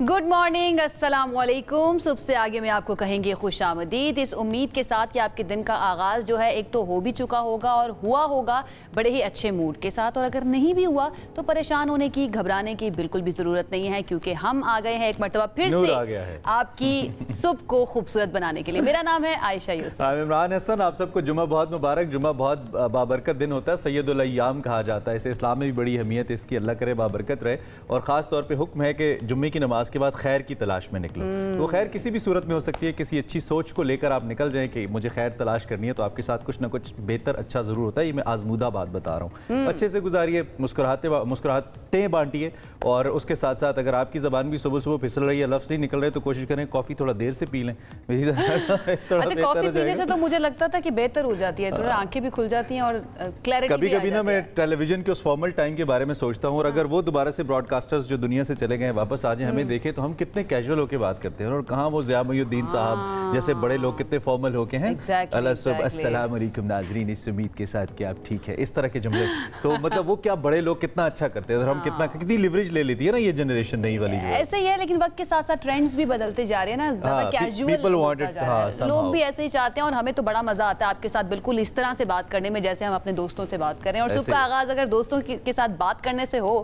Good morning, अस्सलाम वालेकुम। सुबह से आगे में आपको कहेंगे खुशामदीद, इस उम्मीद के साथ कि आपके दिन का आगाज़ जो है एक तो हो भी चुका होगा और हुआ होगा बड़े ही अच्छे मूड के साथ, और अगर नहीं भी हुआ तो परेशान होने की, घबराने की बिल्कुल भी ज़रूरत नहीं है, क्योंकि हम आ गए हैं एक मरतबा फिर से आपकी सुबह को खूबसूरत बनाने के लिए। मेरा नाम है आयशा यूसुफ। इमरान हसन। आप सबको जुम्मा बहुत मुबारक। जुम्मा बहुत बाबरकत दिन होता है, सैयदुल अय्याम कहा जाता है इसे। इस्लाम में भी बड़ी अहमियत है इसकी, अल्लाह करे बाबरकत रहे। और ख़ास तौर पे हुक्म है कि जुम्मे की नमाज के बाद खैर की तलाश में निकलो। तो खैर किसी भी सूरत में हो सकती है, किसी अच्छी सोच को लेकर आप निकल जाएं कि मुझे खैर तलाश करनी है, तो आपके साथ कुछ ना कुछ बेहतर अच्छा ज़रूर होता है। ये मैं आजमूदा बात बता रहा हूँ। अच्छे से गुजारिए, मुस्कुराहटें बांटिए, और उसके साथ साथ अगर आपकी ज़बान भी सुबह सुबह फिसल रही है, लफ्ज़ नहीं निकल रहे, तो कोशिश करें कॉफ़ी थोड़ा देर से पी लें। अच्छा, कॉफ़ी पीने से तो मुझे लगता था कि बेहतर हो जाती है, थोड़ा आंखें भी खुल जाती हैं और क्लैरिटी कभी कभी ना मैं टेलीविजन के उस फॉर्मल टाइम के बारे में सोचता हूँ, और अगर वो दोबारा से ब्रॉडकास्टर्स जो दुनिया से चले गए वापस आ जाए, हमें देखें तो हम कितने कैजुअल होकर बात करते हैं, और कहाँ वो ज़िया मोइनुद्दीन साहब जैसे बड़े लोग कितने फॉर्मल होके हैं। अस्सलाम वालेकुम नाज़रीन, इस उम्मीद के साथ कि आप ठीक है, इस तरह के जुमले। तो मतलब वो क्या बड़े लोग कितना अच्छा करते हैं, और हम कितनी लिवरेज ले लेती है ना ये जनरेशन नई वाली। ऐसे ही है, लेकिन वक्त के साथ साथ ट्रेंड्स भी बदलते जा रहे हैं ना, ज़्यादा कैजुअल लोग भी ऐसे ही चाहते हैं, और हमें तो बड़ा मजा आता है आपके साथ बिल्कुल इस तरह से बात करने में जैसे हम अपने दोस्तों से बात करें। और सुबह का आगाज अगर दोस्तों के साथ बात करने से हो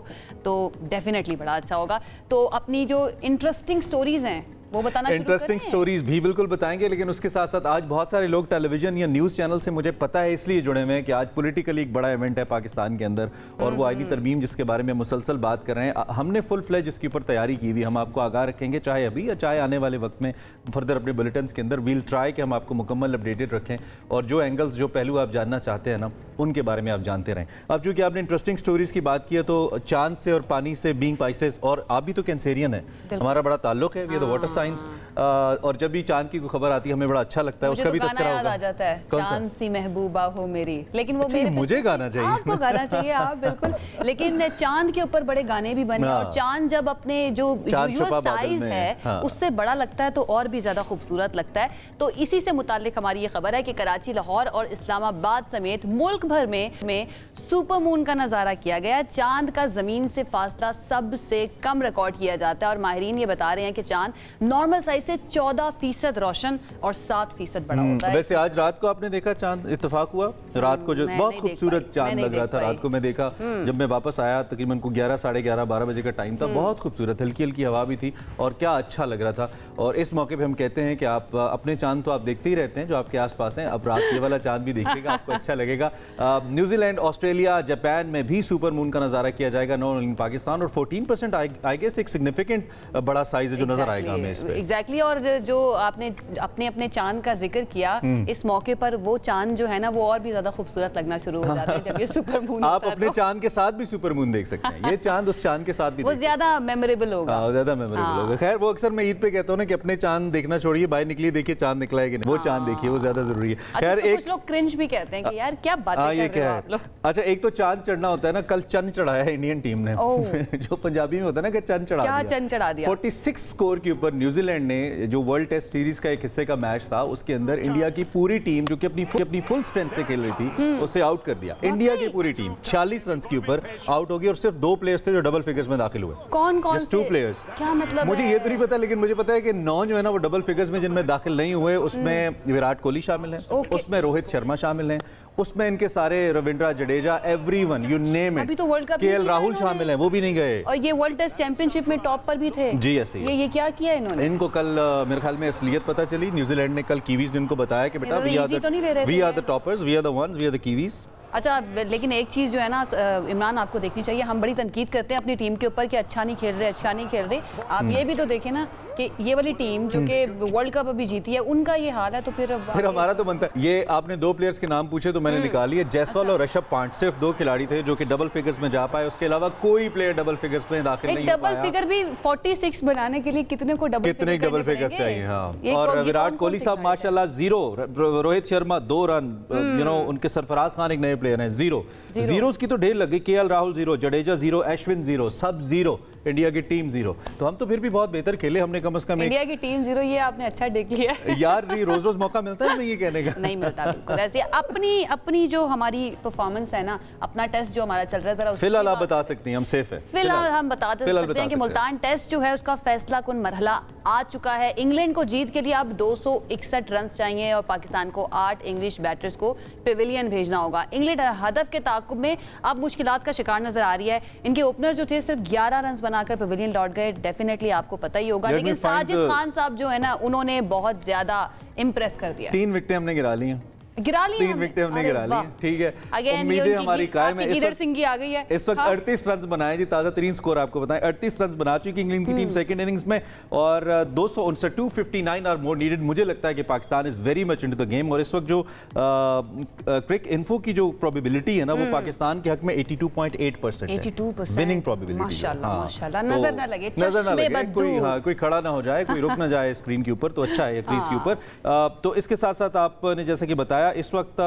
तो डेफिनेटली बड़ा अच्छा होगा। तो अपनी जो इंटरेस्टिंग स्टोरीज हैं वो बताना। इंटरेस्टिंग स्टोरीज भी बिल्कुल बताएंगे, लेकिन उसके साथ साथ आज बहुत सारे लोग टेलीविजन या न्यूज़ चैनल से मुझे पता है इसलिए जुड़े हुए हैं कि आज पॉलिटिकली एक बड़ा इवेंट है पाकिस्तान के अंदर, और वो आईनी तरमीम जिसके बारे में मुसलसल बात कर रहे हैं। हमने फुल फ्लेज इसके ऊपर तैयारी की हुई, हम आपको आगाह रखेंगे, चाहे अभी या चाहे आने वाले वक्त में फर्दर अपने बुलेटिन के अंदर। वील ट्राई कि हम आपको मुकम्मल अपडेटेड रखें, और जो एंगल्स जो पहलू आप जानना चाहते हैं ना उनके बारे में आप जानते रहें। अब चूँकि आपने इंटरेस्टिंग स्टोरीज की बात की है, तो चांद से और पानी से, बीइंग पाइसेस, और आप भी तो कैंसेरियन है, हमारा बड़ा ताल्लुक है, ये तो वाटर साइंस, और जब भी चांद की कोई खबर आती है हमें बड़ा अच्छा लगता है। उसका भी तज़किरा याद आ जाता है, चांद सी महबूबा हो मेरी, लेकिन वो मुझे गाना चाहिए, आपको गाना चाहिए, आप बिल्कुल। लेकिन चांद के ऊपर बड़े गाने भी बने, और चांद जब अपने जो यूजुअल साइज है उससे बड़ा लगता है तो और भी ज्यादा खूबसूरत लगता है। तो इसी से मुताल्लिक हमारी ये खबर है कि कराची, लाहौर और इस्लामाबाद समेत मुल्क भर में सुपर मून का नजारा किया गया। चांद का जमीन से फासला सबसे कम रिकॉर्ड किया जाता है, और माहिरीन ये बता रहे हैं कि चांद नॉर्मल साइज से 14% रोशन और 7% बड़ा होता है। वैसे आज रात को आपने देखा चांद, इत्तेफाक हुआ रात को, जो बहुत खूबसूरत चांद लग रहा था रात को। मैं देखा जब मैं वापस आया, तकरीबन को 11, साढ़े 11, 12 बजे का टाइम था, बहुत खूबसूरत हल्की हल्की हवा भी थी, और क्या अच्छा लग रहा था। और इस मौके पे हम कहते हैं कि आप अपने चांद तो आप देखते ही रहते हैं जो आपके आसपास हैं, अब रात ये वाला चांद भी देखिएगा, आपको अच्छा लगेगा। न्यूजीलैंड, ऑस्ट्रेलिया, जापान में भी सुपर मून का नजारा किया जाएगा, नॉट ओनली इन पाकिस्तान, और 14% आई गेस एक सिग्निफिकेंट बड़ा साइज है जो नजर आएगा हमें इस पे। एग्जैक्टली। और जो आपने अपने चांद का जिक्र किया, इस मौके पर वो चांद जो है ना वो और भी ज्यादा खूबसूरत लगना शुरू हो जाता है जब ये सुपर मून आप अपने चांद के साथ भी सुपर मून देख सकते हैं। ये चांद उस चांद के साथ भी वो ज्यादा मेमोरेबल होगा, ज्यादा मेमोरेबल होगा। खैर वो अक्सर मैं ईद पे कहता हूँ ना कि अपने चांद देखना छोड़िए, बाहर निकलिए, देखिए चांद निकला है कि नहीं, वो चांद देखिए, वो ज्यादा जरूरी है। खैर कुछ लोग क्रिंज भी कहते हैं कि यार क्या बातें कर रहे हो आप लोग। अच्छा, एक तो चांद चढ़ना होता है ना, कल चंद चढ़ाया है इंडियन टीम ने जो पंजाबी में होता है ना कि चंद चढ़ा दिया। 46 स्कोर के ऊपर न्यूजीलैंड ने, जो वर्ल्ड टेस्ट सीरीज का एक हिस्से का मैच था, उसके अंदर इंडिया की पूरी टीम जो कि अपनी फुल स्ट्रेंथ से खेल रही थी उसे आउट कर दिया। इंडिया की पूरी टीम 46 रन के ऊपर आउट हो गई, और सिर्फ 2 प्लेयर्स थे जो डबल फिगर्स में दाखिल हुए। कौन 2 प्लेयर्स। क्या मतलब? मुझे ये तो नहीं पता, लेकिन मुझे पता है कि 9 जो है ना वो डबल फिगर्स में जिनमें दाखिल नहीं हुए, उसमें विराट कोहली शामिल है, उसमें रोहित शर्मा शामिल है, उसमें इनके सारे Ravindra Jadeja, everyone you name it, KL Rahul शामिल हैं, वो भी नहीं गए, और ये वर्ल्ड टेस्ट चैंपियनशिप में टॉप पर भी थे। जी ऐसे ये क्या किया इन्होंने? इनको कल मेरे ख्याल में असलियत पता चली। न्यूजीलैंड ने कल कीवीज इनको बताया कि बेटा we are the toppers, we are the ones, we are the kiwis. अच्छा, लेकिन एक चीज़ जो है ना इमरान आपको देखनी चाहिए, हम बड़ी तनकीद करते हैं अपनी टीम के ऊपर कि अच्छा नहीं खेल रहे। आप ये भी तो देखें ना कि ये वाली टीम जो कि वर्ल्ड कप अभी जीती है, उनका ये हाल है, तो फिर हमारा तो बनता है। ये आपने 2 प्लेयर्स के नाम पूछे तो मैंने निकाली है, जयसवाल और ऋषभ पंत, सिर्फ 2 खिलाड़ी थे जो कि डबल फिगर्स में जा पाए, उसके अलावा कोई प्लेयर डबल फिगर्स में दाखिल नहीं हुआ। डबल फिगर भी 46 बनाने के लिए कितने डबल फिगर्स चाहिए। हाँ, और विराट कोहली साहब माशाल्लाह 0, Rohit Sharma 2 run, you know उनके सरफराज खान एक नए प्लेयर हैं 0, जीरोस की तो ढेर लगी। केएल राहुल 0, जडेजा 0, अश्विन 0, सब 0। इंडिया की टीम 0। तो हम तो फिर भी बहुत बेहतर खेले, हमने कम से कम इंडिया की टीम 0, ये आपने अच्छा देख लिया यार। रोज रोज मौका मिलता है ये कहने का? नहीं मिलता बिल्कुल। ऐसे अपनी जो हमारी परफॉर्मेंस है ना, अपना टेस्ट जो हमारा चल रहा है, जरा फिलहाल आप बता सकती हैं, हम सेफ है फिलहाल हम बता सकते हैं कि मुल्तान टेस्ट जो है उसका फैसला कुन मरहला आ चुका है। इंग्लैंड को जीत के लिए अब 261 रन चाहिए और पाकिस्तान को 8 इंग्लिश बैटर्स को पेविलियन भेजना होगा। इंग्लैंड हदफ के ताकुब में अब मुश्किलात का शिकार नजर आ रही है। इनके ओपनर जो थे सिर्फ 11 रन बनाकर पेविलियन लौट गए, डेफिनेटली आपको पता ही होगा। लेकिन साजिद खान साहब जो है ना, उन्होंने बहुत ज्यादा इंप्रेस कर दिया। 3 विकेटें हमने गिरा ली हैं, 3 विकेटें हमने गिरा ली। ठीक है, उम्मीदें हमारी कायम है। गिरर सिंह की आ गई है इस वक्त। 38 रन बनाए जी, ताजा तरीन स्कोर आपको बताएं, 38 रन बना चुकी इंग्लैंड की टीम सेकंड इनिंग्स में, और 259 आर मोर नीडेड। मुझे लगता है कि Pakistan is very much into the game, और इस वक्त जो क्रिक इन्फो की जो प्रोबेबिलिटी है ना, वो पाकिस्तान के हक में 82.8% है, 82% विनिंग प्रोबेबिलिटी। माशाल्लाह माशाल्लाह, नजर ना लगे, कोई खड़ा ना हो जाए, कोई रुक ना जाए स्क्रीन के ऊपर, तो अच्छा है क्रीज के ऊपर। तो इसके साथ साथ आपने जैसा कि बताया, इस वक्त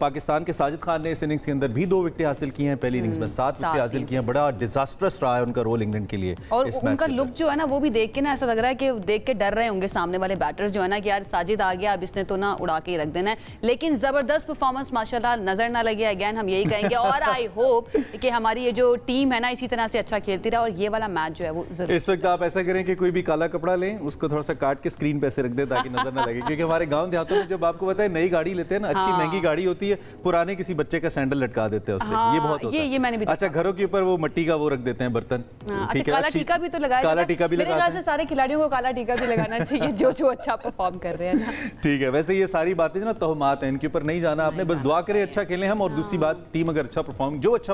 पाकिस्तान के साजिद खान ने इस इनिंग्स के अंदर भी 2 विकेटें हासिल की हैं, पहली इनिंग्स में 7 विकेटें हासिल की हैं। बड़ा डिजास्ट्रस रहा है उनका रोल इंग्लैंड के लिए। और उनका लुक जो है ना, वो भी देख के ना ऐसा लग रहा है कि देख के डर रहे होंगे सामने वाले बैटर्स जो है ना, कि यार साजिद आ गया, अब इसने तो ना उड़ा के ही रख देना है। लेकिन जबरदस्त परफॉर्मेंस माशाल्लाह, नजर ना लगे, अगेन हम यही कहेंगे। और आई होप कि हमारी ये जो टीम है ना, इसी तरह से अच्छा खेलती रहे, और ये वाला मैच जो है वो जरूर। इस वक्त आप ऐसा करें कि कोई भी काला कपड़ा लें, उसको थोड़ा सा काट के स्क्रीन पे ऐसे रख दे ताकि नजर ना लगे, क्योंकि हमारे गाँव देहातों में जब आपको पता है नई गाड़ी लेते हैं ना, अच्छी महंगी गाड़ी होती है, पुराने किसी बच्चे का सैंडल लटका देते हैं उससे। ये बहुत होता है। ये मैंने भी अच्छा, घरों के ऊपर वो मिट्टी का वो रख देते हैं बर्तन। ठीक है, काला टीका भी तो लगाया, काला टीका भी लगाते हैं। मेरे ख्याल से सारे खिलाड़ियों को काला टीका भी लगाना चाहिए जो अच्छा परफॉर्म कर रहे हैं। ठीक है, वैसे ये सारी बातें ना तोहमात हैं, इनके ऊपर नहीं जाना आपने, बस दुआ करें अच्छा खेलें हम। और दूसरी बात, टीम अगर अच्छा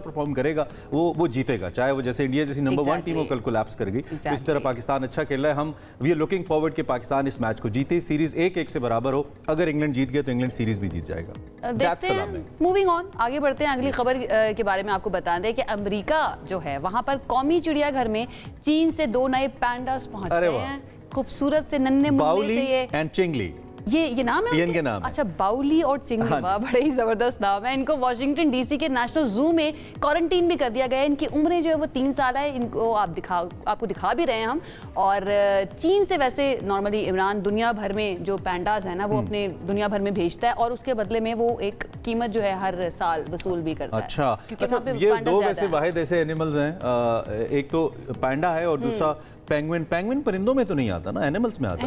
परफॉर्म करेगा वो जीतेगा, चाहे वो जैसे इंडिया जैसी नंबर 1 टीम वो कल कोलैप्स कर गई, इसी तरह पाकिस्तान अच्छा खेल रहा है। हम वी आर लुकिंग फॉरवर्ड कि पाकिस्तान इस मैच को जीते, सीरीज 1-1 से बराबर हो। अगर इंग्लैंड जीत गया तो इंग्लैंड सीरीज भी जीत जाएगा। मूविंग ऑन, आगे बढ़ते हैं। अगली खबर के बारे में आपको बता दें कि अमेरिका जो है, वहां पर कौमी चिड़ियाघर में चीन से 2 नए पैंडास पहुंच गए हैं। खूबसूरत से नन्हे मुन्ने से ये एंड चिंगली, ये नाम है इनके नाम। अच्छा, बाउली और चिंगली, वाह, बड़े ही जबरदस्त नाम है। इनको वाशिंगटन डीसी के नेशनल जू में क्वारंटीन भी कर दिया गया है। इनकी उम्रें जो है वो 3 साल है। इनको आपको दिखा भी रहे हैं हम। और चीन से वैसे नॉर्मली इमरान दुनिया भर में जो पैंडास है ना, वो अपने दुनिया भर में भेजता है, और उसके बदले में वो एक कीमत जो है हर साल वसूल भी करता है। अच्छा, ये 2 वैसे वाहिद ऐसे एनिमल्स हैं, एक तो पैंडा है और दूसरा पेंगुइन परिंदों में तो नहीं आता ना, एनिमल्स में आता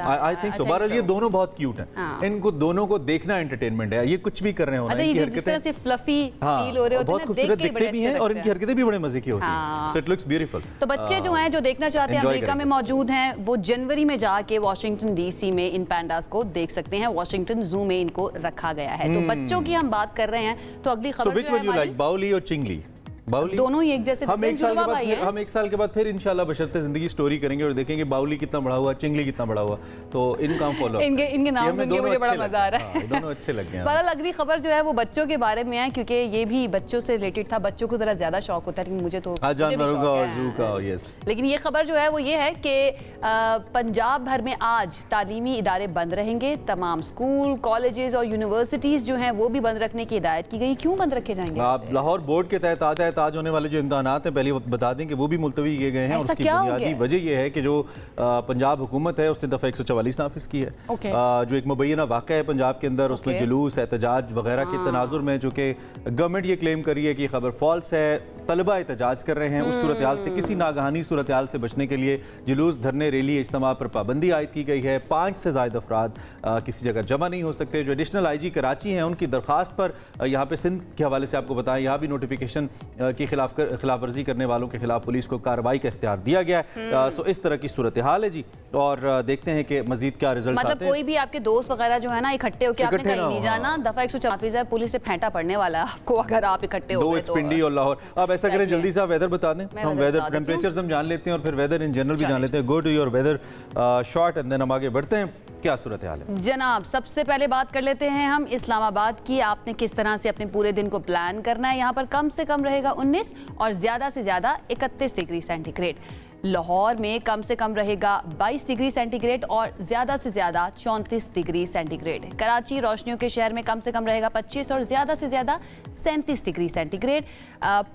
है। I think so. बहरहाल ये दोनों बहुत क्यूट हैं। इनको दोनों को देखना एंटरटेनमेंट है। ये कुछ भी कर रहे होना, इनकी हरकतें जिस तरह से फ्लफी फील हो रहे होते हैं, बहुत खूबसूरत दिखते भी हैं, और इनकी हरकतें भी बड़े मजे की होती हैं। So it looks beautiful. तो बच्चे जो हैं, जो देखना चाहते हैं, अमेरिका में मौजूद हैं, वो जनवरी में जाके वाशिंगटन डीसी में इन पैंडास को देख सकते हैं। वाशिंगटन जू में इनको रखा गया है। तो बच्चों की हम बात कर रहे हैं, तो अगली खबर जो है, बाउली और चिंगली दोनों ही एक जैसे। हम एक साल के बाद फिर इंशाल्लाह बशर्ते जिंदगी स्टोरी करेंगे और देखेंगे बाउली कितना बड़ा हुआ, चिंगली कितना बड़ा हुआ। तो इनका हम फॉलो इनके नाम सुन के मुझे बड़ा मजा आ रहा है। दोनों अच्छे लग गए। बहरहाल अगली खबर जो है वो बच्चों के बारे में है, क्योंकि ये भी बच्चों से रिलेटेड था। बच्चों को जरा ज्यादा शौक होता है, लेकिन मुझे तो लेकिन ये खबर जो है वो ये है कि पंजाब भर में आज तालीमी इदारे बंद रहेंगे। तमाम स्कूल, कॉलेजेस और यूनिवर्सिटीज जो हैं वो भी बंद रखने की हिदायत की गई। क्यों बंद रखे जाएंगे? लाहौर बोर्ड के तहत आज होने वाले जो इम्तहानात हैं, पहले बता दें कि वो भी मुलतवी किए गए हैं। और उसकी बुनियादी वजह यह है कि जो पंजाब हुकूमत है उसने दफ़ा 144 नाफिज की है। जो एक मुबैना वाक़या है पंजाब के अंदर, उसमें जुलूस, एहतजाज वगैरह के तनाजुर में, जो कि गवर्नमेंट ये क्लेम कर रही है कि खबर फॉल्स है, तलबा एहतजाज कर रहे हैं। उस सूरत हाल से, किसी नागहानी सूरत हाल से बचने के लिए जुलूस, धरने, रैली, इज्तिमा पर पाबंदी आयद की गई है। 5 से ज़ायद अफराद किसी जगह जमा नहीं हो सकते। जो एडिशनल IG कराची हैं, उनकी दरख्वास्त पर यहाँ पे सिंध के हवाले से आपको बताएं, यहाँ भी नोटिफिकेशन की खिलाफ वर्जी करने वालों के खिलाफ पुलिस को कार्रवाई का इख्तियार दिया गया है। सो इस तरह की सूरत हाल है जी, और देखते हैं कि मजीद क्या रिजल्ट आते हैं। मतलब कोई भी आपके दोस्त वगैरह जो है ना, इकट्ठे होकर आपने कहीं नहीं जाना। दफा 144 है, पुलिस से फेंटा पड़ने वाला है आपको अगर आप इकट्ठे हो गए तो। पिंडी और लाहौर। आप ऐसा करें, जल्दी से वेदर बता दें, हम वेदर टेम्परेचर्स हम जान लेते हैं और फिर वेदर इन जनरल भी जान लेते हैं। Go to your weather short and then हम आगे बढ़ते हैं। क्या सूरत हाल है जनाब? सबसे पहले बात कर लेते हैं हम इस्लामाबाद की। आपने किस तरह से अपने पूरे दिन को प्लान करना है। यहाँ पर कम से कम रहेगा 19 और ज्यादा से ज्यादा 31 डिग्री सेंटीग्रेड। लाहौर में कम से कम रहेगा 22 डिग्री सेंटीग्रेड और ज़्यादा से ज़्यादा 34 डिग्री सेंटीग्रेड। कराची रोशनियों के शहर में कम से कम रहेगा 25 और ज़्यादा से ज़्यादा 37 डिग्री सेंटीग्रेड।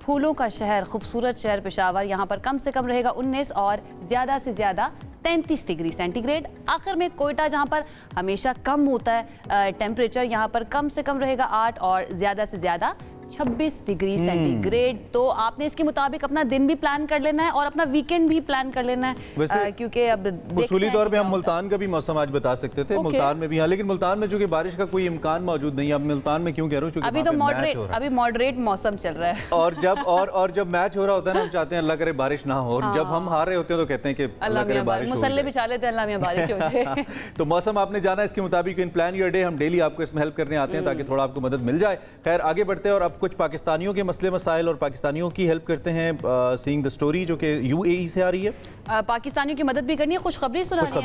फूलों का शहर, खूबसूरत शहर पेशावर, यहाँ पर कम से कम रहेगा 19 और ज़्यादा से ज़्यादा 33 डिग्री सेंटीग्रेड। आखिर में कोयटा, जहाँ पर हमेशा कम होता है टेम्परेचर, यहाँ पर कम से कम रहेगा 8 और ज़्यादा से ज़्यादा 26 डिग्री सेंटीग्रेड। तो आपने इसके मुताबिक अपना दिन भी प्लान कर लेना है और अपना वीकेंड भी प्लान कर लेना है, क्योंकि अब उसूली तौर पे हम मुल्तान का भी मौसम आज बता सकते थे। मुल्तान में भी, हाँ, लेकिन मुल्तान में चूंकि बारिश का कोई इम्कान मौजूद नहीं है। अब मुल्तान में क्यों कह रहा हूँ, अभी तो अभी मॉडरेट मौसम चल रहा है। और जब मैच हो रहा होता है ना, हम चाहते हैं अल्लाह करे बारिश ना हो, और जब हम हार रहे होते हैं तो कहते हैं कि अल्लाह करे बारिश हो जाए, मुसल्ले बिछा लेते हैं अल्लाह मियां बारिश हो जाए। तो मौसम आपने जाना, इसके मुताबिक इन प्लान योर डे हम डेली आपको इसमें हेल्प करने आते हैं ताकि थोड़ा आपको मदद मिल जाए। खैर, आगे बढ़ते हैं और अब कुछ पाकिस्तानियों के मसले मसाइल और पाकिस्तानियों की हेल्प करते हैं। सीइंग द स्टोरी जो कि यूएई से आ रही है। पाकिस्तानियों की मदद भी करनी है, खुशखबरी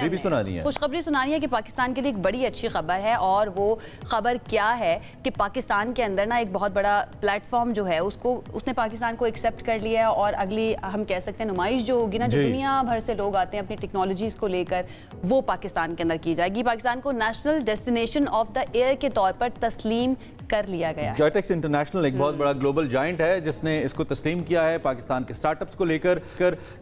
भी सुनानी है। खुशखबरी सुनानी है कि पाकिस्तान के लिए एक बड़ी अच्छी खबर है, और वो खबर क्या है कि पाकिस्तान के अंदर ना एक बहुत बड़ा प्लेटफॉर्म जो है उसने पाकिस्तान को एक्सेप्ट कर लिया है, और अगली हम कह सकते हैं नुमाइश जो होगी ना, जो दुनिया भर से लोग आते हैं अपनी टेक्नोलॉजीज को लेकर, वो पाकिस्तान के अंदर की जाएगी। पाकिस्तान को national destination of the year के तौर पर तस्लीम कर लिया गया है। जॉटेक्स इंटरनेशनल एक बहुत बड़ा ग्लोबल जायंट है जिसने इसको तस्लीम किया है पाकिस्तान के स्टार्टअप्स को लेकर।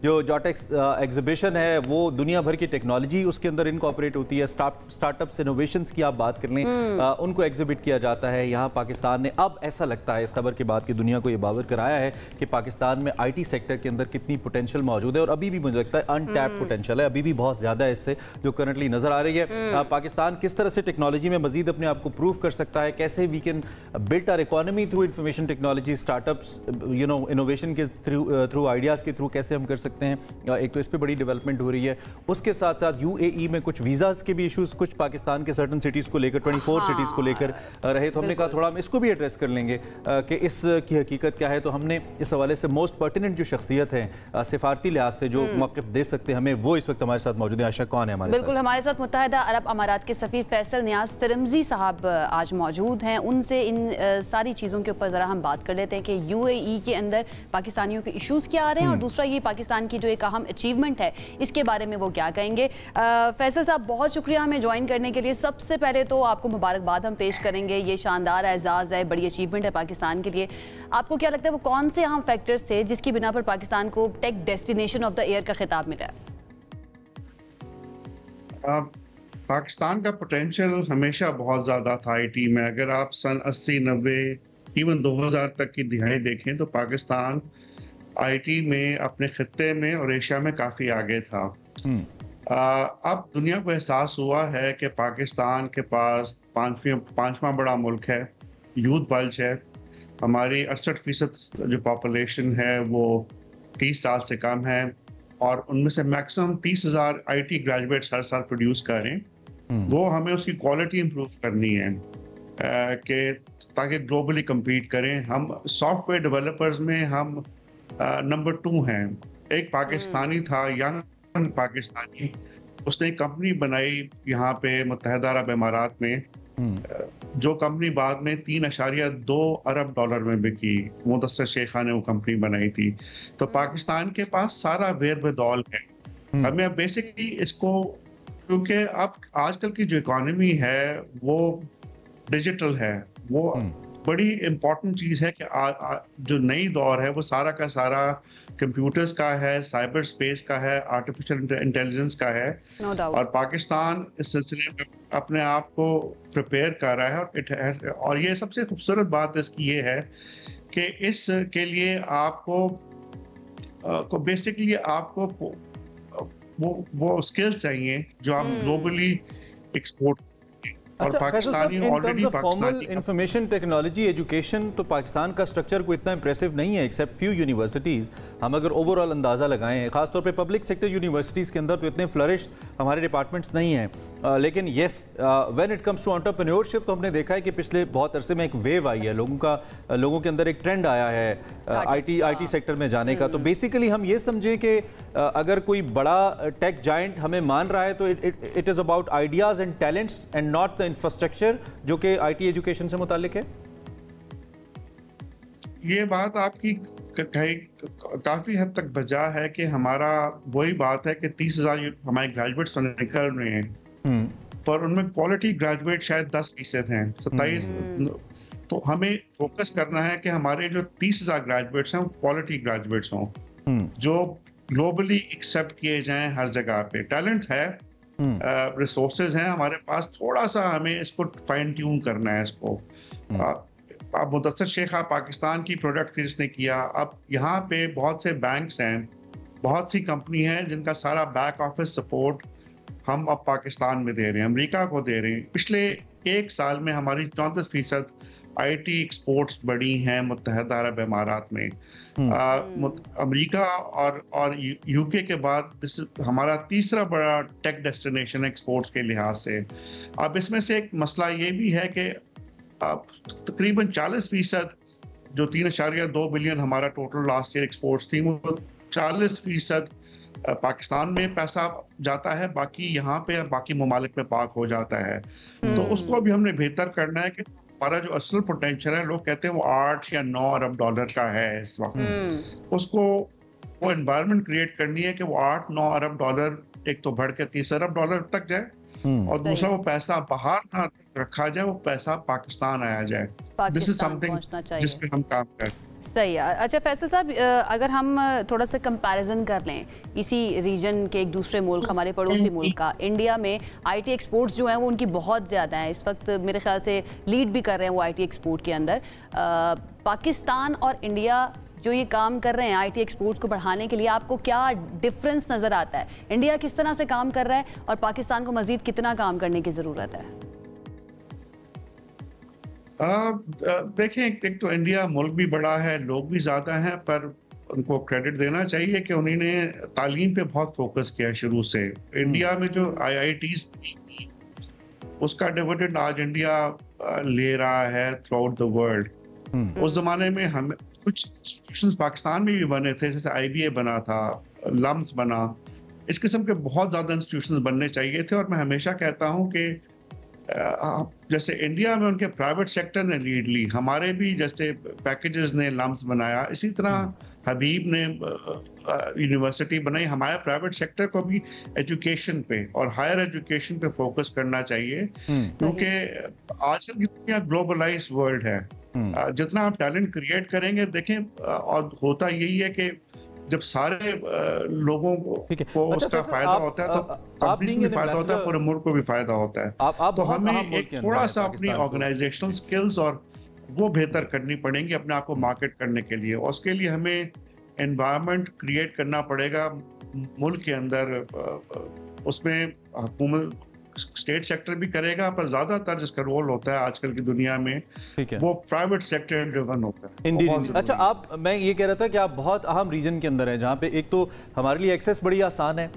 जो जॉटेक्स एग्जीबिशन है वो दुनिया भर की टेक्नोलॉजी उसके अंदर इनकॉर्पोरेट होती है। स्टार्टअप्स इनोवेशंस की आप बात कर लें, उनको एग्जिबिट किया जाता है। यहाँ पाकिस्तान ने, अब ऐसा लगता है इस खबर के बाद, की दुनिया को ये बावर कराया है कि पाकिस्तान में IT सेक्टर के अंदर कितनी पोटेंशियल मौजूद है, और अभी भी मुझे लगता है अनटैप्ड पोटेंशियल है, अभी भी बहुत ज्यादा है इससे जो करंटली नजर आ रही है। पाकिस्तान किस तरह से टेक्नोलॉजी में मजीद अपने आप को प्रूव कर सकता है, कैसे we can build our economy through information technology, startups, innovation के थ्रू आइडियाज के थ्रू कैसे हम कर सकते हैं। एक तो इस पर बड़ी डेवलपमेंट हो रही है। उसके साथ साथ UAE में कुछ वीज़ाज के भी इश्यूज कुछ पाकिस्तान के सर्टन सिटीज़ को लेकर, 24 सिटीज़ को लेकर रहे, तो हमने कहा थोड़ा हम इसको भी एड्रेस कर लेंगे कि इसकी हकीकत क्या है। तो हमने इस हवाले से मोस्ट पर्टिनेंट जो शख्सियत है सिफारती लिहाज से जो मौक़िफ़ दे सकते हैं हमें, वो इस वक्त हमारे साथ मौजूद है। आशा कौन है हमारे बिल्कुल साथ? हमारे साथ मुत्तहिदा अरब अमारात के सफ़ीर फैसल नियाज तिरमजी साहब आज मौजूद हैं। उनसे इन सारी चीज़ों के ऊपर ज़रा हम बात कर लेते हैं कि UAE के अंदर पाकिस्तानियों के इशूज़ क्या आ रहे हैं, और दूसरा ये पाकिस्तान की जो एक अहम अचीवमेंट है इसके बारे में वो क्या कहेंगे। फैसल साहब, बहुत शुक्रिया हमें ज्वाइन करने के लिए। सबसे पहले तो आपको मुबारकबाद हम पेश करेंगे, ये शानदार एजाज़ है, बड़ी अचीवमेंट है पाकिस्तान के लिए। आपको क्या लगता है वो कौन से अहम फैक्टर्स थे जिसकी बिना पर पाकिस्तान को tech destination of the year का खिताब मिला? पाकिस्तान का पोटेंशियल हमेशा बहुत ज़्यादा था IT में। अगर आप सन 80, 90, इवन 2000 तक की दिहाई देखें तो पाकिस्तान IT में अपने खित्ते में और एशिया में काफ़ी आगे था। अब दुनिया को एहसास हुआ है कि पाकिस्तान के पास पांचवा बड़ा मुल्क है, यूथ बल्ज है। हमारी 68% जो पॉपुलेशन है वो 30 साल से कम है, और उनमें से मैक्सिमम 30,000 IT ग्रेजुएट्स हर साल प्रोड्यूस करें। वो हमें उसकी क्वालिटी इंप्रूव करनी है कि ताकि ग्लोबली compete करें। हम सॉफ्टवेयर डेवलपर्स में हम नंबर 2 हैं। एक पाकिस्तानी था, यंग पाकिस्तानी, उसने एक कंपनी बनाई यहाँ पे मुत्तहिदा अरब अमारात में, जो कंपनी बाद में $3.2 अरब में बिकी। मुदस्सिर शेखा ने वो कंपनी बनाई थी। तो पाकिस्तान के पास सारा वेर-बदौल है। हमें बेसिकली इसको, क्योंकि अब आजकल की जो इकोनॉमी है वो डिजिटल है, वो बड़ी इम्पोर्टेंट चीज़ है कि जो नई दौर है वो सारा का सारा कंप्यूटर्स का है, साइबर स्पेस का है, आर्टिफिशियल इंटेलिजेंस का है। और पाकिस्तान इस सिलसिले में अपने आप को प्रिपेयर कर रहा है। और ये सबसे खूबसूरत बात इसकी ये है कि इसके लिए आपको बेसिकली आपको वो स्किल्स चाहिए जो आप ग्लोबली एक्सपोर्ट। और Pakistani already formal information technology education तो पाकिस्तान का स्ट्रक्चर कोई इतना इंप्रेसिव नहीं है, एक्सेप्ट फ्यू यूनिवर्सिटीज़। हम अगर ओवरऑल अंदाज़ा लगाएं, खासतौर पे पब्लिक सेक्टर यूनिवर्सिटीज़ के अंदर तो इतने फ्लरिश हमारे डिपार्टमेंट्स नहीं हैं। लेकिन yes, when it comes to entrepreneurship तो हमने देखा है कि पिछले बहुत अरसे में एक वेव आई है, लोगों के अंदर एक ट्रेंड आया है IT सेक्टर में जाने का। तो बेसिकली हम ये समझें कि अगर कोई बड़ा टेक जायंट हमें मान रहा है तो it is about ideas and talents and not the infrastructure जो कि IT एजुकेशन से मुताल्लिक है। ये बात आपकी कहीं काफी हद तक बजा है कि हमारा वही बात है कि 30,000 हमारे ग्रेजुएट्स निकल रहे हैं, पर उनमें क्वालिटी ग्रेजुएट शायद 10% हैं, 27। तो हमें फोकस करना है कि हमारे जो 30,000 ग्रेजुएट्स हैं वो क्वालिटी ग्रेजुएट्स हों, जो ग्लोबली एक्सेप्ट किए जाएं हर जगह पे। टैलेंट है, रिसोर्सेज हैं हमारे पास, थोड़ा सा हमें इसको फाइन ट्यून करना है इसको। अब मुदस्सिर शेख पाकिस्तान की प्रोडक्ट सीरीज ने किया, अब यहाँ पे बहुत से बैंक्स हैं, बहुत सी कंपनी हैं जिनका सारा बैक ऑफिस सपोर्ट हम अब पाकिस्तान में दे रहे हैं, अमेरिका को दे रहे हैं। पिछले 1 साल में हमारी 34% IT एक्सपोर्ट्स बढ़ी हैं मुत्तहदा अरब इमारात में। अमेरिका और यूके के बाद हमारा तीसरा बड़ा टेक डेस्टिनेशन एक्सपोर्ट्स के लिहाज से। अब इसमें से एक मसला ये भी है कि तकरीबन 40% जो 3.2 बिलियन हमारा टोटल लास्ट ईयर एक्सपोर्ट्स थी, वो 40% पाकिस्तान में पैसा जाता है, बाकी यहाँ पे बाकी ममालिक में पाक हो जाता है। तो उसको भी हमने बेहतर करना है कि हमारा जो असल पोटेंशियल है, लोग कहते हैं वो 8 या 9 अरब डॉलर का है इस वक्त, उसको वो एनवायरनमेंट क्रिएट करनी है कि वो 8-9 अरब डॉलर एक तो बढ़ के 30 अरब डॉलर तक जाए, और दूसरा वो पैसा बाहर ना रखा जाए, वो पैसा पाकिस्तान आया जाए। दिस इज समथिंग जिस पे हम काम करें। सही है। अच्छा फैसल साहब, अगर हम थोड़ा सा कंपैरिजन कर लें इसी रीजन के एक दूसरे मुल्क, हमारे पड़ोसी मुल्क का, इंडिया में IT एक्सपोर्ट्स जो हैं वो उनकी बहुत ज़्यादा हैं, इस वक्त मेरे ख्याल से लीड भी कर रहे हैं वो IT एक्सपोर्ट के अंदर। पाकिस्तान और इंडिया जो ये काम कर रहे हैं IT एक्सपोर्ट्स को बढ़ाने के लिए, आपको क्या डिफरेंस नज़र आता है? इंडिया किस तरह से काम कर रहा है और पाकिस्तान को मज़ीद कितना काम करने की ज़रूरत है? देखें, एक तो इंडिया मुल्क भी बड़ा है, लोग भी ज़्यादा हैं, पर उनको क्रेडिट देना चाहिए कि उन्होंने तालीम पे बहुत फोकस किया शुरू से। इंडिया में जो IITs थी उसका डिविडेंड आज इंडिया ले रहा है थ्रू आउट द वर्ल्ड। उस जमाने में हम कुछ इंस्टीट्यूशंस पाकिस्तान में भी बने थे, जैसे IBA बना था, लम्स बना, इस किस्म के बहुत ज़्यादा इंस्टीट्यूशंस बनने चाहिए थे। और मैं हमेशा कहता हूँ कि जैसे इंडिया में उनके प्राइवेट सेक्टर ने लीड ली, हमारे भी जैसे पैकेजेस ने लम्स बनाया, इसी तरह हबीब ने यूनिवर्सिटी बनाई। हमारे प्राइवेट सेक्टर को भी एजुकेशन पे और हायर एजुकेशन पे फोकस करना चाहिए, क्योंकि आजकल की दुनिया ग्लोबलाइज वर्ल्ड है। जितना आप टैलेंट क्रिएट करेंगे, देखें, और होता यही है कि जब सारे लोगों को उसका फायदा होता है तो कंपनी को भी फायदा होता है, पूरे मुल्क को भी फायदा होता है। तो हमें एक थोड़ा सा अपनी ऑर्गेनाइजेशनल स्किल्स और वो बेहतर करनी पड़ेंगी अपने आप को मार्केट करने के लिए। और उसके लिए हमें एनवायरनमेंट क्रिएट करना पड़ेगा मुल्क के अंदर। उसमें हुकूमत स्टेट सेक्टर भी करेगा, पर ज्यादातर जिसका रोल होता है आजकल की दुनिया में वो प्राइवेट सेक्टर ड्रिवन होता है। अच्छा, मैं ये कह रहा था कि आप बहुत अहम रीजन के अंदर हैं, जहाँ पे एक तो हमारे लिए एक्सेस बड़ी आसान है,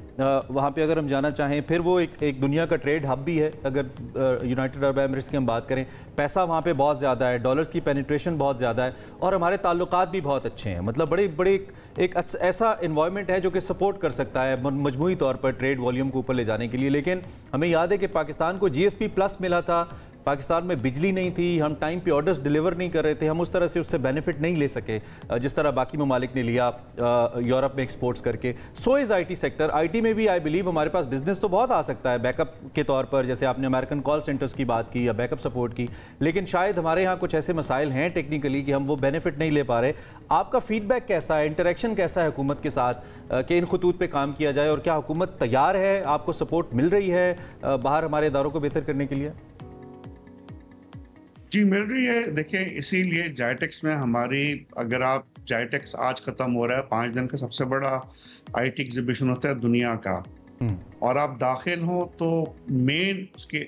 वहाँ पे अगर हम जाना चाहें, फिर वो एक दुनिया का ट्रेड हब भी है। अगर यूनाइटेड अरब एमिरेट्स की हम बात करें, पैसा वहाँ पे बहुत ज़्यादा है, डॉलर्स की पेनिट्रेशन बहुत ज़्यादा है, और हमारे ताल्लुकात भी बहुत अच्छे हैं। मतलब बड़े एक ऐसा इन्वायरमेंट है जो कि सपोर्ट कर सकता है मजमूई तौर पर ट्रेड वॉल्यूम को ऊपर ले जाने के लिए। लेकिन हमें याद है कि पाकिस्तान को GSP प्लस मिला था, पाकिस्तान में बिजली नहीं थी, हम टाइम पे ऑर्डर्स डिलीवर नहीं कर रहे थे, हम उस तरह से उससे बेनिफिट नहीं ले सके जिस तरह बाकी ममालिक ने लिया यूरोप में एक्सपोर्ट्स करके। So is IT sector. IT में भी आई बिलीव हमारे पास बिजनेस तो बहुत आ सकता है बैकअप के तौर पर, जैसे आपने अमेरिकन कॉल सेंटर्स की बात की या बैकअप सपोर्ट की, लेकिन शायद हमारे यहाँ कुछ ऐसे मसाइल हैं टेक्निकली कि हम वो बेनिफिट नहीं ले पा रहे। आपका फीडबैक कैसा है, इंटरेक्शन कैसा है हुकूमत के साथ कि इन खतूत पे काम किया जाए, और क्या हुकूमत तैयार है, आपको सपोर्ट मिल रही है बाहर हमारे इदारों को बेहतर करने के लिए? जी, मिल रही है। देखिए, इसीलिए जाइटेक्स में हमारी, अगर आप जाइटेक्स आज खत्म हो रहा है, 5 दिन का सबसे बड़ा IT एग्जीबिशन होता है दुनिया का, और आप दाखिल हो तो मेन उसके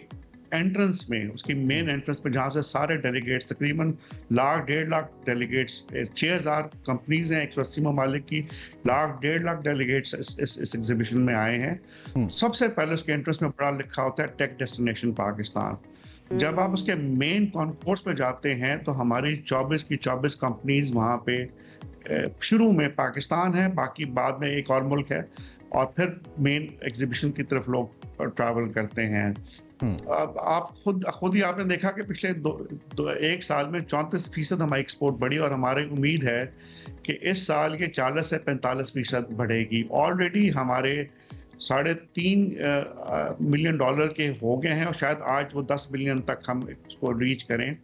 एंट्रेंस में, उसकी मेन एंट्रेंस पे जहाँ से सारे डेलीगेट्स, तकरीबन 1.5 लाख डेलीगेट्स, 6000 कंपनीज हैं 180 ममालिक की, 1.5 लाख डेलीगेट्स इस एग्जीबिशन में आए हैं। सबसे पहले उसके एंट्रेंस में बड़ा लिखा होता है टेक डेस्टिनेशन पाकिस्तान। जब आप उसके मेन कॉन्कोर्स पे जाते हैं तो हमारी 24 की 24 कंपनीज वहाँ पे, शुरू में पाकिस्तान है, बाकी बाद में एक और मुल्क है, और फिर मेन एग्जीबिशन की तरफ लोग ट्रैवल करते हैं। अब आप खुद ही आपने देखा कि पिछले एक साल में 34% हमारी एक्सपोर्ट बढ़ी और हमारी उम्मीद है कि इस साल ये 40 से 45% बढ़ेगी। ऑलरेडी हमारे $3.5 मिलियन के हो गए हैं और शायद आज वो 10 मिलियन तक हम इसको रीच करें।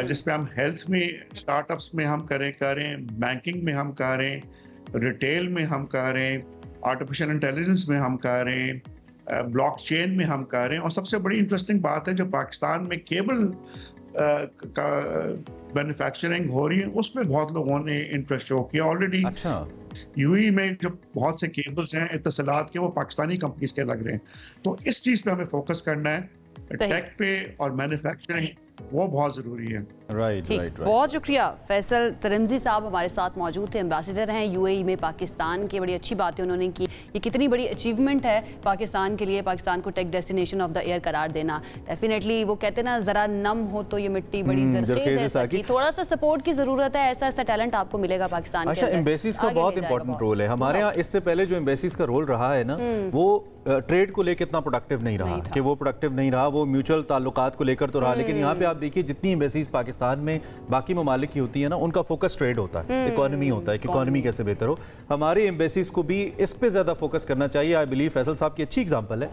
जिसपे हम हेल्थ में, स्टार्टअप्स में हम करें, बैंकिंग में हम करें, रिटेल में हम करें, आर्टिफिशियल इंटेलिजेंस में हम करें, ब्लॉकचेन में हम करें। और सबसे बड़ी इंटरेस्टिंग बात है जो पाकिस्तान में केबल का मैन्युफैक्चरिंग हो रही है उसमें बहुत लोगों ने इंटरेस्ट शो किया ऑलरेडी। अच्छा। यूएई में जो बहुत से केबल्स हैं इत्तलात के वो पाकिस्तानी कंपनीज के लग रहे हैं, तो इस चीज पे हमें फोकस करना है, टेक पे और मैन्युफैक्चरिंग वो बहुत जरूरी है। राइट। बहुत शुक्रिया फैसल तिरमिज़ी साहब हमारे साथ मौजूद थे, एम्बेसडर हैं यूएई में पाकिस्तान की। बड़ी अच्छी बातें उन्होंने की, ये कितनी बड़ी अचीवमेंट है पाकिस्तान के लिए, पाकिस्तान को tech destination of the year करार देना। डेफिनेटली वो कहते हैं ना, जरा नम हो तो ये मिट्टी बड़ी जरखेज है, थोड़ा सा सपोर्ट की जरूरत है, ऐसा ऐसा टैलेंट आपको मिलेगा पाकिस्तान के अंदर। एम्बेसीज का बहुत इंपॉर्टेंट रोल है हमारे यहाँ। इससे पहले जो एम्बेसीज का रोल रहा है ना, वो ट्रेड को लेकर इतना प्रोडक्टिव नहीं रहा, कि वो प्रोडक्टिव नहीं रहा, वो म्यूचुअल ताल्लुकात को लेकर तो रहा। लेकिन यहाँ पे आप देखिए जितनी एम्बेसीज पाकिस्तान में बाकी ममालिक की होती है ना, उनका फोकस ट्रेड होता है, इकोनॉमी होता है कि इकोनॉमी कैसे बेहतर हो। हमारी एम्बेसीज को भी इस पे ज्यादा फोकस करना चाहिए। आई बिलीव फैसल साहब की अच्छी एग्जांपल है।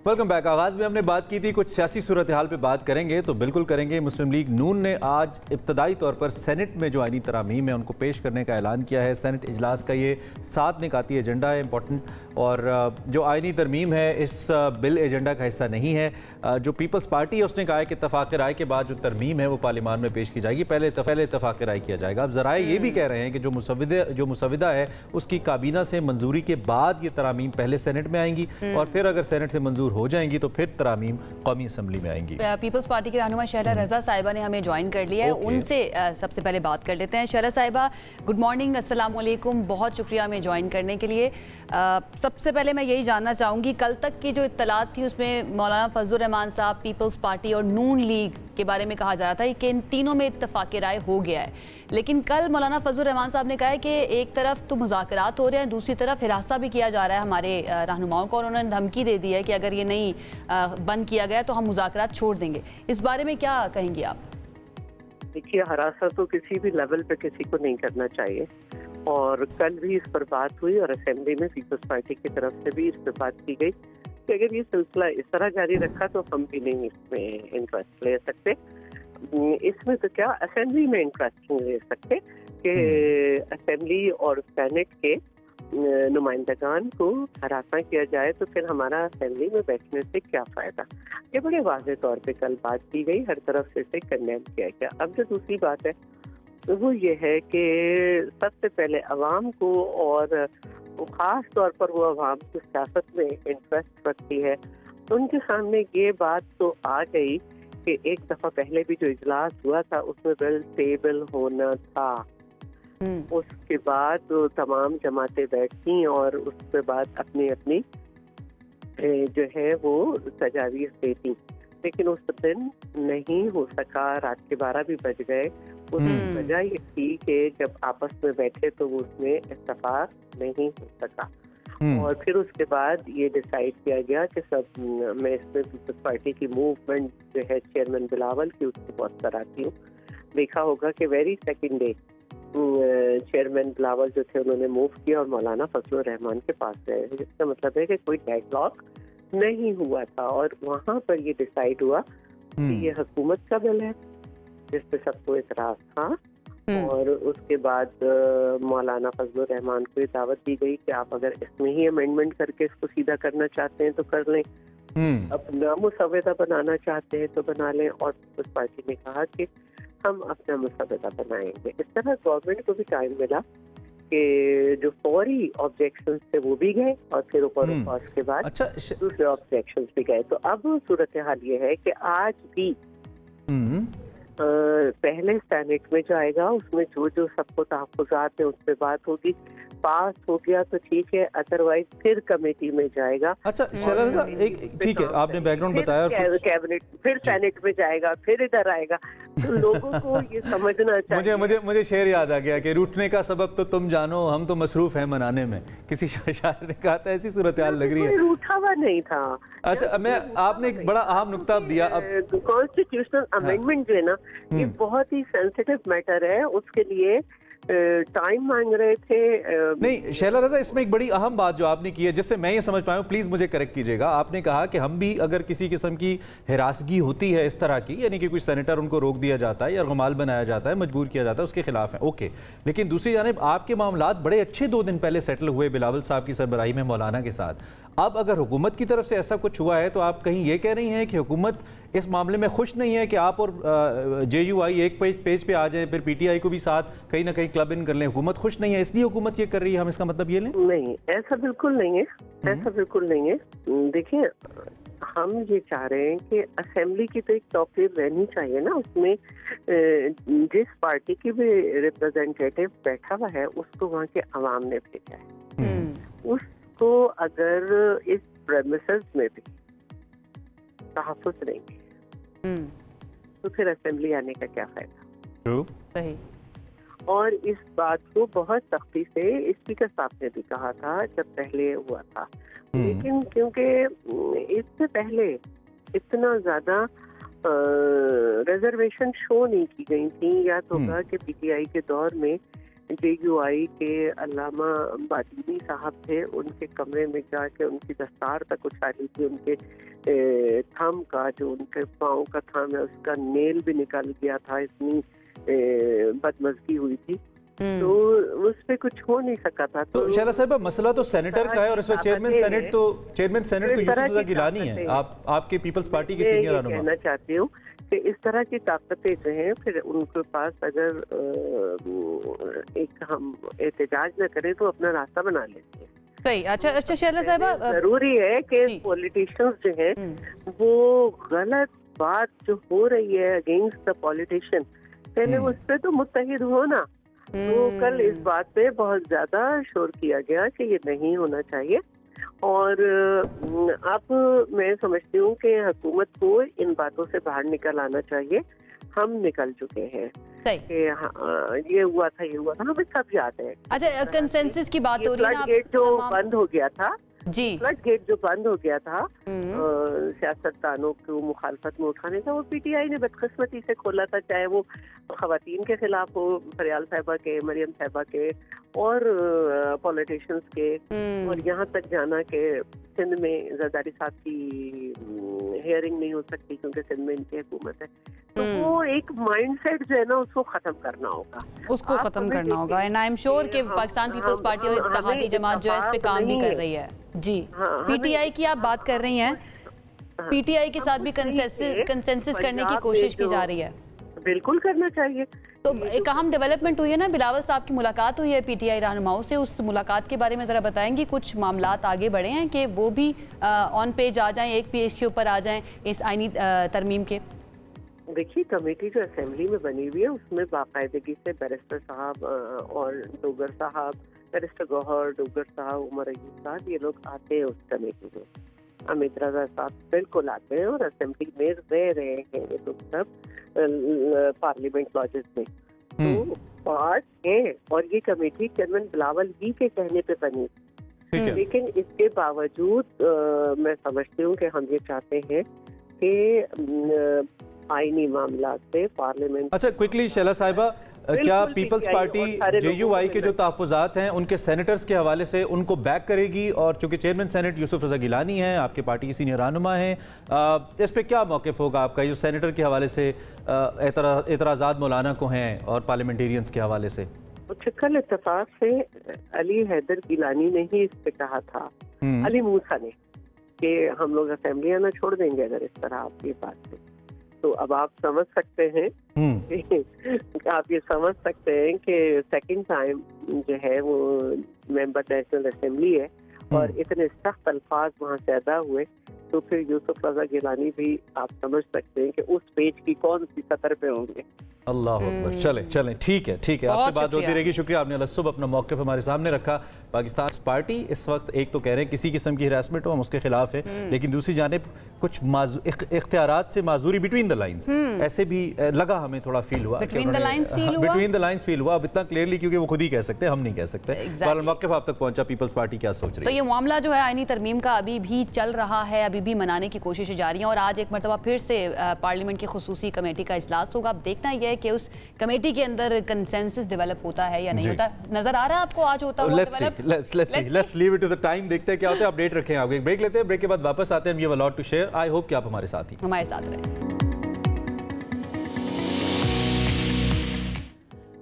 Welcome back. आगाज़ में हमने बात की थी कुछ सियासी सूरत हाल पे बात करेंगे, तो बिल्कुल करेंगे। मुस्लिम लीग नून ने आज इब्तदाई तौर पर सेनेट में जो आईनी तरामीम है उनको पेश करने का ऐलान किया है। सेनेट इजलास का ये 7 निकाती एजेंडा है इंपॉर्टेंट, और जो आईनी तरमीम है इस बिल एजेंडा का हिस्सा नहीं है। जो पीपल्स पार्टी है उसने कहा है कि इत्तफाक़ राय के बाद जो तरमीम है वो पार्लियामान में पेश की जाएगी, पहले इत्तफाक़ राय किया जाएगा। अब ज़राए ये भी कह रहे हैं कि जो मुसविदा है उसकी काबीना से मंजूरी के बाद ये तरामीम पहले सेनेट में आएंगी, और फिर अगर सेनेट से मंजूर हो जाएंगी तो फिर तरामीम कौमी असम्बली में आएंगी। पीपल्स पार्टी की रहनुमा शहला रजा साहिबा ने हमें ज्वाइन कर लिया है, उनसे सबसे पहले बात कर लेते हैं। शहला साहिबा, गुड मॉर्निंग, अस्सलाम वालेकुम, बहुत शुक्रिया हमें ज्वाइन करने के लिए। सबसे पहले मैं यही जानना चाहूँगी, कल तक की जो इत्तलात थी उसमें मौलाना फजलुर रहमान साहब, पीपल्स पार्टी और नून लीग के बारे में कहा जा रहा था कि इन तीनों में इत्तफाक़ राय हो गया है, लेकिन कल मौलाना फजलुर रहमान साहब ने कहा है कि एक तरफ तो मुज़ाकरात हो रहे हैं, दूसरी तरफ हिरासा भी किया जा रहा है हमारे रहनुमाओं को, और उन्होंने धमकी दे दी है कि अगर ये नहीं बंद किया गया तो हम मुज़ाकरात छोड़ देंगे। इस बारे में क्या कहेंगे आप? देखिए, हरासा तो किसी भी लेवल पे किसी को नहीं करना चाहिए, और कल भी इस पर बात हुई और असेंबली में पीपल्स पार्टी की तरफ से भी इस पर बात की गई कि अगर ये सिलसिला इस तरह जारी रखा तो हम भी नहीं इसमें इंटरेस्ट ले सकते। इसमें तो क्या असेंबली में इंटरेस्ट नहीं ले सकते कि असेंबली और सेनेट के नुमाइंदगान को हरासा किया जाए तो फिर हमारा असेंबली में बैठने से क्या फ़ायदा। ये बड़े वाज़ेह तौर पे कल बात की गई, हर तरफ से इसे कंडेम किया गया। अब जो दूसरी बात है वो ये है कि सबसे पहले अवाम को, और ख़ास तौर पर वो अवाम जो सियासत में इंटरेस्ट रखती है, उनके सामने ये बात तो आ गई कि एक दफ़ा पहले भी जो इजलास हुआ था उसमें बिल टेबल होना था, उसके बाद तो तमाम जमातें बैठी और उसके बाद अपनी अपनी जो है वो तजावीज़ देती, लेकिन उस दिन नहीं हो सका। रात के 12 भी बज गए। उसकी वजह ये थी कि जब आपस में बैठे तो वो उसमें इत्तफाक नहीं हो सका, और फिर उसके बाद ये डिसाइड किया गया कि सब मैं इसमें पीपल्स पार्टी की मूवमेंट जो है चेयरमैन बिलावल की, उसको बहुत कराती हूँ। देखा होगा कि very second day chairman Bilawal जो थे उन्होंने मूव किया और मौलाना फजलुर रहमान के पास गए, जिसका मतलब है कि कोई डेडलॉक नहीं हुआ था, और वहाँ पर ये डिसाइड हुआ कि ये हुकूमत का बिल है जिस पे सबको इतराज था। और उसके बाद मौलाना फजलुर रहमान को ये दावत दी गई कि आप अगर इसमें ही अमेंडमेंट करके इसको सीधा करना चाहते हैं तो कर लें, अपना मुसविदा बनाना चाहते हैं तो बना लें। और उस पार्टी ने कहा कि हम अपना मुसविदा बनाएंगे। इस तरह गवर्नमेंट को भी टाइम मिला कि जो फौरी ऑब्जेक्शंस थे वो भी गए, और फिर उसके बाद दूसरे ऑब्जेक्शंस भी गए। तो अब सूरत हाल ये है कि आज भी पहले सेनेट में जाएगा, उसमें जो जो सबको तहफ़्फ़ुज़ात है उस पर बात होगी, पास हो गया तो ठीक है, अदरवाइज फिर कमेटी में जाएगा। अच्छा एक ठीक है, आपने बैकग्राउंड बताया, कैबिनेट फिर सेनेट में जाएगा, फिर इधर आएगा। तो लोगों को ये समझना चाहिए। मुझे शेर याद आ गया कि रूठने का सबब तो तुम जानो, हम तो मसरूफ हैं मनाने में। किसी शायर ने कहा था, ऐसी सूरत हाल लग रही है। रूठा हुआ नहीं था। अच्छा, आपने एक बड़ा अहम नुक्ता दिया। अब कॉन्स्टिट्यूशनल अमेंडमेंट जो है ना, ये बहुत ही सेंसिटिव मैटर है, उसके लिए टाइम मांग रहे थे। नहीं शैला रज़ा, इसमें एक बड़ी अहम बात जो आपने की है, जिससे मैं ये समझ पाया हूँ, प्लीज़ मुझे करेक्ट कीजिएगा। आपने कहा कि हम भी अगर किसी किस्म की हिरासगी होती है इस तरह की, यानी कि कोई सेनेटर उनको रोक दिया जाता है या रुमाल बनाया जाता है, मजबूर किया जाता है, उसके खिलाफ है, ओके। लेकिन दूसरी जानिब आपके मामलात बड़े अच्छे 2 दिन पहले सेटल हुए बिलावल साहब की सरबराही में मौलाना के साथ। अब अगर हुकूमत की तरफ से ऐसा कुछ हुआ है तो आप कहीं ये कह रही हैं कि हुकूमत इस मामले में खुश नहीं है कि आप और JUI एक पेज पे आ जाए, फिर PTI को भी साथ कहीं ना कहीं क्लब इन कर लें? हुकूमत खुश नहीं है इसलिए हुकूमत ये कर रही है, हम इसका मतलब ये लें? नहीं, ऐसा बिल्कुल नहीं है, ऐसा बिल्कुल नहीं है। देखिए, हम ये चाह रहे हैं कि असेंबली की तो एक तौकीर रहनी चाहिए ना, उसमें जिस पार्टी की भी रिप्रेजेंटेटिव बैठा हुआ है उसको वहाँ के अवाम ने भेजा है। उसको अगर इस प्रेमिसेस में भी तहफ़्फ़ुज़ नहीं है तो फिर असेंबली आने का क्या फायदा। सही। और इस बात को बहुत सख्ती से स्पीकर साहब ने भी कहा था जब पहले हुआ था, लेकिन क्योंकि इससे पहले इतना ज्यादा रिजर्वेशन शो नहीं की गई थी, या तो कहा कि PTI के दौर में JUI के अल्लामा बादीनी साहब थे, उनके कमरे में जाके उनकी दस्तार तक उछाली थी, उनके थंब का, जो उनके पाँव का थंब है उसका नेल भी निकल गया था, इतनी बदमज़गी हुई थी। तो उस पे कुछ हो नहीं सका था। तो शैला साहिबा, मसला तो सेनेटर का है और इसमें चेयरमैन सेनेट तो यूसुफ रज़ा गिलानी है, आपके पीपल्स पार्टी के सीनियर रहनुमा। कहना चाहती हूँ कि इस तरह की ताकतें जो हैं, फिर उनके पास अगर एक हम एहतजाज न करें तो अपना रास्ता बना लेते हैं। सही। अच्छा शैला साहिबा, जरूरी है कि पॉलिटिशियंस जो हैं वो गलत बात जो हो रही है अगेंस्ट द पॉलिटिशियन, पहले उस पर तो मुत्तहिद हो ना। तो कल इस बात पे बहुत ज्यादा शोर किया गया कि ये नहीं होना चाहिए, और अब मैं समझती हूँ कि हुकूमत को इन बातों से बाहर निकल आना चाहिए। हम निकल चुके हैं कि ये हुआ था, हमें सब याद है। अच्छा, कंसेंसस की बात हो रही है ना, गेट जो बंद हो गया था जी, फ्लड गेट जो बंद हो गया था सियासतदानों को मुखालफत में उठाने का, वो PTI ने बदकिस्मती से खोला था, चाहे वो खवातीन के खिलाफ हो, फरियाल साहिबा के, मरियम साहिबा के और पॉलिटिशियंस के, और यहाँ तक जाना कि सिंध में जरदारी साहब की हियरिंग नहीं हो सकती क्योंकि सिंध में इनकी हुकूमत है। तो वो एक माइंडसेट जो है ना, उसको खत्म करना होगा, उसको खत्म करना होगा। एंड आई एम श्योर कि पाकिस्तान पीपल्स पार्टी और इत्तेहादी जमात जो है इस पे काम भी कर रही है जी। PTI की आप बात कर रही हैं, PTI के साथ भी कंसेंसस करने की कोशिश की जा रही है। बिल्कुल करना चाहिए। तो एक अहम डेवलपमेंट हुई है ना, बिलावल साहब की मुलाकात हुई है PTI रहनुमाओं से, उस मुलाकात के बारे में ज़रा बताएंगी? कुछ मामलात आगे बढ़े हैं कि वो भी ऑन पेज आ जाएं, एक पेज के ऊपर आ जाएं इस आईनी तरमीम के? देखिए, कमेटी जो असेंबली में बनी हुई है उसमें बाकायदगी से बैरिस्टर साहब और डोगर साहब, बैरिस्टर गौहर, डोगर साहब, उमर अयूब साहब, ये लोग आते हैं उस कमेटी में। अमित रजा साहब बिल्कुल आते हैं और असेंबली में रह रहे हैं ये लोग सब पार्लियामेंट लॉजेस में। तो पार्ट है, और ये कमेटी चेयरमैन बिलावल ही के कहने पे बनी, लेकिन इसके बावजूद मैं समझती हूँ कि हम ये चाहते हैं कि आईनी मामला से पार्लियामेंट। अच्छा, क्विकली शैला साहिबा, क्या पीपल्स पार्टी JUI के जो तहफ़्फ़ुज़ात हैं उनके सेनेटर्स के हवाले से उनको बैक करेगी? और चूंकि चेयरमैन सेनेट यूसुफ रज़ा गिलानी हैं, आपके पार्टी की सीनियर रहनुमा हैं, इस पर क्या मौक़िफ़ होगा आपका, जो सेनेटर के हवाले से एतराज़ात मौलाना को हैं और पार्लियामेंटेरियंस के हवाले से? कल इत्तेफाक से अली हैदर गिलानी ने ही इस पे कहा था, अली मूसा ने, कि हम लोग असेंबली आना छोड़ देंगे अगर इस तरह आप ये बात से। तो अब आप समझ सकते हैं आप ये समझ सकते हैं कि सेकंड टाइम जो है वो मेंबर नेशनल असेंबली है और इतने सख्त अल्फाज वहाँ से अदा हुए तो फिर यूसुफ रजा गिलानी भी आप समझ सकते हैं कि उस पेज की कौन सी सतर पे होंगे। अल्लाह अकबर। चलें चलें, ठीक है आपसे बात होती रहेगी। शुक्रिया, आपने अलसुब अपना मौक़िफ़ हमारे सामने रखा। पाकिस्तान पार्टी इस वक्त एक तो कह रहे हैं किसी किस्म की हिरासमेंट हो, हम उसके खिलाफ है, लेकिन दूसरी जानिब कुछ इख्तियारात से माजूरी बिटवीन द लाइन्स ऐसे भी लगा, हमें थोड़ा फील हुआ बिटवीन द लाइन्स फील हुआ। अब इतना क्लियरली क्योंकि वो खुद ही कह सकते हैं, हम नहीं कह सकते। मौक़िफ़ आप तक पहुंचा, पीपल्स पार्टी क्या सोच रही है? तो ये मामला जो है आईनी तरमीम का अभी भी चल रहा है, अभी भी मनाने की कोशिशें जारी हैं और आज एक मरतबा फिर से पार्लियामेंट की खुसूसी कमेटी का इजलास होगा। अब देखना यह है कि उस कमेटी के अंदर कंसेंसस डेवलप होता है या नहीं होता। नजर आ रहा है आपको आज होता हुआ develop? Let's leave it to the time, देखते हैं क्या होता है, अपडेट रखें। आपको एक ब्रेक लेते हैं, ब्रेक के बाद वापस आते हैं। We have a lot to share. I hope कि आप हमारे साथ रहे।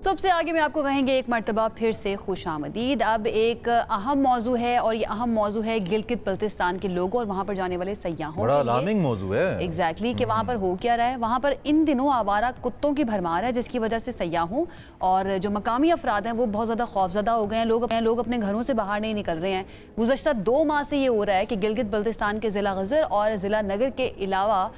सबसे आगे में आपको कहेंगे एक मरतबा फिर से खुशामदीद। अब एक अहम मौजू है और ये अहम मौजू है गिलगित बल्तिस्तान के लोगों और वहाँ पर जाने वाले सयाहों। बड़ा अलार्मिंग मौजू है। एग्जैक्टली कि वहाँ पर हो क्या रहा है। वहाँ पर इन दिनों आवारा कुत्तों की भरमार है, जिसकी वजह से सयाहों और जो मकामी अफराद हैं वो बहुत ज़्यादा खौफजदा हो गए हैं। लोग अपने घरों से बाहर नहीं निकल रहे हैं। गुज़श्ता 2 माह से ये हो रहा है कि गिलगित बल्तिस्तान के ज़िला गज़र और ज़िला नगर के अलावा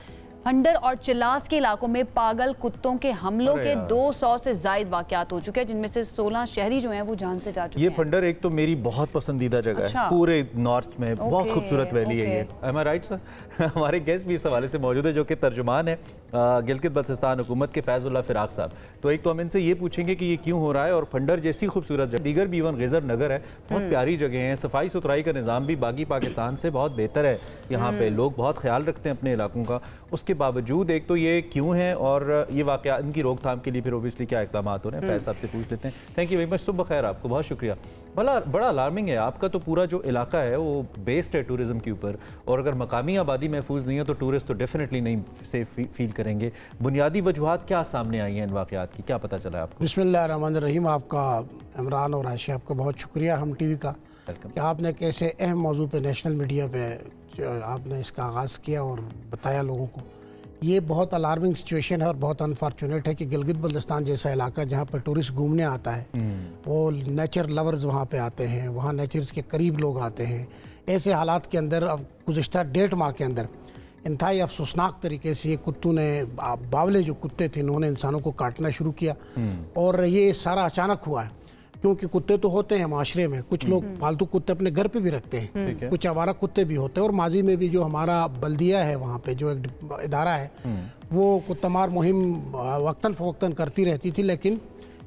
फंडर और चिलास के इलाकों में पागल कुत्तों के हमलों के 200 से ज्यादा वाकयात हो चुके हैं, जिनमें से 16 शहरी जो हैं वो जान से जा चुके हैं। ये फंडर एक तो मेरी बहुत पसंदीदा जगह है पूरे नॉर्थ में। बहुत खूबसूरत वैली है ये। एम आई राइट सर? हमारे गेस्ट भी इस हवाले से मौजूद है जो कि तर्जुमान है गिलगित बल्तिस्तान हुकूमत के फैजुल्लाह फिराक साहब। तो एक तो हम इनसे ये पूछेंगे कि ये क्यों हो रहा है और फंडर जैसी खूबसूरत जगह, दीगर भी इवन गज़र नगर है, बहुत प्यारी जगह है, सफाई सुथराई का निज़ाम भी बाकी पाकिस्तान से बहुत बेहतर है। यहाँ पे लोग बहुत ख्याल रखते हैं अपने इलाकों का। उसके बावजूद एक तो ये क्यों है और ये वाकया इनकी रोकथाम के लिए फिर ओबियसली क्या इक़दाम हो रहे हैं, फैज साहब से पूछ लेते हैं। Thank you very much. सुबह खैर आपको, बहुत शुक्रिया। बड़ा अलार्मिंग है आपका तो पूरा जो इलाका है वो बेस्ड है टूरिज्म के ऊपर, और अगर मकामी आबादी महफूज नहीं है तो टूरिस्ट तो डेफिनेटली नहीं सेफ फील करेंगे। बुनियादी वजूहात क्या सामने आई हैं इन वाकयात की, क्या पता चला है आपको? बिस्मिल्लाहिर्रहमानिर्रहीम। आपका इमरान और आयशा, आपका बहुत शुक्रिया हम टीवी का कि आपने कैसे अहम मौजू पे नेशनल मीडिया पे आपने इसका आगाज़ किया और बताया लोगों को। ये बहुत अलार्मिंग सिचुएशन है और बहुत अनफॉर्चुनेट है कि गिलगित बल्तिस्तान जैसा इलाका जहाँ पर टूरिस्ट घूमने आता है, वो नेचर लवर्स वहाँ पे आते हैं, वहाँ नेचर्स के करीब लोग आते हैं। ऐसे हालात के अंदर अब गुज़श्ता 1.5 माह के अंदर इंतहाई अफसोसनाक तरीके से ये कुत्तों ने, बावले जो कुत्ते थे, इन्होंने इंसानों को काटना शुरू किया। और ये सारा अचानक हुआ है क्योंकि कुत्ते तो होते हैं माशरे में, कुछ लोग पालतू कुत्ते अपने घर पे भी रखते हैं, कुछ आवारा कुत्ते भी होते हैं। और माजी में भी जो हमारा बल्दिया है वहाँ पे जो एक इदारा है वो कुत्ता मार मुहिम वक्तन फ़वक्तन करती रहती थी, लेकिन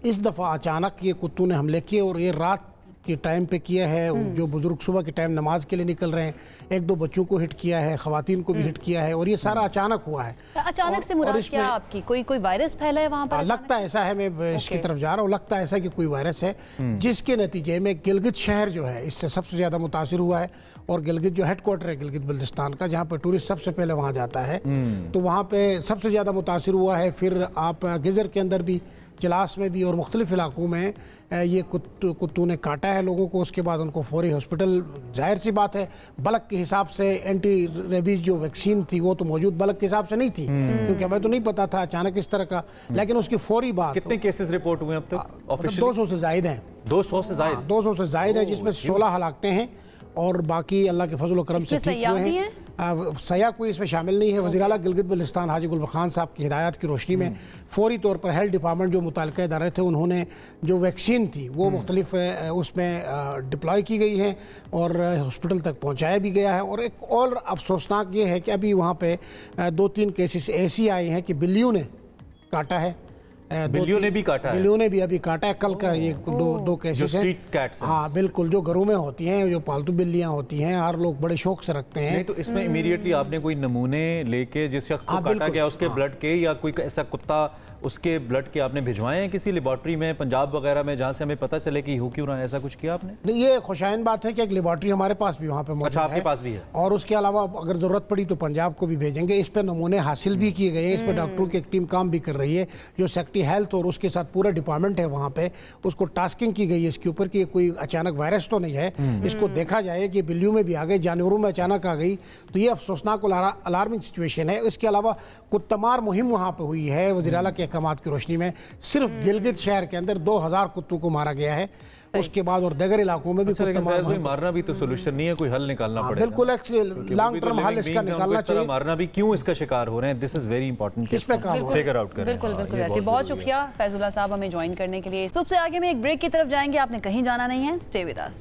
इस दफ़ा अचानक ये कुत्तों ने हमले किए और ये रात के टाइम पे किया है। जो बुजुर्ग सुबह के टाइम नमाज के लिए निकल रहे हैं, 1-2 बच्चों को हिट किया है, खवातीन को भी हिट किया है, और ये सारा अचानक हुआ है। अचानक से मुराद क्या आपकी? कोई वायरस फैला है वहाँ पर? लगता ऐसा है, मैं इसकी तरफ जा रहा हूँ, लगता ऐसा कि कोई वायरस है जिसके नतीजे में गिलगित शहर जो है इससे सबसे ज़्यादा मुतासिर हुआ है। और गिलगित जो हेडक्वार्टर है गिलगित बल्तिस्तान का, जहाँ पर टूरिस्ट सबसे पहले वहाँ जाता है, तो वहाँ पे सबसे ज़्यादा मुतासिर हुआ है। फिर आप गज़र के अंदर भी, चिलास में भी और मुख्तलिफ इलाकों में ये कुत्तों ने काटा है लोगों को। उसके बाद उनको फौरी हॉस्पिटल, जाहिर सी बात है बलक के हिसाब से एंटी रेबीज जो वैक्सीन थी वो तो मौजूद बलक के हिसाब से नहीं थी, क्योंकि हमें तो नहीं पता था अचानक इस तरह का, लेकिन उसकी फौरी बात। कितने केसेस रिपोर्ट हुए अब तक? 200 से ज़ायद हैं। 200 से ज़ायद? 200 से ज़ायद है, जिसमें 16 हलाकतें हैं और बाकी अल्लाह के फजल करम से ठीक हुए हैं। सयाह कोई इसमें शामिल नहीं है। वज़ीर आला गिलगित बल्तिस्तान हाजी गुलबर खान साहब की हिदायत की रोशनी में फौरी तौर पर हेल्थ डिपार्टमेंट जो मुताल्लिका इदारे थे उन्होंने जो वैक्सीन थी वो मुख्तलिफ उसमें डिप्लॉय की गई है और हॉस्पिटल तक पहुँचाया भी गया है। और एक और अफसोसनाक ये है कि अभी वहाँ पे 2-3 केसेस ऐसी आए हैं कि बिल्लियों ने काटा है। बिल्लियों ने भी काटा है? बिल्लियों ने भी अभी काटा है। कल का ये दो केसेस हैं। हाँ बिल्कुल, जो घरों में होती हैं, जो पालतू बिल्लियाँ होती हैं, हर लोग बड़े शौक से रखते हैं। नहीं तो इसमें इमीडिएटली आपने कोई नमूने लेके जिस शख्स को काटा गया उसके ब्लड के, या कोई ऐसा कुत्ता उसके ब्लड के आपने भिजवाए हैं किसी लेबॉर्ट्री में पंजाब वगैरह में, जहाँ से हमें पता चले कि हो क्यों रहा है? ऐसा कुछ किया आपने? नहीं, ये खुशाइन बात है कि एक लेबॉर्ट्री हमारे पास भी वहाँ पे मौजूद है। आपके पास भी है? और उसके अलावा अगर ज़रूरत पड़ी तो पंजाब को भी भेजेंगे। इस पर नमूने हासिल भी किए गए हैं। इस पर डॉक्टरों की एक टीम काम भी कर रही है, जो सेक्रेटरी हेल्थ और उसके साथ पूरा डिपार्टमेंट है वहाँ पे, उसको टास्किंग की गई है इसके ऊपर कि कोई अचानक वायरस तो नहीं है। इसको देखा जाए कि बिल्लियों में भी आ गई, जानवरों में अचानक आ गई, तो ये अफसोसनाक और अलार्मिंग सिचुएशन है। इसके अलावा कुत्तमार मुहिम वहाँ पर हुई है वज़ीर आला के अहकामात की रोशनी में। सिर्फ गिलगित शहर के अंदर 2000 कुत्तों को मारा गया है उसके बाद और दीगर इलाकों में भी मारना भी तो सोल्यूशन नहीं है, कोई हल निकालना पड़ेगा। बिल्कुल लॉन्ग टर्म हल इसका निकालना चाहिए। मारना भी क्यों इसका शिकार हो रहे हैं, दिस इज वेरी इंपॉर्टेंट, किस पे काम फिगर आउट करें। बिल्कुल बिल्कुल ऐसे। बहुत शुक्रिया फैजुल्लाह साहब हमें ज्वाइन करने के लिए। सबसे आगे में एक ब्रेक की तरफ जाएंगे, आपने कहीं जाना नहीं है, stay with us.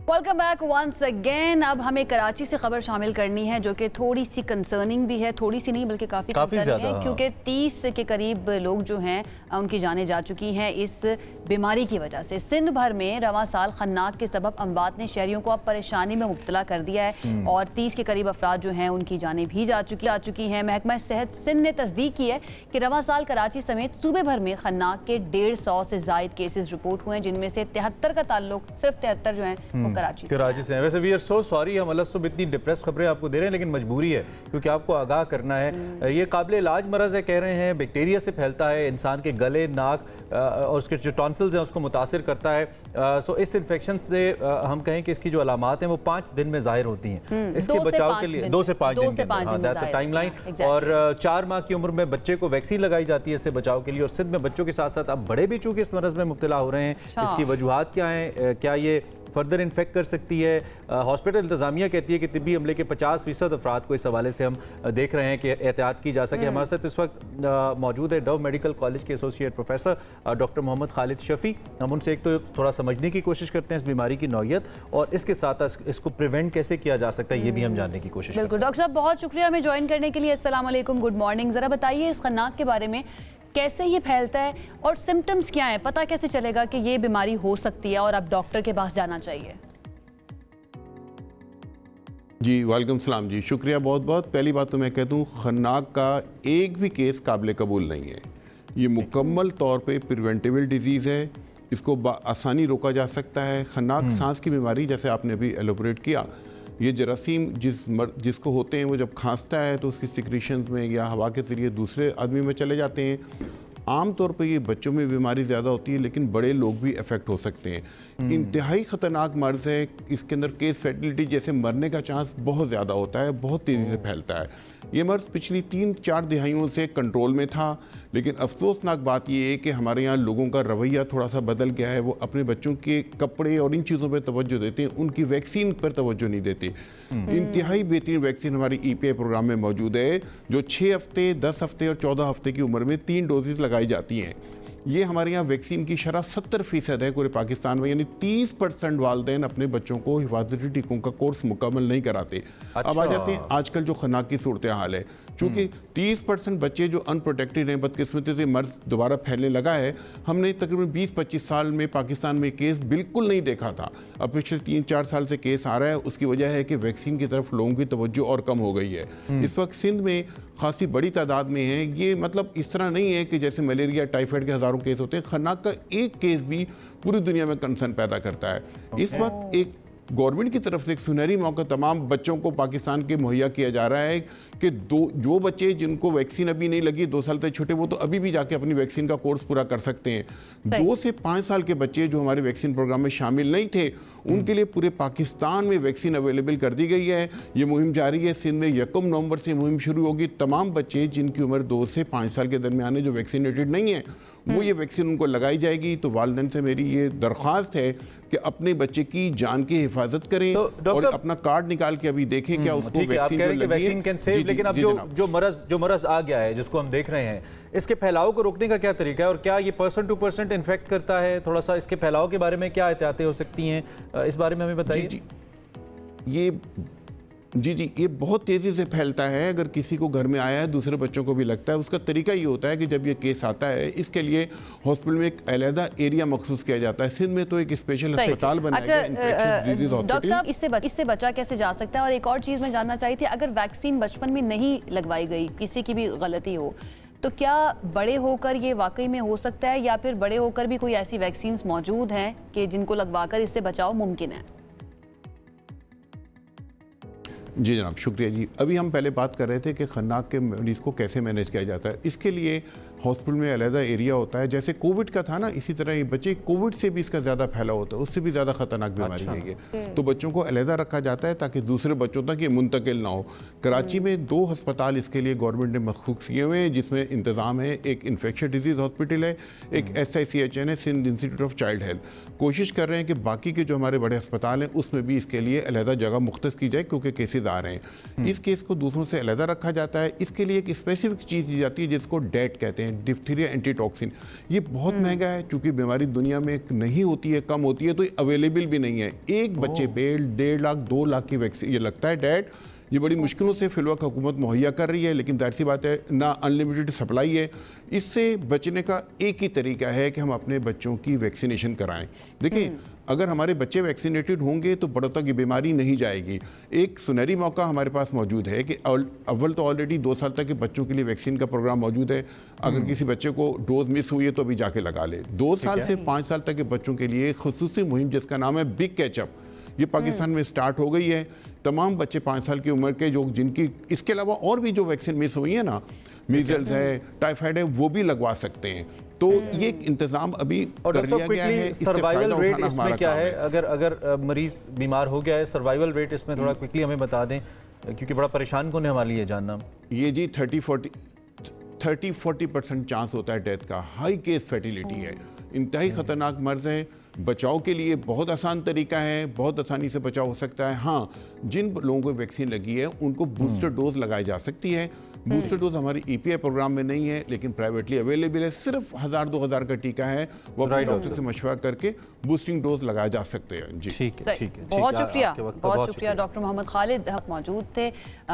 Welcome back once again. अब हमें कराची से खबर शामिल करनी है जो कि थोड़ी सी कंसर्निंग भी है, थोड़ी सी नहीं बल्कि काफ़ी कंसर्निंग है, क्योंकि 30 के करीब लोग जो हैं उनकी जानें जा चुकी हैं इस बीमारी की वजह से। सिंध भर में रवां साल खन्नाक के सबब अमवात ने शहरियों को अब परेशानी में मुब्तला कर दिया है और 30 के करीब अफराद जो हैं उनकी जानें भी जा चुकी हैं। महकमा सेहत सिंध ने तस्दीक की है कि रवां साल कराची समेत सूबे भर में खन्नाक के 150 से जायद केसेस रिपोर्ट हुए हैं, जिनमें से 73 का ताल्लुक सिर्फ 73 जो हैं कराची से। वैसे वी आर सो सॉरी, हम अलग इतनी डिप्रेस खबरें आपको दे रहे हैं, लेकिन मजबूरी है क्योंकि आपको आगाह करना है। ये काबिल इलाज मरज़ है, कह रहे हैं बैक्टीरिया से फैलता है, इंसान के गले, नाक और उसके जो टॉन्सिल्स हैं उसको मुतासिर करता है। सो इस इन्फेक्शन से हम कहें कि इसकी जो अलामात हैं वो 5 दिन में जाहिर होती हैं। इसके बचाव के लिए 2 से 5 दिन की टाइमलाइन, और 4 माह की उम्र में बच्चे को वैक्सीन लगाई जाती है इससे बचाव के लिए। और सिंध में बच्चों के साथ साथ अब बड़े भी चूंकि इस मरज़ में मुब्तला हो रहे हैं, इसकी वजूहात क्या हैं, क्या ये फर्दर इन्फेक्ट कर सकती है। हॉस्पिटल इंतजामिया कहती है कि तिब्बी अमले के 50% अफराद को इस हवाले से हम देख रहे हैं कि एहतियात की जा सके। हमारे साथ इस वक्त मौजूद है डव मेडिकल कॉलेज के associate professor doctor Mohammad Khalid Shafi. हम उनसे एक तो थोड़ा समझने की कोशिश करते हैं इस बीमारी की नौयत और इसके साथ इसको प्रिवेंट कैसे किया जा सकता है ये भी हम जानने की कोशिश करते हैं। बिल्कुल डॉक्टर साहब, बहुत शुक्रिया हमें ज्वाइन करने के लिए। अस्सलाम वालेकुम, गुड मॉर्निंग। ज़रा बताइए इस खन्नाक के बारे में, कैसे ये फैलता है और सिम्टम्स क्या हैं, पता कैसे चलेगा कि ये बीमारी हो सकती है और अब डॉक्टर के पास जाना चाहिए? जी वालेकुम सलाम जी, शुक्रिया बहुत बहुत। पहली बात तो मैं कह दूँ, खन्नाक का एक भी केस काबिल कबूल नहीं है। ये मुकम्मल तौर पे प्रिवेंटेबल डिजीज़ है, इसको आसानी रोका जा सकता है। खन्नाक सांस की बीमारी, जैसे आपने अभी एलोबरेट किया, ये जरासीम जिसको होते हैं वो जब खांसता है तो उसकी सिक्रीशंस में या हवा के ज़रिए दूसरे आदमी में चले जाते हैं। आम तौर पे ये बच्चों में बीमारी ज़्यादा होती है, लेकिन बड़े लोग भी अफेक्ट हो सकते हैं। इंतहाई ख़तरनाक मर्ज़ है, इसके अंदर केस फैटिलिटी जैसे मरने का चांस बहुत ज़्यादा होता है, बहुत तेज़ी से फैलता है। ये मर्ज़ पिछली 3-4 दिहाइयों से कंट्रोल में था, लेकिन अफसोसनाक बात यह है कि हमारे यहाँ लोगों का रवैया थोड़ा सा बदल गया है। वो अपने बच्चों के कपड़े और इन चीज़ों पर तवज्जो देते हैं, उनकी वैक्सीन पर तवज्जो नहीं देते। इंतहाई बेहतरीन वैक्सीन हमारी EPI प्रोग्राम में मौजूद है, जो 6 हफ्ते, 10 हफ्ते और 14 हफ्ते की उम्र में 3 डोजेज़ लगाई जाती हैं। ये हमारे यहाँ वैक्सीन की शरह 70% है पूरे पाकिस्तान में, यानी 30% वालिदैन अपने बच्चों को हिफाजती टीकों का कोर्स मुकम्मल नहीं कराते। अच्छा। अब आ जाते हैं आजकल जो खन्नाक की सूरत हाल है, चूँकि 30% बच्चे जो अनप्रोटेक्टेड हैं, बदकिस्मती से मर्ज दोबारा फैलने लगा है। हमने तकरीबन 20-25 साल में पाकिस्तान में केस बिल्कुल नहीं देखा था, अब पिछले 3-4 साल से केस आ रहा है। उसकी वजह है कि वैक्सीन की तरफ लोगों की तवज्जो और कम हो गई है। इस वक्त सिंध में खासी बड़ी तादाद में है। ये मतलब इस तरह नहीं है कि जैसे मलेरिया, टाइफाइड के हज़ारों केस होते हैं, खन्नाक का एक केस भी पूरी दुनिया में कंसर्न पैदा करता है। इस वक्त एक गवर्नमेंट की तरफ से एक सुनहरी मौका तमाम बच्चों को पाकिस्तान के मुहैया किया जा रहा है कि जो बच्चे जिनको वैक्सीन अभी नहीं लगी, 2 साल तक छोटे, वो तो अभी भी जाके अपनी वैक्सीन का कोर्स पूरा कर सकते हैं। 2 से 5 साल के बच्चे जो हमारे वैक्सीन प्रोग्राम में शामिल नहीं थे, उनके लिए पूरे पाकिस्तान में वैक्सीन अवेलेबल कर दी गई है। ये मुहिम जारी है। सिंध में 1 नवंबर से मुहिम शुरू होगी। तमाम बच्चे जिनकी उम्र 2 से 5 साल के दरमियान है, जो वैक्सीनेटेड नहीं है, वो ये वैक्सीन उनको लगाई जाएगी। तो वालिदैन से मेरी ये दरख्वास्त है कि अपने बच्चे की जान की हिफाजत करें और अपना कार्ड निकाल के अभी देखें क्या उसको वैक्सीन लगी है। लेकिन अब जो मरज आ गया है जिसको हम देख रहे हैं, इसके फैलाव को रोकने का क्या तरीका है और क्या ये पर्सन टू पर्सन इन्फेक्ट करता है? थोड़ा सा इसके फैलाव के बारे में क्या एहतियातें हो सकती हैं, इस बारे में हमें बताइए। ये बहुत तेज़ी से फैलता है। अगर किसी को घर में आया है, दूसरे बच्चों को भी लगता है। उसका तरीका ये होता है कि जब ये केस आता है, इसके लिए हॉस्पिटल में एक अलहदा एरिया मखसूस किया जाता है। सिंध में तो एक स्पेशल अस्पताल बनाया गया इन्फेक्शियस डिजीज हॉस्पिटल। डॉक्टर साहब, इससे बचा कैसे जा सकता है? और एक और चीज़ मैं जानना चाहिए थी, अगर वैक्सीन बचपन में नहीं लगवाई गई, किसी की भी गलती हो, तो क्या बड़े होकर ये वाकई में हो सकता है, या फिर बड़े होकर भी कोई ऐसी वैक्सीन मौजूद हैं कि जिनको लगवाकर इससे बचाव मुमकिन है? जी जनाब, शुक्रिया जी। अभी हम पहले बात कर रहे थे कि खन्नाक के मरीज़ को कैसे मैनेज किया जाता है। इसके लिए हॉस्पिटल में अलहदा एरिया होता है। जैसे कोविड का था ना, इसी तरह ये बच्चे कोविड से भी इसका ज़्यादा फैला होता है, उससे भी ज़्यादा खतरनाक बीमारी है ये। तो बच्चों को अलहदा रखा जाता है ताकि दूसरे बच्चों तक ये मुंतकिल ना हो। कराची में 2 अस्पताल इसके लिए गवर्नमेंट ने मखसूस किए हुए हैं, जिसमें इंतज़ाम है। एक इन्फेक्शन डिजीज़ हॉस्पिटल है, एक SICHN है, Sindh institute of child health. कोशिश कर रहे हैं कि बाकी के जो हमारे बड़े अस्पताल हैं उसमें भी इसके लिए अलहदा जगह मुख्तस की जाए, क्योंकि केसेस आ रहे हैं। इस केस को दूसरों से अलहदा रखा जाता है। इसके लिए एक स्पेसिफिक चीज़ दी जाती है जिसको डेट कहते हैं, डिप्थीरिया एंटीटॉक्सिन। ये बहुत महंगा है, क्योंकि बीमारी दुनिया में नहीं होती है, कम होती है, तो अवेलेबल भी नहीं है। एक बच्चे पे 1.5 लाख 2 लाख की वैक्सीन ये लगता है डेट। ये बड़ी मुश्किलों से फिलवक्त हुकूमत मुहैया कर रही है, लेकिन जाहिर सी बात है ना अनलिमिटेड सप्लाई है। इससे बचने का एक ही तरीका है कि हम अपने बच्चों की वैक्सीनेशन कराएं। देखिए, अगर हमारे बच्चे वैक्सीनेटेड होंगे तो बड़ों तक ये बीमारी नहीं जाएगी। एक सुनहरी मौका हमारे पास मौजूद है कि अव्वल तो ऑलरेडी 2 साल तक के बच्चों के लिए वैक्सीन का प्रोग्राम मौजूद है। अगर किसी बच्चे को डोज मिस हुई है तो अभी जाके लगा ले। 2 साल से 5 साल तक के बच्चों के लिए खुसूसी मुहिम जिसका नाम है बिग कैचअप, ये पाकिस्तान में स्टार्ट हो गई है। तमाम बच्चे 5 साल की उम्र के जो जिनकी इसके अलावा और भी जो वैक्सीन मिस हुई है ना, मीजल्स है, टाइफाइड है, वो भी लगवा सकते हैं। तो ये इंतजाम अभी कर लिया गया है। सर्वाइवल रेट इसमें क्या है? अगर मरीज बीमार हो गया है, सर्वाइवल रेट इसमें थोड़ा क्विकली हमें बता दें, क्योंकि बड़ा परेशान होने हमारे लिए जानना। ये जी 30-40% चांस होता है डेथ का। हाई केस फर्टिलिटी है, इंतहाई खतरनाक मर्ज है। बचाव के लिए बहुत आसान तरीका है, बहुत आसानी से बचाव हो सकता है। हाँ, जिन लोगों को वैक्सीन लगी है उनको बूस्टर डोज लगाई जा सकती है। बूस्टर डोज हमारी EPI प्रोग्राम में नहीं है, लेकिन प्राइवेटली अवेलेबल है। सिर्फ 1000-2000 का टीका है, वो अपने डॉक्टर से मशवरा करके बूस्टिंग डोज लगाए जा सकते हैं। जी ठीक है, ठीक है। बहुत शुक्रिया डॉक्टर मोहम्मद खालिद मौजूद थे।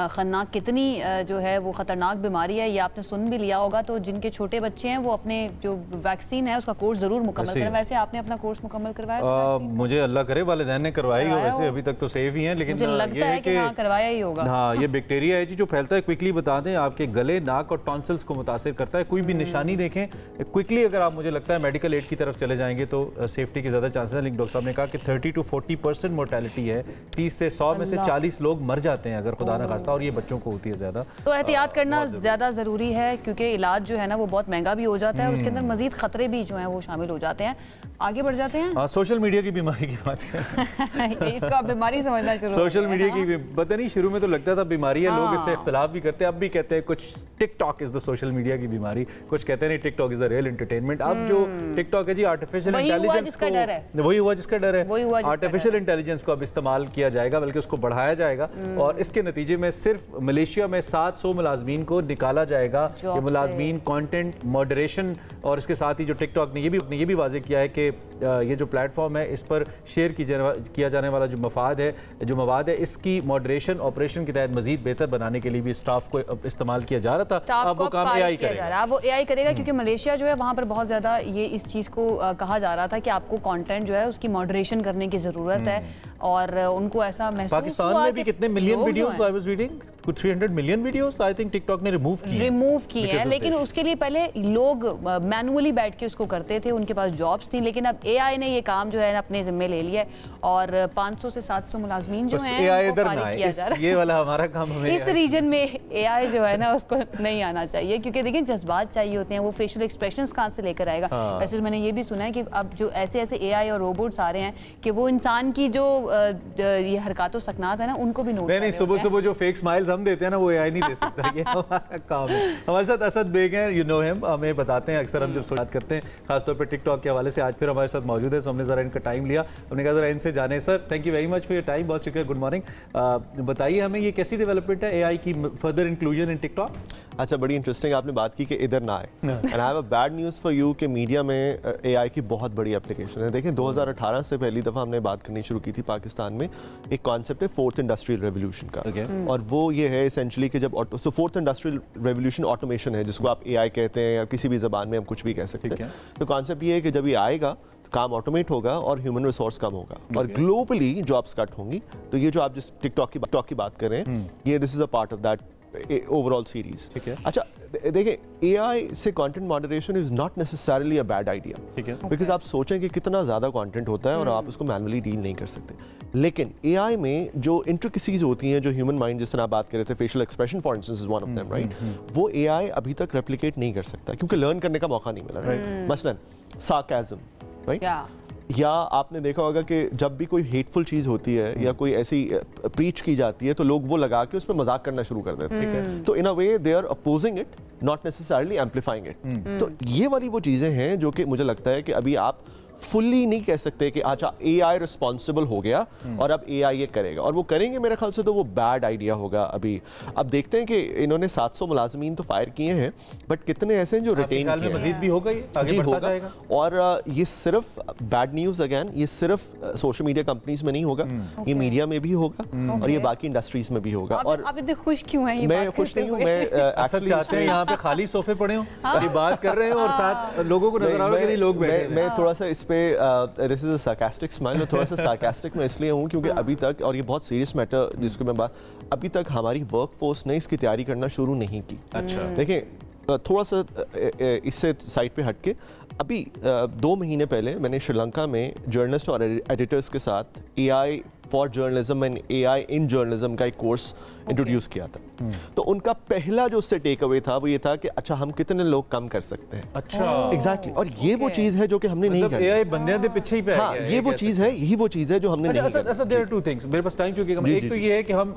खन्नाक कितनी जो है वो खतरनाक बीमारी है ये आपने सुन भी लिया होगा। तो जिनके छोटे बच्चे हैं वो अपने जो वैक्सीन है उसका कोर्स जरूर मुकम्मल करें। वैसे आपने अपना कोर्स मुकम्मल करवाया? मुझे अल्लाह करे वालिदैन ने करवाई हो, वैसे अभी तक तो सेफ ही हैं, लेकिन मुझे लगता है कि करवाया ही होगा। हाँ, ये बैक्टीरिया है जी जो फैलता है। क्विकली बता दें, आपके गले, नाक और टॉन्सिल्स को मुतासिर करता है। कोई भी निशानी देखें क्विकली, अगर आप मुझे लगता है मेडिकल एड की तरफ चले जाएंगे तो सेफ्टी के ज़्यादा चांसेस हैं। लेकिन डॉक्टर साहब ने कहा कि 30 to 40% मोर्टेलिटी है। 30 से 100 में से 40 लोग मर जाते हैं अगर खुदा न खास्ता, और ये बच्चों को होती है ज़्यादा। तो एहतियात करना ज़्यादा ज़रूरी है, क्योंकि इलाज जो है ना वो बहुत महंगा भी हो जाता है और उसके अंदर मजीद खतरे भी जो हैं वो शामिल हो जाते हैं। आगे बढ़ जाते हैं। सोशल मीडिया की बीमारी की बात करें। इसका बीमारी समझना शुरू सोशल मीडिया की, पता नहीं शुरू में तो लगता था बीमारी है, लोग इससे इख्तिलाफ भी करते हैं। अब भी कहते हैं कुछ TikTok is the social media की बीमारी, कुछ कहते हैं नहीं TikTok is the real entertainment. अब जो टिकटॉक है जी, आर्टिफिशियल इंटेलिजेंस, वही हुआ जिसका डर है। आर्टिफिशियल इंटेलिजेंस को अब इस्तेमाल किया जाएगा, बल्कि उसको बढ़ाया जाएगा, और इसके नतीजे में सिर्फ मलेशिया में 700 मुलाजमीन को निकाला जाएगा। ये मुलाजमीन कंटेंट मॉडरेशन, और इसके साथ ही जो टिकटॉक ने ये भी वाजे किया है कि ये जो प्लेटफॉर्म है इस पर शेयर किया जाने वाला जो मवाद है इसकी मॉडरेशन ऑपरेशन के तहत मजीद बेहतर बनाने के लिए भी स्टाफ को इस्तेमाल किया जा रहा था। अब वो काम AI करेगा। वो AI करेगा, क्योंकि मलेशिया जो है वहाँ पर बहुत ज़्यादा ये इस चीज़ को कहा जा रहा था कि आपको कंटेंट जो है उसकी मॉडरेशन करने की ज़रूरत है, और उनको ऐसा महसूस हुआ। पाकिस्तान में भी कितने million videos, I was reading, कुछ 300 million videos I think TikTok ने रिमूव किए हैं। लेकिन उसके लिए पहले लोग मैनुअली बैठ के उसको करते थे, उनके पास जॉब्स थी, लेकिन अब AI ने ये काम जो है अपने जिम्मे ले लिया है, और 500 से 700 मुलाजमीन जो हैं उनको फारिग किया जा रहा है। ये वाला हमारा काम हमें इस रीजन में AI जो है ना उसको नहीं आना चाहिए, क्योंकि देखिए जज्बात चाहिए होते हैं, वो फेशियल एक्सप्रेशंस कहां से लेकर आएगा। वैसे मैंने ये भी सुना है कि अब जो ऐसे AI और रोबोट्स आ रहे हैं कि वो इंसान की जो ये हरकत सकनात है ना उनको भी नोट नहीं, सुबह जो फेक स्माइल्स हम देते हैं ना वो AI नहीं दे सकता। ये हमारा काम है। हमारे साथ असद बेग हैं, यू नो हिम, हमें बताते हैं अक्सर हम जब बात करते हैं खासतौर पर टिकटॉक के हवाले से। आज फिर हमारे साथ मौजूद है, तो हमने ज़रा इनका टाइम लिया, हमने कहा ज़रा इनसे जाने। Sir thank you very much for your time, बहुत शुक्रिया, गुड मॉर्निंग। बताइए हमें ये कैसी डेवलपमेंट है AI की फर्दर इंक्लूजन इन टिकटॉक? अच्छा, बड़ी इंटरेस्टिंग आपने बात की कि इधर ना आए, and I have a bad news for you कि मीडिया में AI की बहुत बड़ी एप्लीकेशन है। देखें 2018 से पहली दफ़ा हमने बात करनी शुरू की थी पाकिस्तान में। एक कॉन्सेप्ट है 4th इंडस्ट्रियल रेवोल्यूशन का, और वो ये है एसेंशली कि जब 4th इंडस्ट्रियल रेवोल्यूशन ऑटोमेशन है, जिसको आप AI कहते हैं या किसी भी ज़बान में हम कुछ भी कह सकते हैं। तो कॉन्सेप्ट ये है कि जब ये आएगा काम ऑटोमेट होगा और ह्यूमन रिसोर्स कम होगा, और ग्लोबली जॉब्स कट होंगी। तो ये जो आप जिस टिकटॉक की बात कर रहे हैं, ये this is a part of that overall series. अच्छा, देखिए AI से content moderation is not necessarily a bad idea, ठीक है, बिकॉज आप सोचें कि कितना ज़्यादा कंटेंट होता है और आप उसको मैनुअली डील नहीं कर सकते। लेकिन AI में जो इंट्रिकसीज होती हैं, जो ह्यूमन माइंड, जिस तरह आप बात कर रहे थे, facial expression for instance is one of them, right, वो AI अभी तक रेप्लिकेट नहीं कर सकता क्योंकि लर्न करने का मौका नहीं मिला, राइट। मसलन सार्काज़म, राइट, या आपने देखा होगा कि जब भी कोई हेटफुल चीज़ होती है या कोई ऐसी प्रीच की जाती है तो लोग वो लगा के उस पर मजाक करना शुरू कर देते हैं। तो in a way they are opposing it, not necessarily amplifying it. तो ये वाली वो चीज़ें हैं जो कि मुझे लगता है कि अभी आप फुल्ली नहीं कह सकते कि अच्छा AI रिस्पॉन्सिबल हो गया और अब AI ये करेगा, और वो करेंगे मेरे ख्याल से तो वो बैड आइडिया होगा। अभी अब देखते हैं कि इन्होंने 700 मुलाजमीन तो फायर किए हैं, बट कितने ऐसे हैं जो रिटेन किए हैं। मजीद भी होगा, ये आगे बढ़ता जाएगा। और ये सिर्फ बैड न्यूज़, अगेन ये सिर्फ सोशल मीडिया कंपनीज में नहीं होगा, ये मीडिया में भी होगा और ये बाकी इंडस्ट्रीज में भी होगा। और आप इतने खुश क्यों हैं? मैं खुश नहीं हूँ, मैं एक्चुअली चाहते हैं यहाँ पे खाली सोफे पड़े हों, ये बात कर रहे हैं और साथ लोगों को नजर आ रहा है कि लोग बैठे हैं। मैं थोड़ा सा इस पे this is a sarcastic smile, मैं थोड़ा सा सार्कास्टिक में इसलिए हूँ क्योंकि अभी तक, और ये बहुत सीरियस मैटर जिसको मैं बात, अभी तक हमारी वर्कफोर्स ने इसकी तैयारी करना शुरू नहीं की। अच्छा, देखिए थोड़ा सा इससे साइड पे हटके, अभी 2 महीने पहले मैंने श्रीलंका में जर्नलिस्ट और एडिटर्स के साथ AI for journalism and AI in journalism का एक कोर्स इंट्रोड्यूस किया था। तो उनका पहला जो उससे टेक अवे था वो ये था कि अच्छा हम कितने लोग कम कर सकते हैं। अच्छा, एग्जैक्टली, और ये वो चीज है जो कि हमने नहीं करी। AI बंदे दे पीछे ही पे हाँ, ये वो चीज है, यही वो चीज है जो हमने नहीं करी। अच्छा, देयर आर 2 थिंग्स, मेरे पास टाइम चुकी है। एक तो ये है कि हम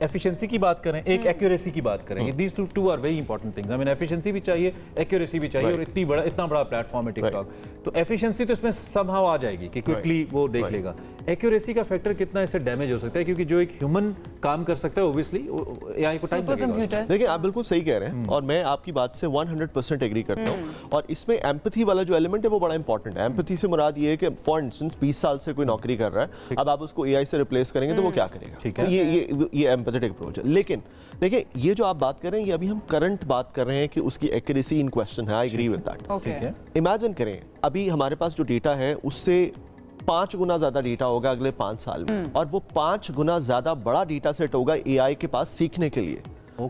एफिशिएंसी की बात करें, एक एक्यूरेसी की बात करें। These two are very important things. I mean efficiency भी चाहिए, एक्यूरेसी भी चाहिए, और इतना बड़ा प्लेटफॉर्म है टिकटॉक, तो एफिशिएंसी तो इसमें समहाउ आ जाएगी कि क्विकली वो देख लेगा। एक्यूरेसी का फैक्टर कितना इससे डैमेज हो सकता है, क्योंकि जो एक ह्यूमन काम कर सकता है ऑब्वियसली AI को टाइम लगेगा। देखिए आप बिल्कुल सही कह रहे हैं और मैं आपकी बात से 100% एग्री करता हूं, और इसमें एम्पैथी वाला जो एलिमेंट है वो बड़ा इंपॉर्टेंट है। एम्पैथी से मुराद ये है कि फॉर इंस्टेंस 20 साल से कोई नौकरी कर रहा है, अब आप उसको AI से रिप्लेस करेंगे तो वो क्या करेगा, ठीक है, ये एम्पैथेटिक अप्रोच है। लेकिन देखिए ये जो आप बात कर रहे हैं ये अभी हम करंट बात कर रहे हैं कि उसकी एक्यूरेसी इन क्वेश्चन है, I agree with that. Imagine करें अभी हमारे पास जो डेटा है उससे 5 गुना ज्यादा डेटा होगा अगले 5 साल में, और वो 5 गुना ज्यादा बड़ा डेटा सेट होगा AI के पास सीखने के लिए।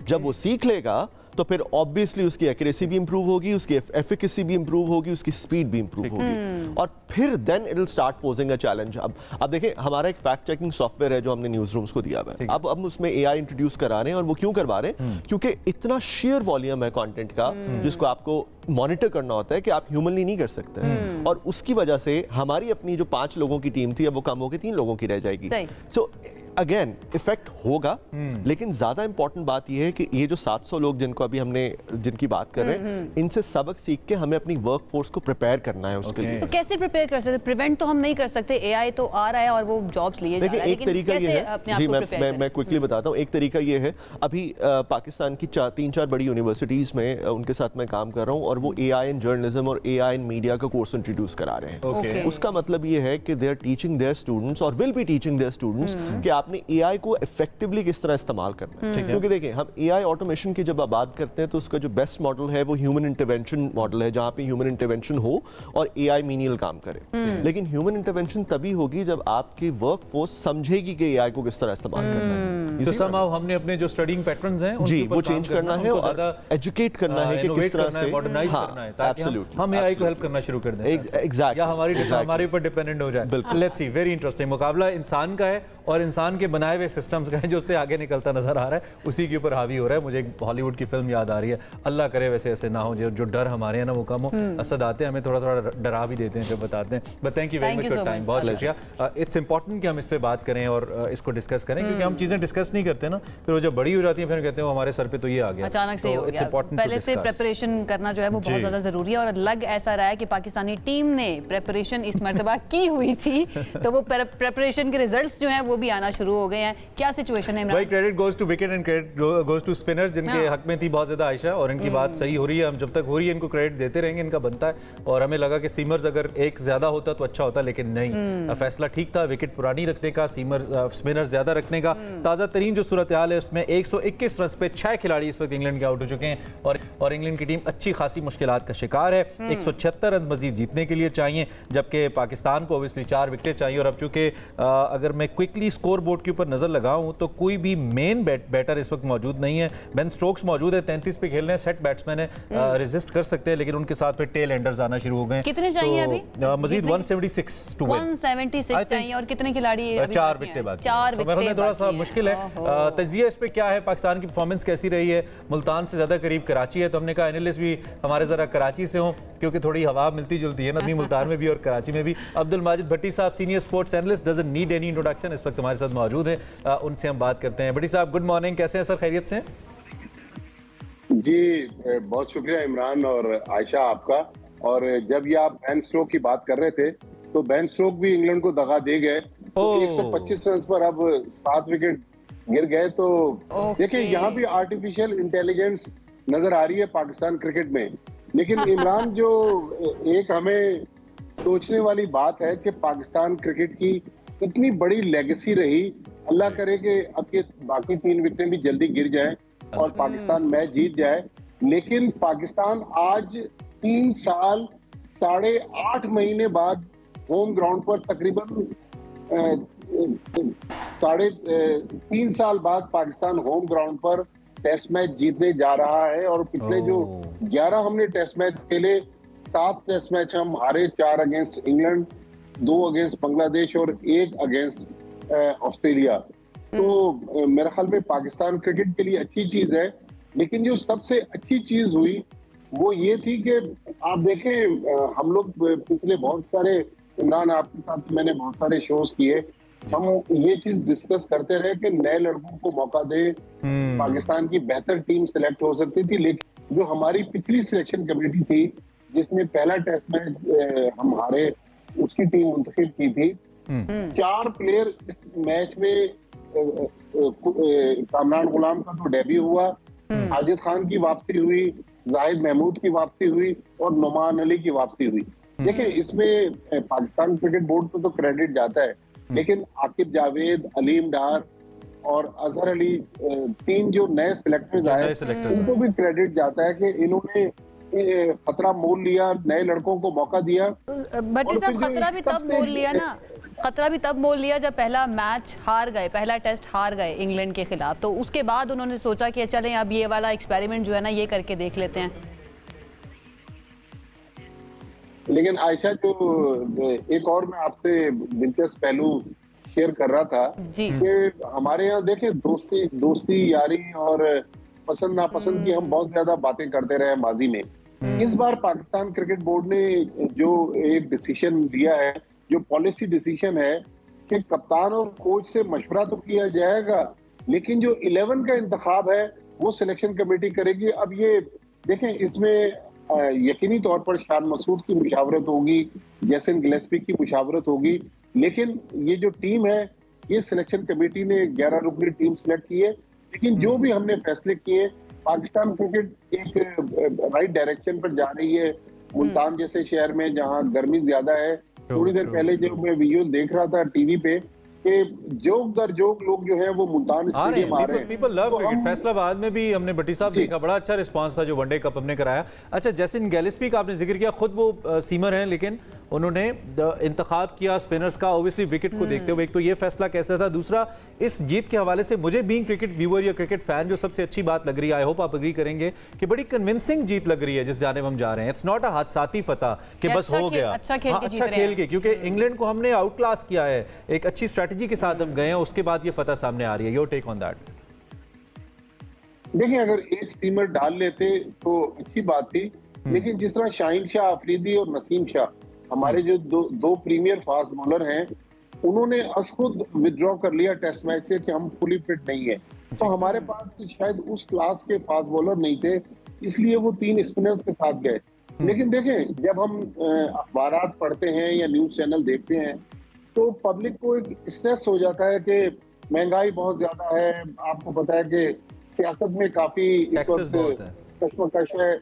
जब वो सीख लेगा तो फिर ऑब्वियसली उसकी एक्यूरेसी भी इंप्रूव होगी, उसकी एफिकेसी भी इंप्रूव होगी, उसकी स्पीड भी इंप्रूव होगी, और फिर then it will start posing a challenge. अब देखिए हमारा एक फैक्ट चेकिंग सॉफ्टवेयर है जो हमने न्यूज रूम्स को दिया हुआ है, अब हम उसमें AI इंट्रोड्यूस करा रहे हैं। और वो क्यों करवा रहे हैं? क्योंकि इतना शेयर वॉल्यूम है कंटेंट का जिसको आपको मॉनिटर करना होता है कि आप ह्यूमनली नहीं कर सकते, और उसकी वजह से हमारी अपनी जो 5 लोगों की टीम थी अब वो कम होकर 3 लोगों की रह जाएगी। सो अगेन इफेक्ट होगा, लेकिन ज्यादा इंपॉर्टेंट बात यह है कि ये जो 700 लोग जिनकी बात कर रहे हैं, इनसे सबक सीख के हमें अपनी वर्क फोर्स को प्रिपेयर करना है उसके लिए। तो कैसे प्रिपेयर कर सकते? प्रिवेंट तो हम नहीं कर सकते, AI तो आ रहा है और वो जॉब्स लिए जा रहा है। देखिए एक तरीका ये है जी, मैं क्विकली बताता हूँ। एक तरीका ये है, अभी पाकिस्तान की 3-4 बड़ी यूनिवर्सिटीज में उनके साथ मैं काम कर रहा हूँ और वो AI इन जर्नलिज्म और AI इन मीडिया का कोर्स इंट्रोड्यूस करा रहे हैं। उसका मतलब ये है कि they are teaching their students और will be teaching their students कि आपने AI को इफेक्टिवली किस तरह इस्तेमाल करना है। क्योंकि देखिए हम AI ऑटोमेशन की जब बात करते हैं तो उसका जो बेस्ट मॉडल है वो ह्यूमन इंटरवेंशन मॉडल है, जहां पे ह्यूमन इंटरवेंशन हो और AI मीनियल काम करे। लेकिन ह्यूमन इंटरवेंशन तभी होगी जब आपकी वर्क फोर्स समझेगी कि AI को किस तरह इस्तेमाल करना है। तो somehow हमने अपने जो स्टडिंग पैटर्न्स हैं जी वो चेंज करना है और एजुकेट करना है कि किस तरह से मॉडर्नाइज करना है, ताकि हम AI को हेल्प करना शुरू कर दें एग्जैक्टली, या हमारे ऊपर डिपेंडेंट हो जाए। Let's see, very interesting. मुकाबला इंसान का है और इंसान के बनाए हुए सिस्टम्स का है जो उससे आगे निकलता नजर आ रहा है, उसी के ऊपर हावी हो रहा है। मुझे एक हॉलीवुड की फिल्म याद आ रही है, अल्लाह करे वैसे ऐसे ना हो, जो डर हमारे हैं ना वो कम हो। असद आते हैं हमें थोड़ा थोड़ा डरा भी देते हैं जब बताते हैं। But thank you very much for time, बहुत शुक्रिया। इट्स इंपॉर्टेंट कि हम इस पे बात करें और इसको डिस्कस करें, क्योंकि हम चीजें डिस्कस नहीं करते ना, फिर वो जब बड़ी हो जाती है फिर कहते हैं हमारे सर पे तो ये आ गया, अचानक से हो गया। पहले से प्रिपरेशन करना जो है वो बहुत ज्यादा जरूरी है, और लग ऐसा रहा है कि पाकिस्तानी टीम ने प्रिपरेशन इस मर्तबा की हुई थी, तो वो प्रिपरेशन के रिजल्ट्स जो हैं वो भी आना शुरू हो गए हैं। क्या सिचुएशन है Imran? Credit goes to wicket and credit goes to spinners, जिनके हक में थी बहुत ज्यादा आयशा, और इनकी बात सही हो रही है। हम जब तक हो रही है इनको क्रेडिट देते रहेंगे, इनका बनता है। और हमें लगा कि सीमर्स अगर एक ज्यादा होता तो अच्छा होता, लेकिन नहीं, फैसला ठीक था, विकेट पुरानी रखने का, स्पिनर्स ज्यादा रखने का। ताजा तरीन जो सूरत हाल है उसमें 121 रन पे 6 खिलाड़ी इस वक्त इंग्लैंड के आउट हो चुके हैं, और इंग्लैंड की टीम अच्छी खासी मुश्किलात का शिकार है। 176 रन मजीद जीतने के लिए चाहिए, जबकि पाकिस्तान को ऑब्वियसली 4 विकेट चाहिए। और अब चूंकि अगर मैं क्विकली स्कोर बोर्ड के ऊपर नजर लगाऊं तो कोई भी मेन बैटर इस वक्त मौजूद नहीं है। बेन स्टोक्स मौजूद है, 33 पे खेल रहे हैं, सेट बैट्समैन है, रेजिस्ट कर सकते हैं, लेकिन उनके साथ फिर टेल एंडर्स आना शुरू हो गए। कितने चाहिए अभी? मजीद 176 टू विन। 176 चाहिए और कितने खिलाड़ी? 4 विकेटें बाकी। 4 विकेटें थोड़ा सा मुश्किल है। तजिया इस पे क्या है, पाकिस्तान की परफॉर्मेंस कैसी रही है? मुल्तान से ज्यादा करीब कराची है, तो हमने कहा एनालिस्ट भी हमारे जरा कराची से हों, क्योंकि थोड़ी हवा मिलती जुलती है ना, भी मुल्तान में भी और कराची में भी। अब्दुल माजिद भट्टी साहब, senior sports analyst, doesn't need any introduction, इस वक्त हमारे साथ मौजूद है, उनसे हम बात करते हैं। भट्टी साहब गुड मॉर्निंग, कैसे हैं सर? खैरियत से? जी बहुत शुक्रिया इमरान और आयशा आपका। और जब ये आप बेन स्टोक की बात कर रहे थे तो बेन स्टोक भी इंग्लैंड को दगा दे गए, तो 125 रन पर अब 7 विकेट गिर गए। तो देखिए यहाँ भी आर्टिफिशियल इंटेलिजेंस नजर आ रही है पाकिस्तान क्रिकेट में। लेकिन इमरान जो एक हमें सोचने वाली बात है कि पाकिस्तान क्रिकेट की इतनी बड़ी लेगेसी रही, अल्लाह करे कि अब ये बाकी 3 विकेटें भी जल्दी गिर जाएं और पाकिस्तान मैच जीत जाए। लेकिन पाकिस्तान आज 3 साल 8.5 महीने बाद होम ग्राउंड पर तकरीबन 3.5 साल बाद पाकिस्तान होम ग्राउंड पर टेस्ट मैच जीतने जा रहा है। और पिछले जो 11 हमने टेस्ट मैच खेले, 7 टेस्ट मैच हम हारे, 4 अगेंस्ट इंग्लैंड, 2 अगेंस्ट बांग्लादेश और 1 अगेंस्ट ऑस्ट्रेलिया। तो मेरे ख्याल में पाकिस्तान क्रिकेट के लिए अच्छी चीज है। लेकिन जो सबसे अच्छी चीज हुई वो ये थी कि आप देखें, हम लोग पिछले बहुत सारे, इमरान आपके साथ मैंने बहुत सारे शोज किए, हम ये चीज डिस्कस करते रहे कि नए लड़कों को मौका दे, पाकिस्तान की बेहतर टीम सिलेक्ट हो सकती थी। लेकिन जो हमारी पिछली सिलेक्शन कमेटी थी जिसमें पहला टेस्ट मैच हम हारे, उसकी टीम मुंतखब की थी। 4 प्लेयर इस मैच में, कामरान गुलाम का तो डेब्यू हुआ, साजिद खान की वापसी हुई, जाहिद महमूद की वापसी हुई और नुमान अली की वापसी हुई। देखिए इसमें पाकिस्तान क्रिकेट बोर्ड को तो क्रेडिट जाता है, लेकिन आकिब जावेद, अलीम डार और अजहर अली, 3 जो नए सिलेक्टर्स आए, उनको भी क्रेडिट जाता है कि इन्होंने खतरा मोल लिया, नए लड़कों को मौका दिया। भट्टी साहब खतरा भी तब मोल लिया ना, खतरा भी तब मोल लिया जब पहला मैच हार गए, पहला टेस्ट हार गए इंग्लैंड के खिलाफ। तो उसके बाद उन्होंने सोचा कि चलें अब ये वाला एक्सपेरिमेंट जो है ना ये करके देख लेते हैं। लेकिन आयशा, जो एक और मैं आपसे दिलचस्प पहलू शेयर कर रहा था कि हमारे यहाँ देखें दोस्ती यारी और पसंद नापसंद की हम बहुत ज्यादा बातें करते रहे माजी में। इस बार पाकिस्तान क्रिकेट बोर्ड ने जो एक डिसीजन लिया है, जो पॉलिसी डिसीजन है कि कप्तान और कोच से मशवरा तो किया जाएगा, लेकिन जो 11 का इंतखाब है वो सिलेक्शन कमेटी करेगी। अब ये देखें, इसमें यकीनी तौर पर शान मसूद की मुशावरत होगी, जैसन गिलेस्पी की मुशावरत होगी, लेकिन ये जो टीम है ये सिलेक्शन कमेटी ने 11 रुकनी टीम सिलेक्ट की है। लेकिन जो भी हमने फैसले किए, पाकिस्तान क्रिकेट एक राइट डायरेक्शन पर जा रही है। मुल्तान जैसे शहर में जहां गर्मी ज्यादा है, थोड़ी देर पहले जो मैं वीडियो देख रहा था टीवी पे कि जोक दर जोक लोग जो है वो मुल्तान स्टेडियम आ रहे हैं। People love cricket. फैसलाबाद में भी हमने भट्टी साहब देखा, बड़ा अच्छा रिस्पांस था जो वनडे कप हमने कराया। अच्छा, जैसिन गिलेस्पी का आपने जिक्र किया, खुद वो सीमर हैं, लेकिन उन्होंने इंतखाब किया स्पिनर्स का, ऑब्वियसली विकेट को देखते हुए। एक तो ये फैसला कैसा था, दूसरा इस जीत के हवाले से मुझे बीइंग क्रिकेट व्यूअर या क्रिकेट फैन जो सबसे अच्छी बात लग रही है, आई होप आप एग्री करेंगे कि बड़ी कन्विंसिंग जीत लग रही है जिस जानिब हम जा रहे हैं। इट्स नॉट अ हादसाती फतह कि बस हो गया, अच्छा खेल के, क्योंकि इंग्लैंड को हमने आउट क्लास किया है, एक अच्छी स्ट्रेटजी के साथ हम गए हैं, उसके बाद ये फतह सामने आ रही है। Your take on that? देखिए, अगर एक सीमर डाल लेते तो अच्छी बात थी, लेकिन जिस तरह शाहीन शाह अफरीदी और नसीम शाह, हमारे जो दो प्रीमियर फास्ट बॉलर हैं, उन्होंने खुद विड्रॉ कर लिया टेस्ट मैच से कि हम फुली फिट नहीं है। तो हमारे पास शायद उस क्लास के फास्ट बॉलर नहीं थे, इसलिए वो 3 स्पिनर्स के साथ गए। लेकिन देखें, जब हम अखबारात पढ़ते हैं या न्यूज चैनल देखते हैं तो पब्लिक को एक स्ट्रेस हो जाता है कि महंगाई बहुत ज्यादा है, आपको पता है कि सियासत में काफी इस वक्त कशमकश है।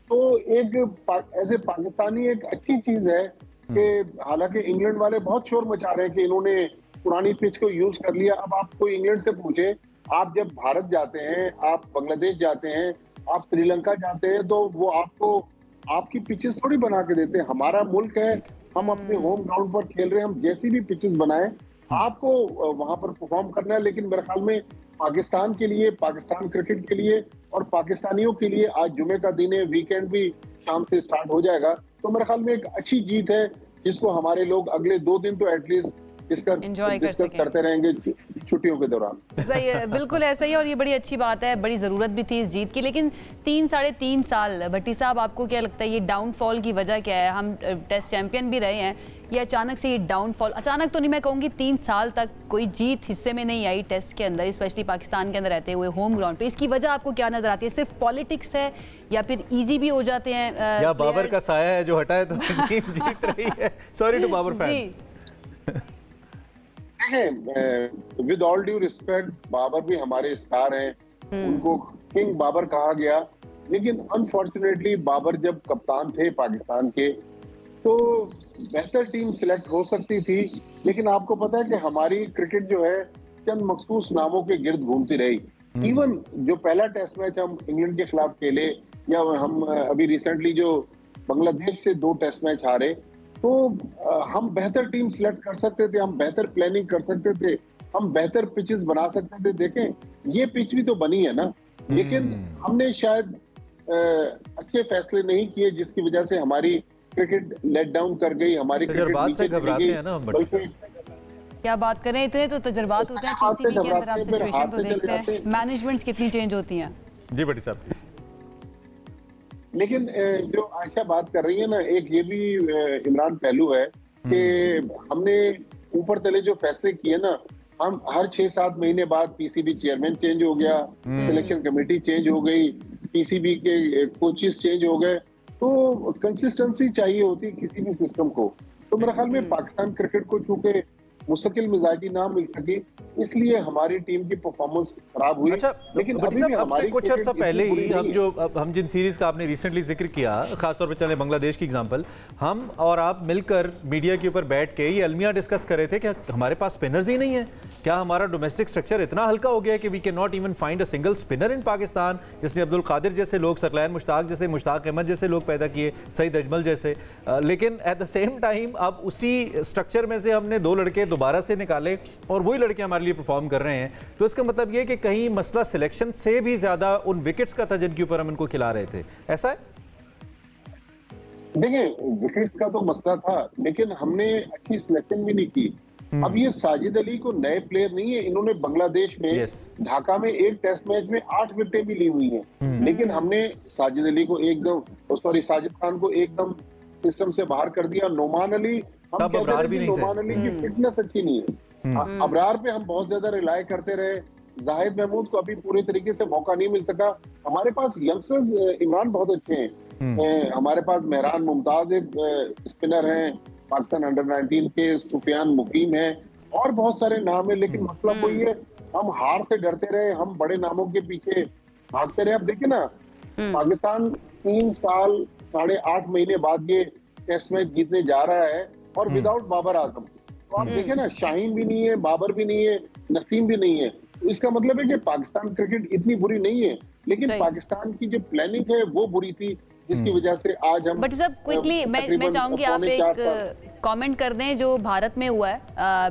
तो एक एज ए पाकिस्तानी एक अच्छी चीज है कि हालांकि इंग्लैंड वाले बहुत शोर मचा रहे हैं कि इन्होंने पुरानी पिच को यूज कर लिया। अब आप कोई इंग्लैंड से पूछे, आप जब भारत जाते हैं, आप बांग्लादेश जाते हैं, आप श्रीलंका जाते हैं, तो वो आपको आपकी पिचेस थोड़ी बना के देते हैं। हमारा मुल्क है, हम अपने होम ग्राउंड पर खेल रहे हैं, हम जैसी भी पिचेस बनाएं आपको वहां पर परफॉर्म करना है। लेकिन मेरे ख्याल में पाकिस्तान के लिए, पाकिस्तान क्रिकेट के लिए और पाकिस्तानियों के लिए आज जुमे का दिन है, वीकेंड भी शाम से स्टार्ट हो जाएगा, तो मेरे ख्याल में एक अच्छी जीत है जिसको हमारे लोग अगले 2 दिन तो एटलीस्ट डिस्कस करते रहेंगे छुट्टियों के दौरान। सही है, बिल्कुल ऐसा ही, और ये बड़ी अच्छी बात है, बड़ी ज़रूरत भी थी इस जीत की। लेकिन 3-3.5 साल, भट्टी साहब आपको क्या लगता है ये डाउनफॉल की वजह क्या है? हम टेस्ट चैंपियन भी रहे हैं, ये अचानक से ये डाउनफॉल, अचानक तो नहीं मैं कहूँगी, 3 साल तक कोई जीत हिस्से में नहीं आई टेस्ट के अंदर, स्पेशली पाकिस्तान के अंदर रहते हुए होम ग्राउंड पे, इसकी वजह आपको क्या नजर आती है? सिर्फ पॉलिटिक्स है या फिर इजी भी हो जाते हैं, या बाबर का साया है जो हटा है तो टीम जीत रही है? Sorry to Babar fans. With all due respect, Babar भी हमारे स्टार हैं, उनको किंग बाबर कहा गया, लेकिन अनफॉर्चुनेटली बाबर जब कप्तान थे पाकिस्तान के तो बेहतर टीम सिलेक्ट हो सकती थी। लेकिन आपको पता है कि हमारी क्रिकेट जो है चंद मखसूस नामों के गिर्द घूमती रही। इवन जो पहला टेस्ट मैच हम इंग्लैंड के खिलाफ खेले, या हम अभी रिसेंटली जो बांग्लादेश से 2 टेस्ट मैच हारे, तो हम बेहतर टीम सिलेक्ट कर सकते थे, हम बेहतर प्लानिंग कर सकते थे, हम बेहतर पिचेस बना सकते थे। देखें ये पिच भी तो बनी है ना, लेकिन हमने शायद अच्छे फैसले नहीं किए जिसकी वजह से हमारी क्रिकेट लेट डाउन कर गई, हमारी क्रिकेट नीचे चली गई। बल्कि क्या बात करें, इतने तो तजुर्बात होते हैं पीसीबी के अंदर, आप सिचुएशन तो देखते हैं, मैनेजमेंट्स कितनी चेंज होती हैं। जी भट्टी साहब, लेकिन जो आयशा बात कर रही है ना, एक ये भी इमरान पहलू है कि हमने ऊपर तले जो फैसले किए ना, हम हर 6-7 महीने बाद पीसीबी चेयरमैन चेंज हो गया, सिलेक्शन कमेटी चेंज हो गई, पीसीबी के कोचेस चेंज हो गए, तो कंसिस्टेंसी चाहिए होती किसी भी सिस्टम को। तो मेरे ख्याल में पाकिस्तान क्रिकेट को चूंकि मुस्तकिल मिजाजी ना मिल सकी, इसलिए हमारी टीम की परफॉर्मेंस खराब हुई। अच्छा, लेकिन अभी भी हमारी कुछ अर्सा पहले ही हम जिन सीरीज का आपने रिसेंटली जिक्र किया, खासतौर पर चले बांग्लादेश की एग्जांपल, हम और आप मिलकर मीडिया के ऊपर बैठ के ये अलमिया डिस्कस कर रहे थे कि हमारे पास स्पिनर्स ही नहीं है, क्या हमारा डोमेस्टिक स्ट्रक्चर इतना हल्का हो गया कि we can not even find a single spinner in Pakistan, जिसने अब्दुल कादिर जैसे लोग, सकलैन मुश्ताक जैसे, मुश्ताक अहमद जैसे लोग पैदा किए, सईद अजमल जैसे, लेकिन एट द सेम टाइम अब उसी स्ट्रक्चर में से हमने 2 लड़के दोबारा से निकाले और वही लड़के हमारे लिए परफॉर्म कर रहे हैं। तो इसका मतलब ये कि कहीं मसला सिलेक्शन से भी ज्यादा उन विकेट्स का था जिनके ऊपर हम इनको खिला रहे थे, ऐसा है? देखिए, विकेट्स का तो मसला था, लेकिन हमने अच्छी सिलेक्शन भी नहीं की। अब ये साजिद अली को नए प्लेयर नहीं है, इन्होंने बांग्लादेश में ढाका में एक टेस्ट मैच में 8 विकेटें भी ली हुई हैं, लेकिन हमने साजिद अली को एकदम, सॉरी साजिद खान को एकदम सिस्टम से बाहर कर दिया। नोमान अली, हम कहते हैं कि नोमान अली की फिटनेस अच्छी नहीं है, अबरार पे हम बहुत ज्यादा रिलाय करते रहे, जाहिद महमूद को अभी पूरे तरीके से मौका नहीं मिल सका। हमारे पास यंगस्टर्स इमरान बहुत अच्छे हैं, हमारे पास मेहरान मुमताज एक स्पिनर हैं, पाकिस्तान अंडर-19 के सुफियान मुकीम है, और बहुत सारे नाम है, लेकिन मसला कोई है, हम हार से डरते रहे, हम बड़े नामों के पीछे भागते रहे। अब देखिए ना, पाकिस्तान 3 साल 8.5 महीने बाद ये टेस्ट मैच जीतने जा रहा है, और विदाउट बाबर आजम। तो आप देखिए ना, शाहीन भी नहीं है, बाबर भी नहीं है, नसीम भी नहीं है, तो इसका मतलब है कि पाकिस्तान क्रिकेट इतनी बुरी नहीं है, लेकिन पाकिस्तान की जो प्लानिंग है वो बुरी थी, जिसकी वजह से आज हम। बट सब क्विकली मैं चाहूंगी आप एक कमेंट कर दें जो भारत में हुआ है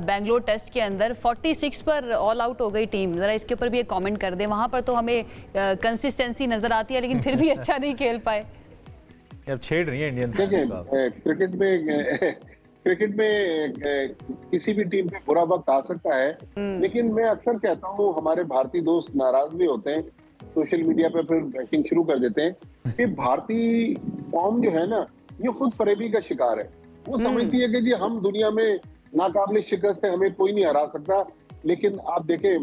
बेंगलोर टेस्ट के अंदर, 46 पर ऑल आउट हो गई टीम, जरा इसके ऊपर भी एक कमेंट कर दें। वहां पर तो हमें कंसिस्टेंसी नजर आती है, लेकिन फिर भी अच्छा नहीं खेल पाए। अब छेड़ रही है इंडियन क्रिकेट में किसी भी टीम पे बुरा वक्त आ सकता है, लेकिन मैं अक्सर कहता हूँ, हमारे भारतीय दोस्त नाराज भी होते हैं, सोशल मीडिया पे फिर बैटिंग शुरू कर देते हैं कि भारतीय कौम जो है ना, ये खुद फरेबी का शिकार है। वो समझती है कि जी हम दुनिया में नाकाबिल शिकस्त है, हमें कोई नहीं हरा सकता। लेकिन आप देखें,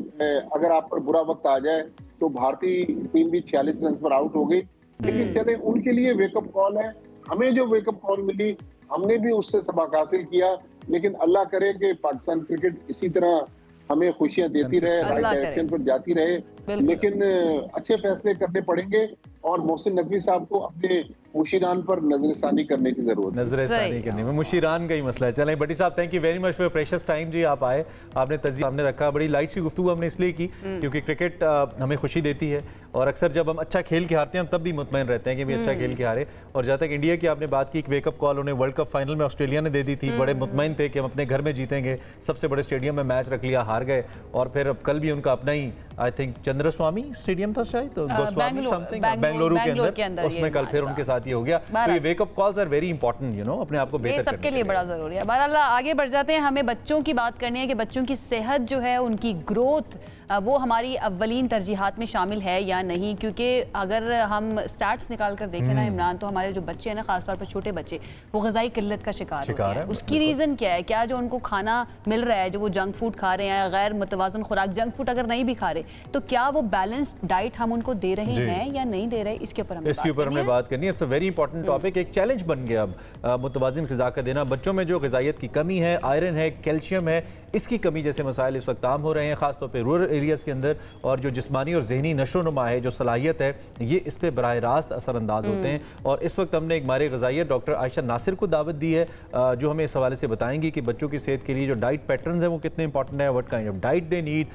अगर आप पर बुरा वक्त आ जाए तो भारतीय टीम भी 46 रन पर आउट हो गई, लेकिन चले उनके लिए वेकअप कॉल है। हमें जो वेकअप कॉल मिली, हमने भी उससे सबक हासिल किया, लेकिन अल्लाह करे कि पाकिस्तान क्रिकेट इसी तरह हमें खुशियां देती रहे, राइट डायरेक्शन पर जाती रहे, लेकिन अच्छे फैसले करने पड़ेंगे। और मोहसिन नकवी साहब को अपने मुशीरान पर नजरसानी करने की जरूरत है। नजरसानी करने में मुशीरान का ही मसला है। चलें भट्टी साहब, thank you very much for precious time जी। आप आए, आपने तज़िया सामने रखा। बड़ी लाइट सी गुफ्तगू हमने इसलिए की क्योंकि क्रिकेट हमें खुशी देती है और अक्सर जब हम अच्छा खेल के हारते हैं हम तब भी मुतमईन रहते हैं कि भी अच्छा खेल के हारे। और जहाँ तक इंडिया की आपने बात की, एक वेकअप कॉल उन्हें वर्ल्ड कप फाइनल में ऑस्ट्रेलिया ने दे दी थी। बड़े मुतमईन थे कि हम अपने घर में जीतेंगे, सबसे बड़े स्टेडियम में मैच रख लिया, हार गए। और फिर अब कल भी उनका अपना ही आई थिंक चंद्रस्वामी स्टेडियम था शायद, तो गोस्वामी समथिंग बेंगलुरु के अंदर उसमें कल फिर उनके साथ ही हो गया। तो ये wake up calls are very important, you know, अपने आप को बेहतर करने सबके लिए बड़ा जरूरी है। बहरहाल आगे बढ़ जाते हैं, हमें बच्चों की बात करनी है कि बच्चों की सेहत जो है, उनकी ग्रोथ, वो हमारी अव्वलीन तरजीहात में शामिल है या नहीं। क्योंकि अगर हम स्टैट्स निकाल कर देखें ना इमरान, तो हमारे जो बच्चे हैं ना, खासतौर पर छोटे बच्चे, वो ग़िज़ाई किल्लत का शिकार होते हैं। उसकी रीज़न क्या है? क्या जो उनको खाना मिल रहा है, जो वो जंक फूड खा रहे हैं, गैर मुतवाज़न खुराक, जंक फूड अगर नहीं भी खा रहे, तो क्या वो बैलेंस्ड डाइट हम उनको दे रहे हैं या नहीं दे रहे? इसके ऊपर हमने बात करनी है। It's a very important topic. एक चैलेंज बन गया अब मुतवाज़िन ग़िज़ा का देना। बच्चों में जो ग़िज़ाइयत की कमी है, आयरन है, कैल्शियम है, इसकी कमी जैसे मसाइल इस वक्त आम हो रहे हैं, खासतौर पर रूरल एरियाज़ के अंदर। और जो जिस्मानी और जहनी नशो नुमा है, जो सलाहियत है, ये इस पर बराह रास्त असरअंदाज होते हैं। और इस वक्त हमने एक माहिर ग़िज़ाइयत डॉक्टर आयशा नासिर को दावत दी है, जो हमें इस हवाले से बताएंगी कि बच्चों की सेहत के लिए जो डाइट पैटर्न्स हैं वो कितने इंपॉर्टेंट है, what kind of diet they need,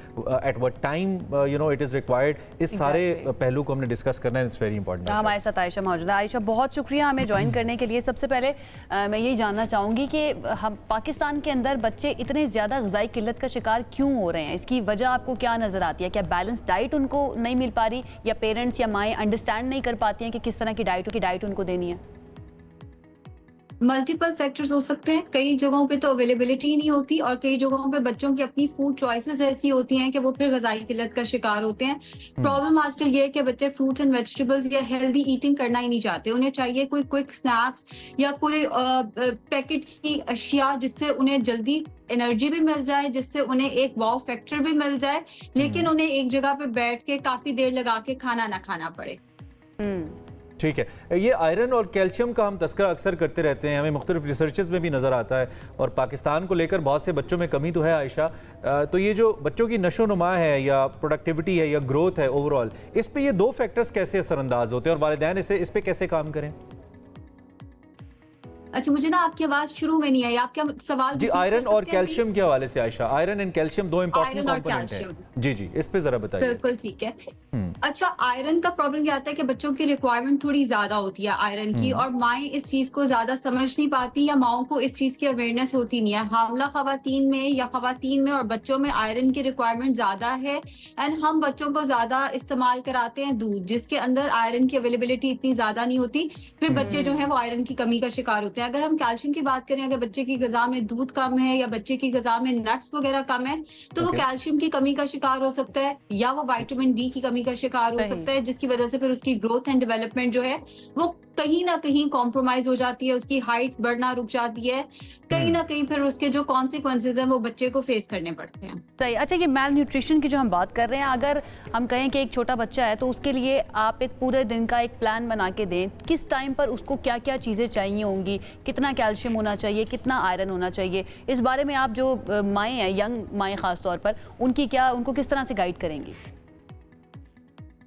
at what time you know it is required. इस सारे पहलू को हमने डिस्कस करना है। It's very important. हमारे साथ आयशा मौजूद है। आयशा, बहुत शुक्रिया हमें ज्वाइन करने के लिए। सबसे पहले मैं यही जानना चाहूँगी कि हम पाकिस्तान के अंदर बच्चे इतने ज़्यादा ग़िज़ाई किल्लत का शिकार क्यों हो रहे हैं? इसकी वजह आपको क्या नज़र आती है? क्या बैलेंस डाइट उनको नहीं मिल पा रही, या पेरेंट्स या माएँ अंडरस्टैंड नहीं कर पाती हैं कि किस तरह की डाइट उनको देनी है? मल्टीपल फैक्टर्स हो सकते हैं। कई जगहों पे तो अवेलेबिलिटी नहीं होती, और कई जगहों पे बच्चों की अपनी फूड चॉइसेस ऐसी होती हैं कि वो फिर ग़िज़ाई किल्लत का शिकार होते हैं। प्रॉब्लम आजकल ये है कि बच्चे फ्रूट एंड वेजिटेबल्स या हेल्दी ईटिंग करना ही नहीं चाहते। उन्हें चाहिए कोई क्विक स्नैक्स या कोई पैकेट की अशिया जिससे उन्हें जल्दी एनर्जी भी मिल जाए, जिससे उन्हें एक वाव फैक्टर भी मिल जाए, लेकिन उन्हें एक जगह पे बैठ के काफी देर लगा के खाना ना खाना पड़े। ठीक है, ये आयरन और कैल्शियम का हम तस्करा अक्सर करते रहते हैं, हमें मुख्तलिफ रिसर्चेस में भी नज़र आता है, और पाकिस्तान को लेकर बहुत से बच्चों में कमी तो है आयशा। तो ये जो बच्चों की नशो नुमा है या प्रोडक्टिविटी है या ग्रोथ है ओवरऑल, इस पे ये दो फैक्टर्स कैसे असरअंदाज होते हैं और वालिदैन इस पे कैसे काम करें? अच्छा, मुझे ना आपकी आवाज शुरू में नहीं आई। आप क्या सवाल जी आयरन और कैल्शियम के हवाले से आयशा? आयरन एंड कैल्शियम दो इंपॉर्टेंट कंपोनेंट हैं। जी जी, इस पे जरा बताइए। बिल्कुल ठीक है। अच्छा, आयरन का प्रॉब्लम क्या आता है कि बच्चों की रिक्वायरमेंट थोड़ी ज्यादा होती है आयरन की, और माएँ इस चीज को ज्यादा समझ नहीं पाती, या माओं को इस चीज की अवेयरनेस होती नहीं है। हामला खवातीन में या खवातीन में और बच्चों में आयरन की रिक्वायरमेंट ज्यादा है, एंड हम बच्चों को ज्यादा इस्तेमाल कराते हैं दूध, जिसके अंदर आयरन की अवेलेबिलिटी इतनी ज्यादा नहीं होती। फिर बच्चे जो है वो आयरन की कमी का शिकार होते हैं। अगर हम कैल्शियम की बात करें, अगर बच्चे की ग़िज़ा में दूध कम है या बच्चे की ग़िज़ा में नट्स वगैरह कम है, तो वो कैल्शियम की कमी का शिकार हो सकता है, या वो विटामिन डी की कमी का शिकार हो सकता है, जिसकी वजह से फिर उसकी ग्रोथ एंड डेवलपमेंट जो है वो कहीं ना कहीं कॉम्प्रोमाइज हो जाती है, उसकी हाइट बढ़ना रुक जाती है, कहीं ना कहीं फिर उसके जो कॉन्सिक्वेंसेज हैं वो बच्चे को फेस करने पड़ते हैं। सही। अच्छा, ये मेल न्यूट्रिशन की जो हम बात कर रहे हैं, अगर हम कहें कि एक छोटा बच्चा है तो उसके लिए आप एक पूरे दिन का एक प्लान बना के दें, किस टाइम पर उसको क्या क्या चीज़ें चाहिए होंगी, कितना कैल्शियम होना चाहिए, कितना आयरन होना चाहिए, इस बारे में आप जो माएँ हैं, यंग माएँ खास तौर पर, उनको किस तरह से गाइड करेंगी?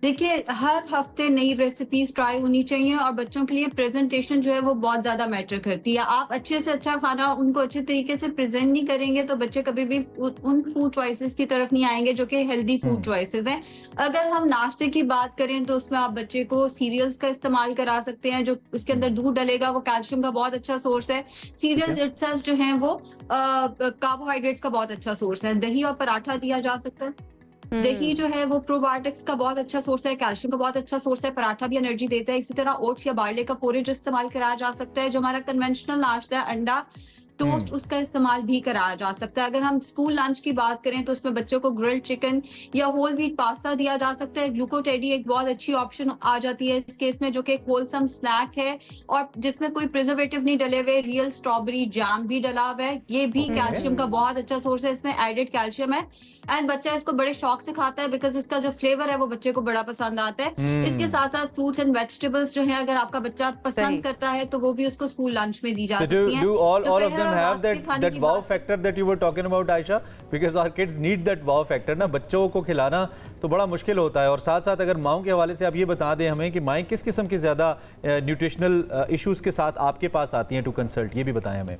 देखिए, हर हफ्ते नई रेसिपीज ट्राई होनी चाहिए, और बच्चों के लिए प्रेजेंटेशन जो है वो बहुत ज्यादा मैटर करती है। आप अच्छे से अच्छा खाना उनको अच्छे तरीके से प्रेजेंट नहीं करेंगे तो बच्चे कभी भी उन फूड चॉइसेस की तरफ नहीं आएंगे जो कि हेल्दी फूड चॉइसेस हैं। अगर हम नाश्ते की बात करें तो उसमें आप बच्चे को सीरियल्स का इस्तेमाल करा सकते हैं, जो उसके अंदर दूध डलेगा, वो कैल्शियम का बहुत अच्छा सोर्स है। सीरियल्स इटसेल्फ जो है वो कार्बोहाइड्रेट्स का बहुत अच्छा सोर्स है। दही और पराठा दिया जा सकता है। दही जो है वो प्रोबायोटिक्स का बहुत अच्छा सोर्स है, कैल्शियम का बहुत अच्छा सोर्स है, पराठा भी एनर्जी देता है। इसी तरह ओट्स या बार्ले का पोरेज इस्तेमाल कराया जा सकता है। जो हमारा कन्वेंशनल नाश्ता है, अंडा टोस्ट, उसका इस्तेमाल भी कराया जा सकता है। अगर हम स्कूल लंच की बात करें तो उसमें बच्चों को ग्रिल्ड चिकन या होल व्हीट पास्ता दिया जा सकता है। ग्लूकोटेडी एक बहुत अच्छी ऑप्शन आ जाती है इस केस में, जो कि एक होलसम स्नैक है और जिसमें कोई प्रिजर्वेटिव नहीं डले हुए, रियल स्ट्रॉबेरी जैम भी डला हुआ है। ये भी कैल्शियम का बहुत अच्छा सोर्स है, इसमें एडेड कैल्शियम है, एंड बच्चा इसको बड़े शौक से खाता है बिकॉज इसका जो फ्लेवर है वो बच्चे को बड़ा पसंद आता है। इसके साथ साथ फ्रूट्स एंड वेजिटेबल्स जो है, अगर आपका बच्चा पसंद करता है तो वो भी उसको स्कूल लंच में दी जा सकती है। don't have that wow factor that you were talking about, Aisha, because our kids need that wow factor ना, बच्चों को खिलाना तो बड़ा मुश्किल होता है। और साथ साथ अगर माओं के हवाले से आप ये बता दें हमें कि माएँ किस किस्म की ज़्यादा न्यूट्रिशनल इश्यूज़ के साथ आपके पास आती हैं टू कंसल्ट, ये भी बताएं हमें।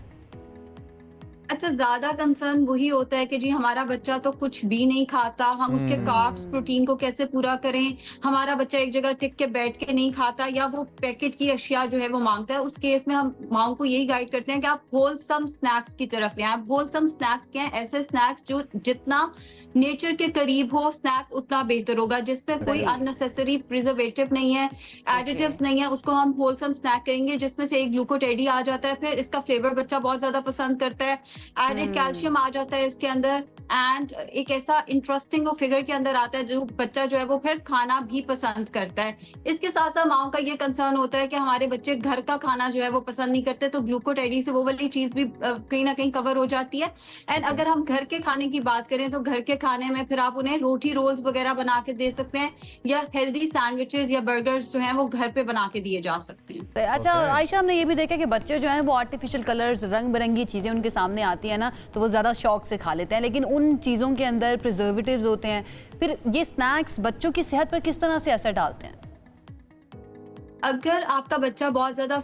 अच्छा, ज्यादा कंसर्न वही होता है कि जी हमारा बच्चा तो कुछ भी नहीं खाता, हम उसके कार्ब्स प्रोटीन को कैसे पूरा करें, हमारा बच्चा एक जगह टिक के बैठ के नहीं खाता या वो पैकेट की अशिया जो है वो मांगता है। उस केस में हम माओं को यही गाइड करते हैं कि आप होलसम स्नैक्स की तरफ लें। आप होलसम स्नैक्स क्या है? ऐसे स्नैक्स जो जितना नेचर के करीब हो स्नैक उतना बेहतर होगा, जिसमें कोई अननेसेसरी प्रिजर्वेटिव नहीं है, एडिटिव्स नहीं है, उसको हम होलसम स्नैक करेंगे जिसमें से एक ग्लूकोटेडी आ जाता है, फिर इसका फ्लेवर बच्चा बहुत ज्यादा पसंद करता है, एडेड कैल्शियम आ जाता है इसके अंदर, एंड एक ऐसा इंटरेस्टिंग वो फिगर के अंदर आता है जो बच्चा जो है वो फिर खाना भी पसंद करता है। इसके साथ साथ माओं का ये कंसर्न होता है कि हमारे बच्चे घर का खाना जो है वो पसंद नहीं करते, तो ग्लूकोटेडी से वो वाली चीज भी कहीं ना कहीं कवर हो जाती है। एंड अगर हम घर के खाने की बात करें तो घर के खाने में फिर आप उन्हें रोटी रोल्स वगैरह बना के दे सकते हैं, या हेल्दी सैंडविचेस या बर्गर्स जो हैं वो घर पे बना के दिए जा सकते हैं। अच्छा, और आयशा हमने ये भी देखा कि बच्चे जो हैं वो आर्टिफिशियल कलर्स, रंग बिरंगी चीजें उनके सामने आती है ना, तो वो ज्यादा शौक से खा लेते हैं, लेकिन उन चीजों के अंदर प्रिजर्वेटिव्स होते हैं। फिर ये स्नैक्स बच्चों की सेहत पर किस तरह से असर डालते हैं? अगर आपका बच्चा बहुत ज्यादा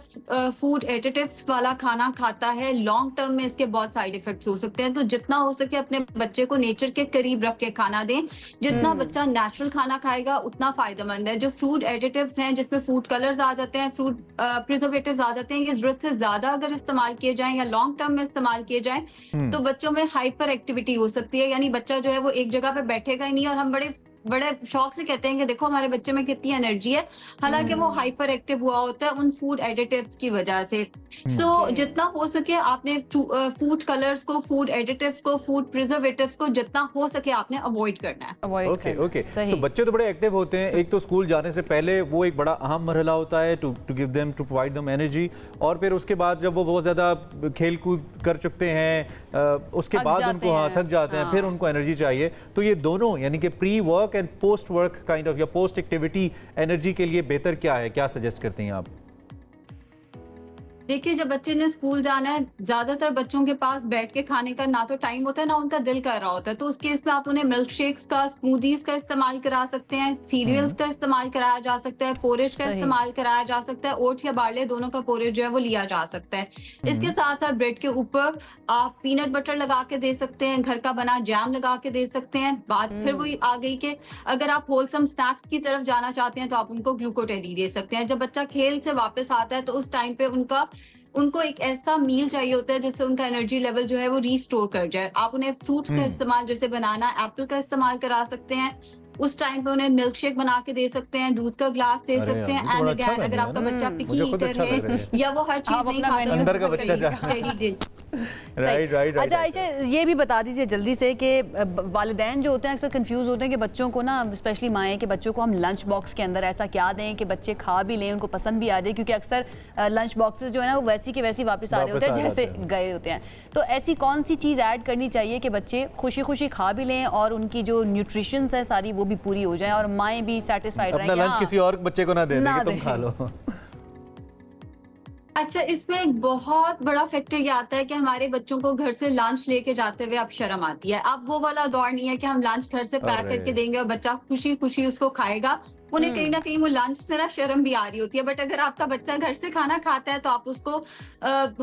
फूड एडिटिव्स वाला खाना खाता है, लॉन्ग टर्म में इसके बहुत साइड इफेक्ट्स हो सकते हैं। तो जितना हो सके अपने बच्चे को नेचर के करीब रख के खाना दें। जितना बच्चा नेचुरल खाना खाएगा उतना फायदेमंद है। जो फूड एडिटिव्स हैं जिसमें फूड कलर्स आ जाते हैं, फूड प्रिजर्वेटिव्स आ जाते हैं, ये जरूरत से ज्यादा अगर इस्तेमाल किए जाएं या लॉन्ग टर्म में इस्तेमाल किए जाएं तो बच्चों में हाइपर एक्टिविटी हो सकती है। यानी बच्चा जो है वो एक जगह पे बैठेगा ही नहीं, और हम बड़े शौक से कहते हैं कि देखो हमारे बच्चे में कितनी एनर्जी है, हालांकि वो हाइपर एक्टिव हुआ होता है उन फूड एडिटिव्स की वजह से। सो जितना हो सके आपने फूड कलर्स को, फूड एडिटिव्स को, फूड प्रिजर्वेटिव्स को जितना हो सके आपने अवॉइड करना है। ओके। सो बच्चे तो बड़े एक्टिव होते हैं। एक तो स्कूल जाने से पहले वो एक बड़ा अहम मरहला होता है to give them, to provide them energy, और फिर उसके बाद जब वो बहुत ज्यादा खेल कूद कर चुकते हैं उसके बाद उनको थक जाते हैं, फिर उनको एनर्जी चाहिए। तो ये दोनों यानी कि pre work and post work kind of या पोस्ट एक्टिविटी एनर्जी के लिए बेहतर क्या है, क्या सजेस्ट करते हैं आप? देखिए, जब बच्चे ने स्कूल जाना है, ज्यादातर बच्चों के पास बैठ के खाने का ना तो टाइम होता है ना उनका दिल कर रहा होता है, तो उस केस में आप उन्हें मिल्क शेक्स का, स्मूदीज का इस्तेमाल करा सकते हैं, सीरियल्स का इस्तेमाल कराया जा सकता है, पोरेज का इस्तेमाल कराया जा सकता है, ओट्स या बार्ले दोनों का पोरेज जो है वो लिया जा सकता है। इसके साथ साथ ब्रेड के ऊपर आप पीनट बटर लगा के दे सकते हैं, घर का बना जैम लगा के दे सकते हैं। बात फिर वही आ गई कि अगर आप होलसम स्नैक्स की तरफ जाना चाहते हैं तो आप उनको ग्लूकोटेडी दे सकते हैं। जब बच्चा खेल से वापस आता है तो उस टाइम पे उनको एक ऐसा मील चाहिए होता है जिससे उनका एनर्जी लेवल जो है वो रीस्टोर कर जाए। आप उन्हें फ्रूट्स का इस्तेमाल, जैसे बनाना, एप्पल का इस्तेमाल करा सकते हैं। उस टाइम पे उन्हें मिल्क शेक बना के दे सकते हैं, दूध का ग्लास दे सकते हैं। एंड अगेन अगर आपका बच्चा पिकी ईटर है या वो हर चीज नहीं खाता, अंदर का बच्चा राइट। अच्छा आयशा, ये भी बता दीजिए जल्दी से कि वालिदैन जो होते हैं अक्सर कंफ्यूज होते हैं कि बच्चों को ना, स्पेशली माएँ, कि बच्चों को हम लंच बॉक्स के अंदर ऐसा क्या दें कि बच्चे खा भी लें, उनको पसंद भी आ जाए, क्योंकि अक्सर लंच बॉक्सेस जो है ना वो वैसी के वैसी वापस आ रहे होते हैं जैसे गए होते हैं। तो ऐसी कौन सी चीज़ ऐड करनी चाहिए कि बच्चे खुशी खुशी खा भी लें और उनकी जो न्यूट्रिशंस है सारी वो भी पूरी हो जाए और माएँ भी सेटिस्फाइड रहें, अपना लंच किसी और बच्चे को ना दे दें कि तुम खा लो? अच्छा, इसमें एक बहुत बड़ा फैक्टर ये आता है कि हमारे बच्चों को घर से लंच लेके जाते हुए अब शर्म आती है। अब वो वाला दौर नहीं है कि हम लंच घर से पैक करके देंगे और बच्चा खुशी खुशी उसको खाएगा। उन्हें कहीं ना कहीं वो लंच से ना शर्म भी आ रही होती है। बट अगर आपका बच्चा घर से खाना खाता है तो आप उसको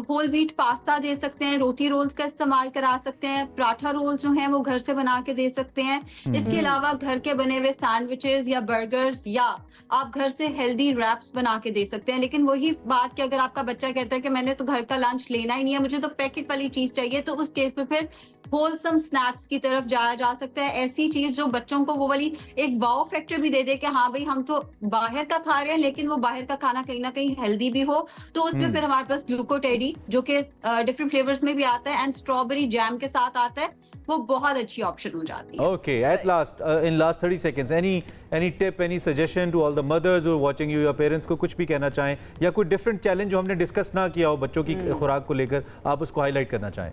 होल व्हीट पास्ता दे सकते हैं, रोटी रोल्स का इस्तेमाल करा सकते हैं, पराठा रोल जो हैं वो घर से बना के दे सकते हैं। इसके अलावा घर के बने हुए सैंडविचेस या बर्गर्स, या आप घर से हेल्दी रैप्स बना के दे सकते हैं। लेकिन वही बात कि अगर आपका बच्चा कहता है कि मैंने तो घर का लंच लेना ही नहीं है, मुझे तो पैकेट वाली चीज चाहिए, तो उस केस में फिर होलसम स्नैक्स की तरफ जाया जा सकता है। ऐसी चीज जो बच्चों को वो वाली एक वाओ फैक्टर भी दे दे कि हाँ भाई हम तो बाहर का खा रहे हैं लेकिन वो बाहर का खाना कहीं ना कहीं हेल्दी भी हो। तो उसमें फिर हमारे पास ग्लूकोटेडी जो कि डिफरेंट फ्लेवर्स में भी आता है एंड स्ट्रॉबेरी जैम के साथ आता है, वो बहुत अच्छी ऑप्शन हो जाती है। Okay, at last, in last 30 seconds, any tip, any suggestion to all the mothers who are watching you, your parents को कुछ भी कहना चाहें, या कोई डिफरेंट चैलेंज जो हमने डिस्कस ना किया हो बच्चों की खुराक को लेकर, आप उसको हाईलाइट करना चाहें?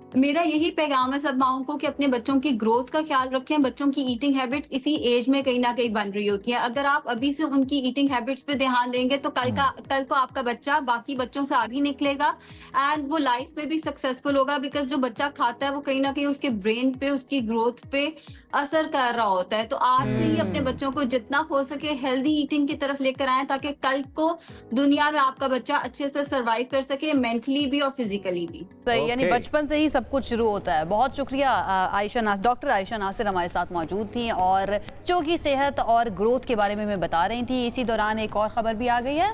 मेरा यही पैगाम है सब माओं को कि अपने बच्चों की ग्रोथ का ख्याल रखें। बच्चों की ईटिंग हैबिट्स इसी एज में कहीं ना कहीं बन रही होती है। अगर आप अभी से उनकी ईटिंग हैबिट्स पे ध्यान देंगे तो कल को आपका बच्चा बाकी बच्चों से आगे निकलेगा एंड वो लाइफ में भी सक्सेसफुल होगा। बिकॉज जो बच्चा खाता है वो कहीं ना कहीं उसके ब्रेन पे, उसकी ग्रोथ पे असर कर रहा होता है। तो आज से ही अपने बच्चों को जितना हो सके हेल्दी ईटिंग की तरफ लेकर आए, ताकि कल को दुनिया में आपका बच्चा अच्छे से सर्वाइव कर सके, मेंटली भी और फिजिकली भी। सही, यानी बचपन से ही सब कुछ शुरू होता है। बहुत शुक्रिया डॉक्टर आयशा नासिर हमारे साथ मौजूद थी और बच्चों की सेहत और ग्रोथ के बारे में मैं बता रही थी। इसी दौरान एक और खबर भी आ गई है।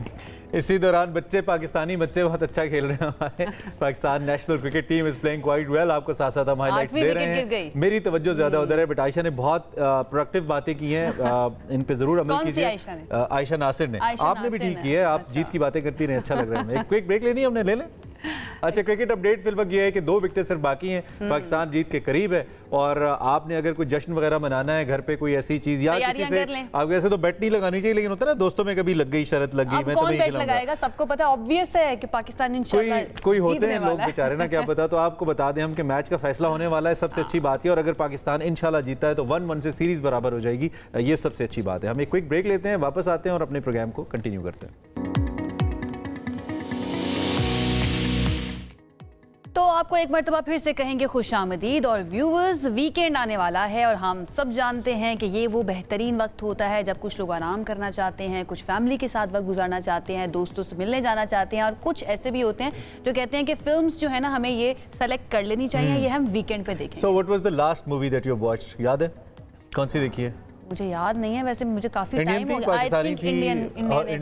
इसी दौरान पाकिस्तानी बच्चे बहुत अच्छा खेल रहे हैं। हमारे Pakistan national cricket team is playing quite well. आपको साथ साथ हम हाइलाइट्स दे रहे हैं। मेरी तवज्जो ज्यादा उधर है, बट आयशा ने बहुत प्रोडक्टिव बातें की हैं। इन पे जरूर अमल कीजिए। आयशा नासिर ने। आपने भी ठीक की है, आप जीत की बातें करती रहे, अच्छा लग रहा है। एक क्विक ब्रेक लेनी है, हमने ले लें। अच्छा, क्रिकेट अपडेट फिल वक्त ये है कि 2 विकेटें सिर्फ बाकी हैं, पाकिस्तान जीत के करीब है। और आपने अगर कोई जश्न वगैरह मनाना है घर पे, कोई ऐसी चीज या किसी से, आप वैसे तो बेट नहीं लगानी चाहिए, लेकिन होता है ना दोस्तों में कभी लग गई, शरत लग गई, मैं तो बेट लगाएगा। सबको पता है, ऑब्वियस है कि पाकिस्तान इंशाल्लाह कोई होते हैं लोग बेचारे ना, क्या पता। तो आपको बता दें हम कि मैच का फैसला होने वाला है, सबसे अच्छी बात है। और अगर पाकिस्तान इंशाल्लाह जीता है तो 1-1 से सीरीज बराबर हो जाएगी, ये सबसे अच्छी बात है। हम एक क्विक ब्रेक लेते हैं, वापस आते हैं और अपने प्रोग्राम को कंटिन्यू करते हैं। तो आपको एक मरतबा फिर से कहेंगे खुशामदीद। और व्यूअर्स, वीकेंड आने वाला है और हम सब जानते हैं कि ये वो बेहतरीन वक्त होता है जब कुछ लोग आराम करना चाहते हैं, कुछ फैमिली के साथ वक्त गुजारना चाहते हैं, दोस्तों से मिलने जाना चाहते हैं। और कुछ ऐसे भी होते हैं जो कहते हैं कि फिल्म्स जो है ना, हमें ये सेलेक्ट कर लेनी चाहिए, ये हम वीकेंड पे देखें। So what was the last movie that you watched? याद है कौन सी देखी है? मुझे याद नहीं है, वैसे मुझे काफी टाइम हो गया। आई थिंक इंडियन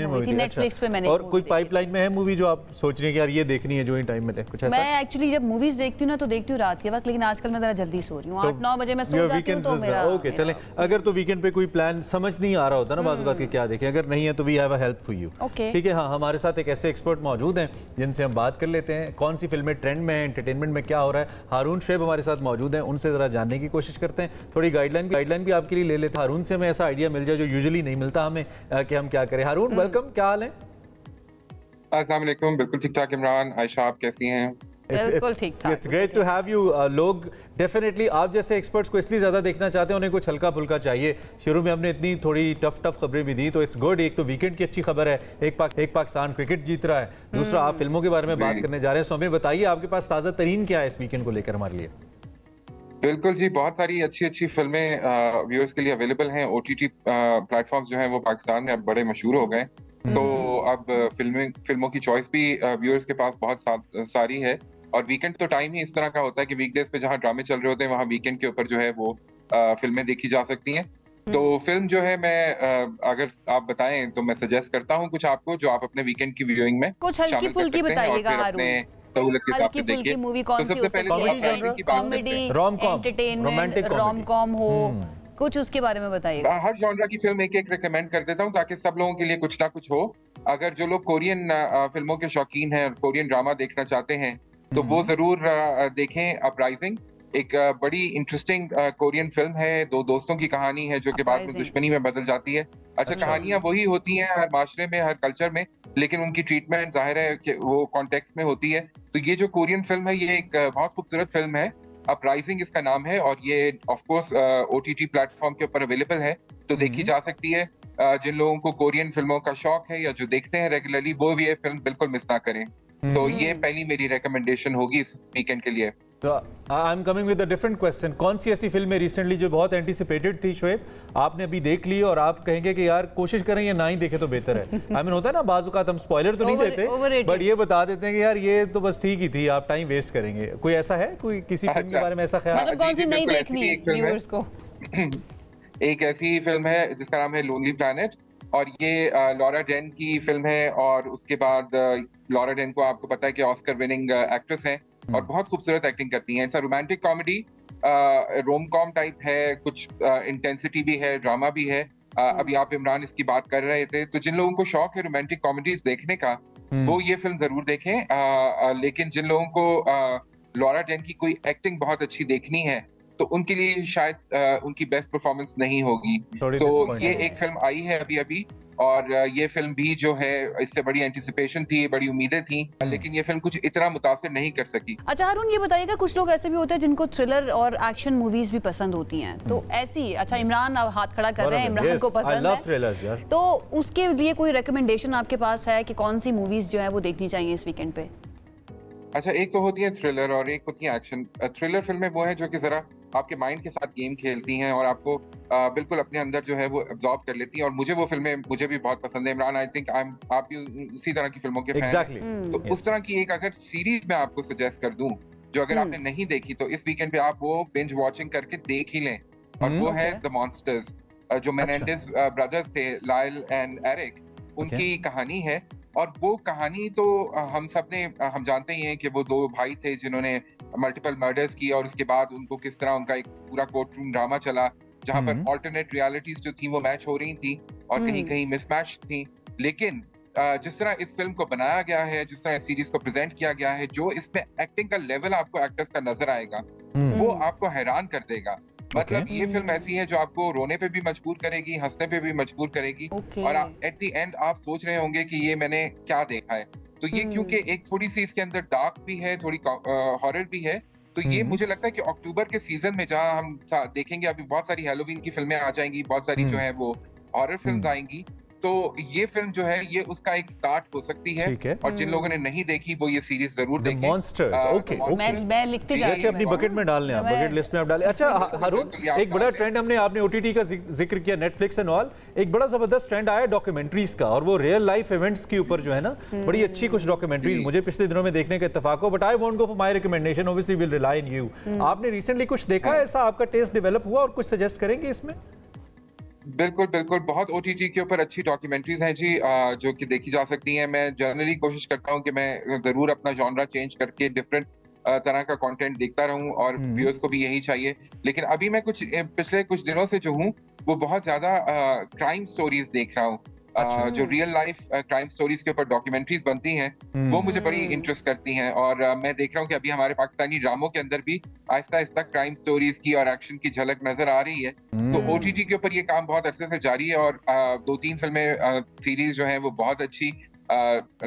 मूवी थी, नेटफ्लिक्स पे मैंने। और कोई पाइपलाइन में है मूवी जो आप सोच रहे हैं कि यार ये देखनी है जो ही टाइम मिले? कुछ ऐसा? मैं एक्चुअली जब मूवीज देखती हूं ना तो देखती हूं रात के वक्त, लेकिन आजकल मैं जरा जल्दी सो रही हूं, 8-9 बजे मैं सो जाती हूं। तो मेरा ओके, चलें। अगर तो वीकेंड पे कोई प्लान समझ नहीं आ रहा होता ना बाज़ औक़ात कि क्या देखें, अगर नहीं है तो we have a help for you. ठीक है, हाँ, हमारे साथ एक ऐसे एक्सपर्ट मौजूद हैं जिनसे हम बात कर लेते हैं कौन सी फिल्में ट्रेंड में है, एंटरटेनमेंट में क्या हो रहा है। हारून शुएब हमारे साथ मौजूद हैं, उनसे जरा जानने की कोशिश करते हैं। थोड़ी गाइडलाइन भी आपके लिए ले लेते हैं, हारून से हमें ऐसा आइडिया मिल जाए जो यूजुअली नहीं मिलता हमें कि हम क्या करें। हारून, वेलकम, क्या हाल है? अस्सलाम वालेकुम। बिल्कुल ठीक ठाक इमरान। आयशा, आप कैसी हैं? It's great to have you. लोग डेफिनेटली आप जैसे एक्सपर्ट्स को इसलिए ज़्यादा देखना चाहते हैं, उन्हें कुछ हल्का फुल्का चाहिए। शुरू में हमने इतनी थोड़ी टफ खबरें भी दी, तो इट्स गुड। एक तो वीकेंड की अच्छी खबर है, एक पाकिस्तान क्रिकेट जीत रहा है, दूसरा आप फिल्मों के बारे में बात करने जा रहे हैं। सो हमें बताइए आपके पास ताज़ा तरीन क्या है इस वीकेंड को लेकर हमारे लिए? बिल्कुल जी, बहुत सारी अच्छी फिल्में व्यूअर्स के लिए अवेलेबल हैं। OTT प्लेटफॉर्म्स जो हैं वो पाकिस्तान में अब बड़े मशहूर हो गए, तो अब फिल्मों की चॉइस भी व्यूअर्स के पास बहुत सारी है। और वीकेंड तो टाइम ही इस तरह का होता है कि वीकडेज पे जहाँ ड्रामे चल रहे होते हैं वहाँ वीकेंड के ऊपर जो है वो फिल्में देखी जा सकती हैं। तो फिल्म जो है मैं अगर आप बताएं तो मैं सजेस्ट करता हूँ कुछ आपको, जो आप अपने वीकेंड की व्यूइंग में कुछ हल्की फुल्की बताइएगा। हल्की मूवी कौन सी हो सकती है? कॉमेडी, एंटरटेनमेंट, रोम-कॉम हो, कुछ उसके बारे में बताइए। हर जॉनरा की फिल्म एक रिकमेंड कर देता हूँ ताकि सब लोगों के लिए कुछ ना कुछ हो। अगर जो लोग कोरियन फिल्मों के शौकीन हैं, कोरियन ड्रामा देखना चाहते हैं, तो वो जरूर देखें अपराइजिंग। एक बड़ी इंटरेस्टिंग कोरियन फिल्म है। 2 दोस्तों की कहानी है जो कि बाद में दुश्मनी में बदल जाती है। अच्छा, कहानियां वही होती हैं हर माशरे में, हर कल्चर में, लेकिन उनकी ट्रीटमेंट जाहिर है कि वो कॉन्टेक्स्ट में होती है। तो ये जो कोरियन फिल्म है ये एक बहुत खूबसूरत फिल्म है, अपराइजिंग इसका नाम है, और ये ऑफ कोर्स OTT प्लेटफॉर्म के ऊपर अवेलेबल है, तो देखी जा सकती है। जिन लोगों को कोरियन फिल्मों का शौक है या जो देखते हैं रेगुलरली, वो भी ये फिल्म बिल्कुल मिस ना करें। तो ये पहली मेरी रिकमेंडेशन होगी इस वीकेंड के लिए। तो I am coming with a different question. कौन सी ऐसी फिल्म है रिसेंटली जो बहुत एंटिसिपेटेड थी शुएब, आपने अभी देख ली और आप कहेंगे कि यार कोशिश करें या ना ही देखे तो बेहतर है? आई मीन होता है ना बाज़ औक़ात हम स्पॉइलर तो नहीं देते, बट ये बता देते हैं कि यार ये तो बस ठीक ही थी, आप टाइम वेस्ट करेंगे। कोई ऐसा है, कोई किसी फिल्म के बारे में ऐसा ख्याल? मतलब कौन सी नहीं देखनी है व्यूअर्स को? एक ऐसी फिल्म है जिसका नाम है लोनली प्लैनेट, और ये लॉरा डेन की फिल्म है। और उसके बाद लॉरा डेन को आपको पता है कि ऑस्कर विनिंग एक्ट्रेस हैं और बहुत खूबसूरत एक्टिंग करती हैं। It's a romantic comedy, rom com type है, कुछ इंटेंसिटी भी है, ड्रामा भी है। अभी आप इमरान इसकी बात कर रहे थे, तो जिन लोगों को शौक है रोमांटिक कॉमेडीज देखने का, वो ये फिल्म जरूर देखें। लेकिन जिन लोगों को लॉरा डेन की कोई एक्टिंग बहुत अच्छी देखनी है, तो उनके लिए शायद उनकी बेस्ट परफॉर्मेंस नहीं होगी। तो ये एक फिल्म आई है अभी और ये फिल्म भी जो है इससे बड़ी एंटिसिपेशन थी, बड़ी उम्मीदें थी, लेकिन ये फिल्म कुछ इतना मुतासिर नहीं कर सकी। अच्छा हारून, ये बताइएगा, कुछ लोग ऐसे भी होते हैं जिनको थ्रिलर और एक्शन मूवीज भी पसंद होती हैं, तो ऐसी, अच्छा इमरान अब हाथ खड़ा कर रहे हैं, इमरान को पसंद है, तो उसके लिए कोई रिकमेंडेशन आपके पास है कि कौन सी मूवीज जो है वो देखनी चाहिए इस वीकेंड पे? अच्छा, एक तो होती है थ्रिलर और एक होती है एक्शन। थ्रिलर फिल्में वो हैं जो कि जरा आपके माइंड के साथ गेम खेलती हैं और आपको बिल्कुल अपने अंदर जो है वो एब्जॉर्ब कर लेती हैं, और मुझे वो फिल्में मुझे भी बहुत पसंद है। इमरान, आई थिंक आप भी उसी तरह की फिल्मों के फैन हैं, तो उस तरह की एक अगर सीरीज मैं आपको सजेस्ट कर दूं जो अगर आपने नहीं देखी तो इस वीकेंड पे आप वो बिंज वॉचिंग करके देख ही लें, और वो है द मॉन्स्टर्स। जो मेनेंडेज ब्रदर्स थे, लायल एंड एरिक, उनकी कहानी है। और वो कहानी तो हम जानते ही हैं कि वो दो भाई थे जिन्होंने मल्टीपल मर्डर्स की, और उसके बाद उनको किस तरह उनका एक पूरा कोर्ट रूम ड्रामा चला जहां पर ऑल्टरनेट रियलिटीज जो थी वो मैच हो रही थी और कहीं कहीं मिसमैच थी। लेकिन जिस तरह इस फिल्म को बनाया गया है, जिस तरह इस सीरीज को प्रेजेंट किया गया है, जो इसमें एक्टिंग का लेवल आपको एक्टर्स का नजर आएगा वो आपको हैरान कर देगा। मतलब ये फिल्म ऐसी है जो आपको रोने पे भी मजबूर करेगी, हंसने पे भी मजबूर करेगी, और एट द एंड आप सोच रहे होंगे कि ये मैंने क्या देखा है। तो ये क्योंकि एक थोड़ी सी इसके अंदर डार्क भी है, थोड़ी हॉरर भी है, तो ये मुझे लगता है कि अक्टूबर के सीजन में जहां हम देखेंगे, अभी बहुत सारी हैलोवीन की फिल्में आ जाएंगी, बहुत सारी जो है वो हॉरर फिल्म्स आएंगी, तो ये फिल्म जो है ये उसका एक स्टार्ट हो सकती है। और जिन लोगों ने नहीं देखी वो ये सीरीज जरूर देखें। मॉन्स्टर्स, ओके, मैं लिखती जा रही हूं, अपनी बकेट में डालने, आप बकेट लिस्ट में आप डालें। अच्छा हारून, एक बड़ा ट्रेंड आपने ओटीटी का जिक्र किया, नेटफ्लिक्स एंड ऑल, एक बड़ा जबरदस्त ट्रेंड आया डॉक्यूमेंट्रीज का, और वो रियल लाइफ इवेंट्स के ऊपर जो है ना, बड़ी अच्छी कुछ डॉक्यूमेंट्रीज मुझे पिछले दिनों में देखने का इत्तेफाक हो, but I won't go for my recommendation, obviously will rely on you. आपने रिसेंटली कुछ देखा है ऐसा, आपका टेस्ट डेवलप हुआ और कुछ सजेस्ट करेंगे इसमें? बिल्कुल बिल्कुल, बहुत ओटीटी के ऊपर अच्छी डॉक्यूमेंट्रीज हैं जी, जो कि देखी जा सकती हैं। मैं जनरली कोशिश करता हूं कि मैं जरूर अपना जॉनरा चेंज करके डिफरेंट तरह का कंटेंट देखता रहूं, और व्यूअर्स को भी यही चाहिए। लेकिन अभी मैं पिछले कुछ दिनों से जो हूं वो बहुत ज्यादा क्राइम स्टोरीज देख रहा हूं। जो रियल लाइफ क्राइम स्टोरीज के ऊपर डॉक्यूमेंट्रीज बनती हैं वो मुझे बड़ी इंटरेस्ट करती हैं, और मैं देख रहा हूँ कि अभी हमारे पाकिस्तानी ड्रामों के अंदर भी आहिस्ता आहिस्ता क्राइम स्टोरीज की और एक्शन की झलक नजर आ रही है। तो ओटीटी के ऊपर ये काम बहुत अरसे से जारी है, और 2-3 फिल्में सीरीज जो है वो बहुत अच्छी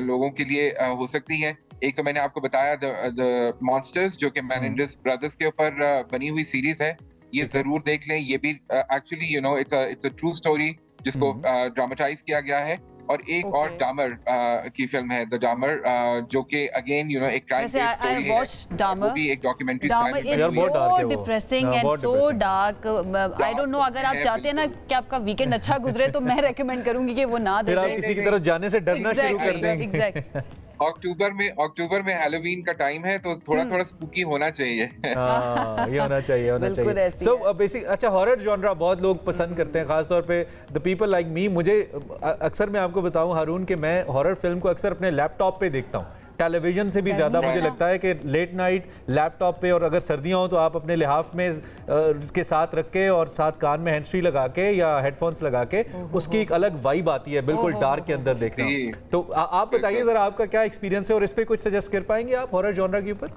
लोगों के लिए हो सकती हैं। एक तो मैंने आपको बताया द मॉन्स्टर्स, जो कि मेनेंडेज ब्रदर्स के ऊपर बनी हुई सीरीज है, ये जरूर देख लें। ये भी actually you know it's a true story जिसको ड्रामेटाइज किया गया है। और एक और डामर की फिल्म है द डामर, जो कि अगेन यू नो एक क्राइम बेस्ड स्टोरी है, वो भी एक documentary so depressing and so dark. I don't know, अगर आप चाहते हैं ना कि आपका वीकेंड अच्छा गुजरे तो मैं रेकमेंड करूंगी कि वो ना देखें, आप किसी की तरफ जाने से डरना शुरू कर देंगे। अक्टूबर में हैलोवीन का टाइम है, तो थोड़ा स्पूकी होना चाहिए। ये होना चाहिए। सो बेसिक, अच्छा हॉरर जॉनरा बहुत लोग पसंद करते हैं, खासतौर पे द पीपल लाइक मी। मुझे अक्सर, मैं आपको बताऊं हारून, कि मैं हॉरर फिल्म को अक्सर अपने लैपटॉप पे देखता हूं, टेलीविजन से भी ज्यादा। मुझे लगता है कि लेट नाइट लैपटॉप पे, और अगर सर्दियां हो तो आप अपने लिहाफ में इसके साथ रख के और साथ कान में हैंड्स फ्री लगा के या हेडफोन्स लगा के, उसकी एक अलग वाइब आती है, बिल्कुल डार्क के अंदर देखना। तो आप बताइए जरा आपका क्या एक्सपीरियंस है, और इस पे कुछ सजेस्ट कर पाएंगे आप हॉरर जॉनरा के ऊपर?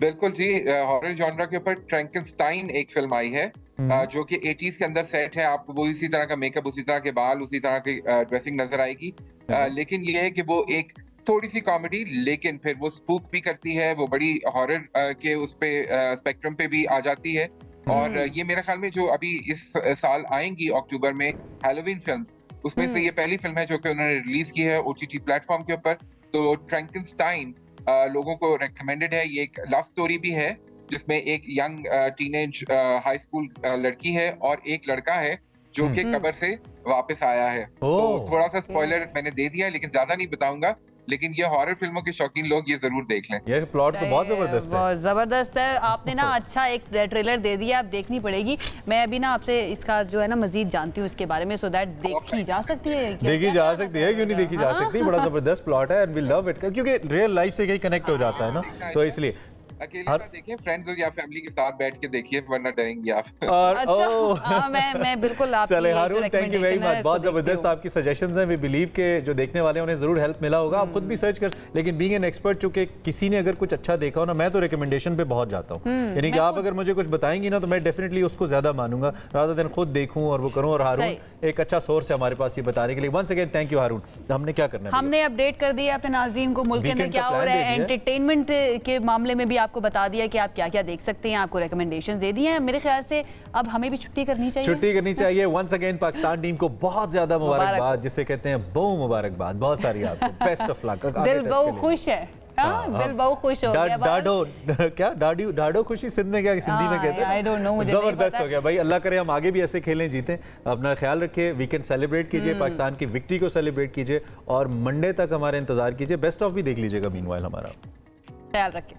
बिल्कुल जी, हॉरर जॉनरा के ऊपर फ्रैंकेनस्टाइन एक फिल्म आई है, जो कि 80s के अंदर सेट है। आपको वो इसी तरह का मेकअप, उसी तरह के बाल, उसी तरह की ड्रेसिंग नजर आएगी, लेकिन ये है कि वो एक थोड़ी सी कॉमेडी, लेकिन फिर वो स्पूक भी करती है, वो बड़ी हॉरर के उस पे स्पेक्ट्रम पे भी आ जाती है। और ये मेरे ख्याल में जो अभी इस साल आएंगी अक्टूबर में हैलोवीन फिल्म्स, उसमें से ये पहली फिल्म है जो कि उन्होंने रिलीज की है ओटीटी प्लेटफॉर्म के ऊपर। तो फ्रैंकेनस्टाइन लोगों को रेकमेंडेड है। ये एक लव स्टोरी भी है जिसमें एक यंग टीनेज हाई स्कूल लड़की है और एक लड़का है जो कि कब्र से वापस आया है। तो थोड़ा सा स्पॉइलर मैंने दे दिया है, लेकिन ज्यादा नहीं बताऊंगा। लेकिन ये हॉरर फिल्मों के शौकीन लोग ये जरूर देख लें। ये प्लॉट तो बहुत जबरदस्त है, बहुत जबरदस्त है। आपने ना अच्छा एक ट्रेलर दे दिया, आप देखनी पड़ेगी। मैं अभी ना आपसे इसका जो है ना मजीद जानती हूँ इसके बारे में, सो दैट देखी जा सकती है। देखी जा सकती है, क्यों नहीं देखी जा सकती। बड़ा जबरदस्त प्लॉट है एंड वी लव इट, क्योंकि रियल लाइफ से यही कनेक्ट हो जाता है ना, तो इसलिए। अकेले ना देखें, फ्रेंड्स या फैमिली के साथ बैठ के देखिए, वरना डरेंगे आप। मैं बिल्कुल आपकी चले हारून, थैंक यू वेरी मच, बहुत जबरदस्त आपकी सजेशंस हैं। वी बिलीव के जो देखने वाले हैं उन्हें जरूर हेल्प मिला होगा। आप खुद भी सर्च कर, लेकिन बीइंग एन एक्सपर्ट, चूंकि किसी ने अगर कुछ अच्छा देखा हो ना, मैं तो रिकमेंडेशन पे बहुत जाता हूँ। यानी कि आप अगर मुझे कुछ बताएंगी ना तो मैं डेफिनेटली उसको ज्यादा मानूंगा रादर देन खुद देखूं और वो करूं। और हारून एक अच्छा सोर्स है हमारे पास ये बताने के लिए। वंस अगेन थैंक यू हारून। हमने क्या करना है, हमने अपडेट कर दिया अपने नाज़रीन को मुल्क के अंदर क्या हो रहा है, एंटरटेनमेंट के मामले में भी आपको बता दिया कि आप क्या क्या देख सकते हैं, आपको रिकमेंडेशंस दे दिए हैं। मेरे ख्याल से अब हमें भी छुट्टी करनी चाहिए। वंस अगेन पाकिस्तान टीम को बहुत ज्यादा मुबारकबाद, जिसे कहते हैं बहु मुबारकबाद, बहुत सारी आपको बेस्ट ऑफ लक। दिल बहुत खुश है, दिल बहुत खुश हो गया। डाडो खुशी सिंध में क्या, सिंधी में कहते हैं, आई डोंट नो, मुझे जबरदस्त हो गया भाई। अल्लाह करे हम आगे भी ऐसे खेलें, जीतें। अपना ख्याल रखिए, वीकेंड सेलिब्रेट कीजिए, पाकिस्तान की विक्ट्री को सेलिब्रेट कीजिए और मंडे तक हमारा इंतजार कीजिए। बेस्ट ऑफ भी देख लीजिएगा मीनवाइल हमारा। ख्याल रखिए।